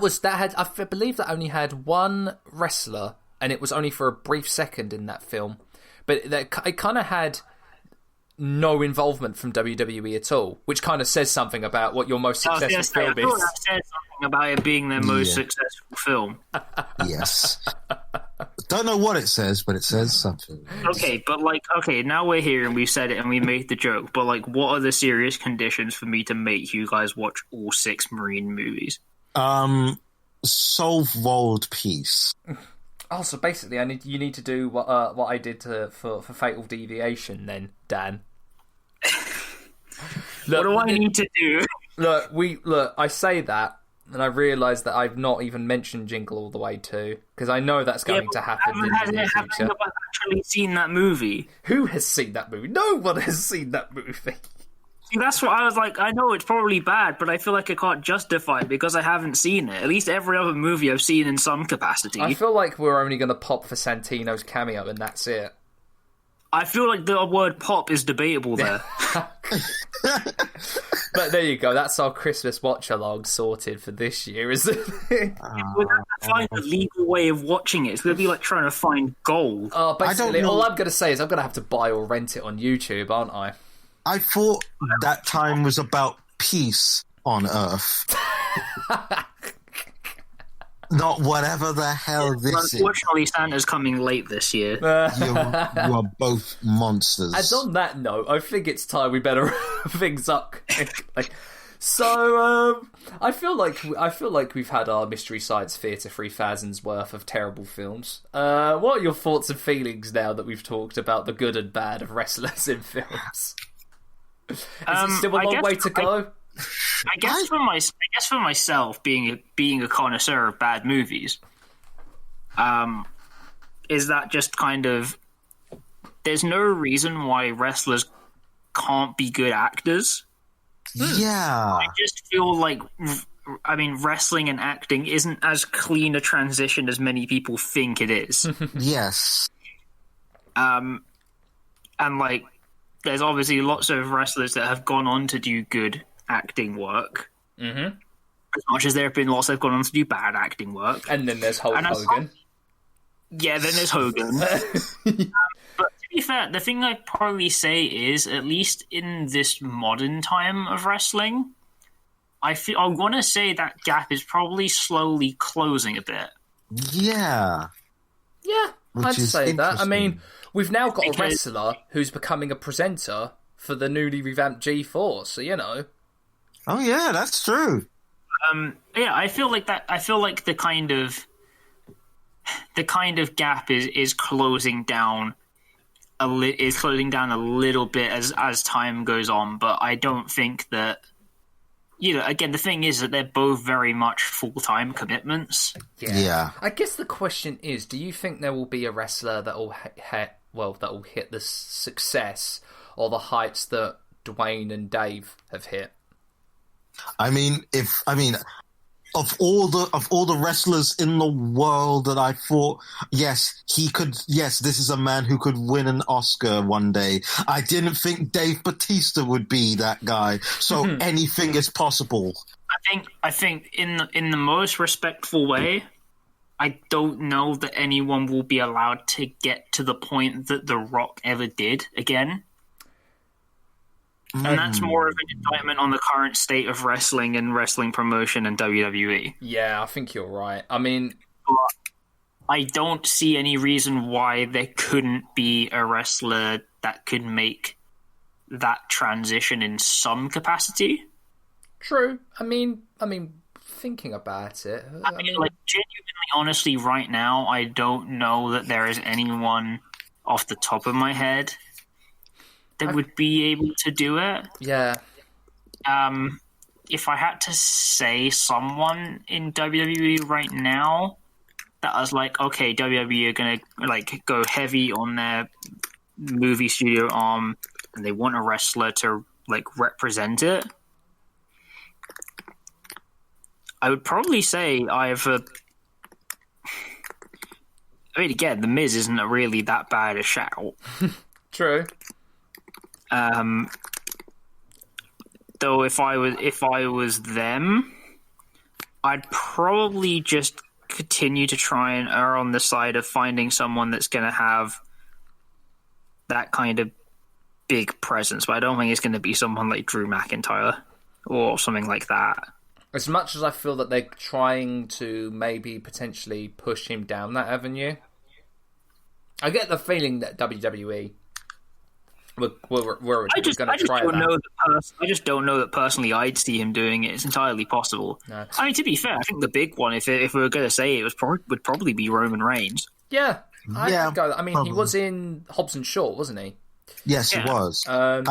believe that only had one wrestler, and it was only for a brief second in that film. But it kind of had no involvement from WWE at all, which kind of says something about what your most successful film is. I thought that said something about it being their most successful film. Yes. Don't know what it says, but it says something. Okay, but now we're here and we've said it and we made the joke, but like, what are the serious conditions for me to make you guys watch all 6 Marine movies? Solve World Peace. Oh, so basically, you need to do what I did for Fatal Deviation, then, Dan. Look, what do I need to do? Look. I say that, and I realise that I've not even mentioned Jingle All the Way 2, because I know that's going to happen in the near future. I've actually seen that movie. Who has seen that movie? No one has seen that movie. See, that's what I was like. I know it's probably bad, but I feel like I can't justify it because I haven't seen it. At least every other movie I've seen in some capacity. I feel like we're only going to pop for Santino's cameo, and that's it. I feel like the word pop is debatable there. But there you go. That's our Christmas watch-along sorted for this year, isn't it? We'll have to find a legal way of watching it. It's going to be like trying to find gold. Basically, all I'm going to say is I'm going to have to buy or rent it on YouTube, aren't I? I thought that time was about peace on Earth. Not whatever the hell this is. Unfortunately, Santa's coming late this year. You are both monsters. And on that note, I think it's time we better things up. So I feel like we've had our Mystery Science Theatre 3000's worth of terrible films. What are your thoughts and feelings now that we've talked about the good and bad of wrestlers in films? Is it still a long way to go? I guess for myself, being a connoisseur of bad movies, is that just kind of there's no reason why wrestlers can't be good actors. Yeah. I just feel like, wrestling and acting isn't as clean a transition as many people think it is. Yes. And there's obviously lots of wrestlers that have gone on to do good acting work. Mm-hmm. As much as there have been lots that have gone on to do bad acting work. And then there's Hulk Hogan. Yeah, then there's Hogan. But to be fair, the thing I'd probably say is, at least in this modern time of wrestling, I want to say that gap is probably slowly closing a bit. Yeah. Yeah, I'd say that. I mean, we've now got Because a wrestler who's becoming a presenter for the newly revamped G4, so you know. Oh yeah, that's true. Yeah, I feel like that. I feel like the kind of gap is closing down a little bit as time goes on, but I don't think that. Again, the thing is that they're both very much full-time commitments. Yeah. I guess the question is, do you think there will be a wrestler that will hit the success or the heights that Dwayne and Dave have hit? Of all the wrestlers in the world that I thought, yes, this is a man who could win an Oscar one day. I didn't think Dave Bautista would be that guy. So anything is possible. I think in the most respectful way, I don't know that anyone will be allowed to get to the point that The Rock ever did again. And that's more of an indictment on the current state of wrestling and wrestling promotion and WWE. Yeah, I think you're right. I mean, but I don't see any reason why there couldn't be a wrestler that could make that transition in some capacity. True. I mean, thinking about it, genuinely, honestly, right now, I don't know that there is anyone off the top of my head that would be able to do it. Yeah. If I had to say someone in WWE right now that I was like, okay, WWE are gonna go heavy on their movie studio arm, and they want a wrestler to represent it, I would probably say either. Again, The Miz isn't really that bad a shout. True. Though if I was them, I'd probably just continue to try and err on the side of finding someone that's going to have that kind of big presence. But I don't think it's going to be someone like Drew McIntyre or something like that. As much as I feel that they're trying to maybe potentially push him down that avenue, I get the feeling that WWE we're going to try that. I just don't know that personally I'd see him doing it. It's entirely possible. No. To be fair, I think the big one, if we were going to say it, would probably be Roman Reigns. Yeah, I'd go. I mean, probably. He was in Hobbs and Shaw, wasn't he? Yes, he was. A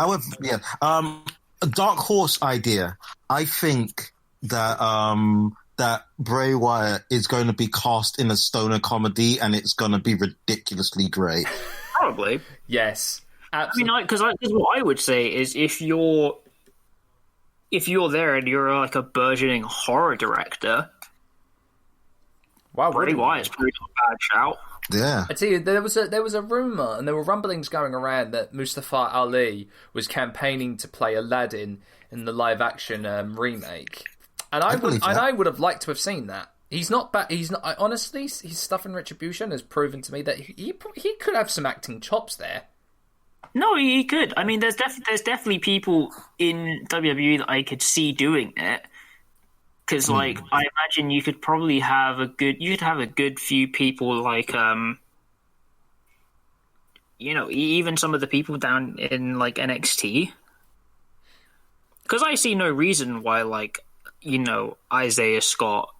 dark horse idea. I think that that Bray Wyatt is going to be cast in a stoner comedy, and it's going to be ridiculously great. Probably. Yes. Absolutely. Because what I would say is if you're there and you're like a burgeoning horror director, Bray Wyatt's pretty not a bad shout. Yeah, I tell you, there was a rumor and there were rumblings going around that Mustafa Ali was campaigning to play Aladdin in the live action remake, and I would have liked to have seen that. He's not bad. Honestly, his stuff in Retribution has proven to me that he could have some acting chops there. No, he could. I mean, there's definitely people in WWE that I could see doing it. Because, I imagine you could probably have a good few people like, even some of the people down in NXT. because I see no reason why, Isaiah Scott,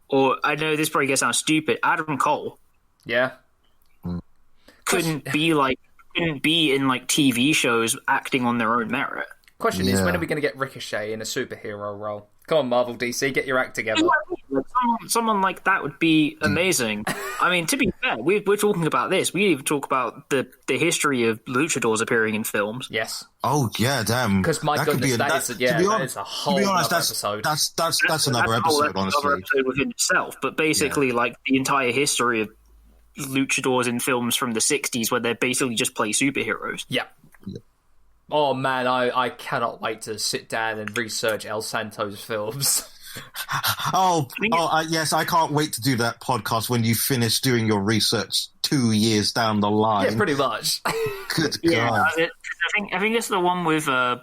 or I know this probably gets sound stupid, Adam Cole, Yeah. couldn't be in TV shows acting on their own merit. Question is, when are we going to get Ricochet in a superhero role? Come on, Marvel DC, get your act together. Someone like that would be amazing. I mean, to be fair, we're talking about this. We even talk about the history of luchadors appearing in films. Yes. Oh yeah, damn. Because my goodness, that is a whole other episode. That's another episode, honestly. Another episode within itself. But basically, the entire history of luchadors in films from the 60s where they basically just play superheroes. Yeah. Oh man, I cannot wait to sit down and research El Santo's films. Yes, I can't wait to do that podcast when you finish doing your research 2 years down the line. Yeah, pretty much. Good yeah, God. I think it's the one with I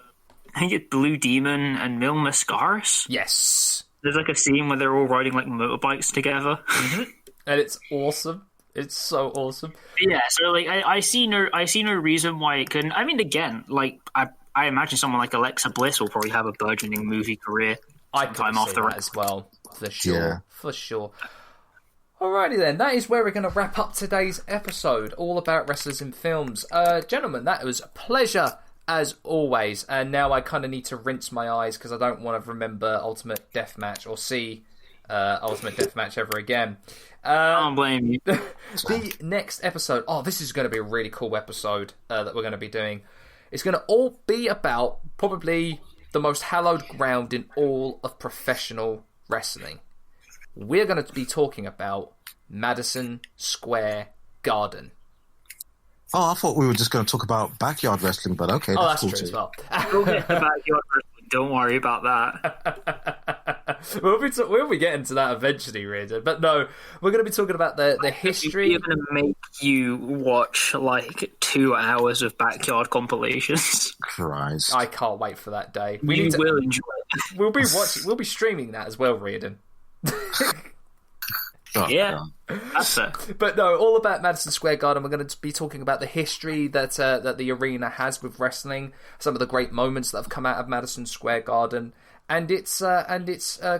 think it's Blue Demon and Mil Mascaris. Yes. There's a scene where they're all riding motorbikes together. Mm-hmm. And it's awesome. It's so awesome. Yeah, so I see no reason why it couldn't. I mean, again, I imagine someone like Alexa Bliss will probably have a burgeoning movie career. I could see that as well, for sure. Yeah. For sure. Alrighty then, that is where we're going to wrap up today's episode, all about wrestlers in films. Gentlemen, that was a pleasure as always, and now I kind of need to rinse my eyes because I don't want to remember Ultimate Deathmatch or see Ultimate Deathmatch ever again. I don't blame you. The next episode, this is going to be a really cool episode that we're going to be doing. It's going to all be about probably the most hallowed ground in all of professional wrestling. We're going to be talking about Madison Square Garden. Oh, I thought we were just going to talk about backyard wrestling, but okay. That's cool true too. as well. We'll get to backyard wrestling. Don't worry about that. We'll be getting to that eventually, Reardon. But no, we're going to be talking about the history. We're going to make you watch 2 hours of backyard compilations. Christ. I can't wait for that day. You will enjoy it. We'll be streaming that as well, Reardon. Yeah, that's it. But no, all about Madison Square Garden. We're going to be talking about the history that the arena has with wrestling, some of the great moments that have come out of Madison Square Garden, and its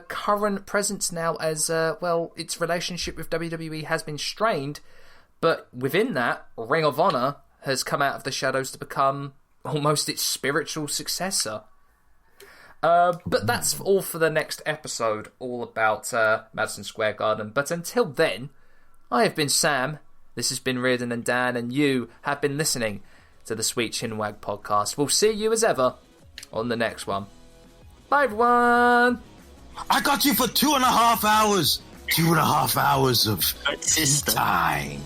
current presence now as its relationship with WWE has been strained, but within that, Ring of Honor has come out of the shadows to become almost its spiritual successor. But that's all for the next episode, all about Madison Square Garden. But until then, I have been Sam, this has been Reardon and Dan, and you have been listening to the Sweet Chinwag podcast. We'll see you as ever on the next one. Bye, everyone! I got you for 2.5 hours. 2.5 hours of time.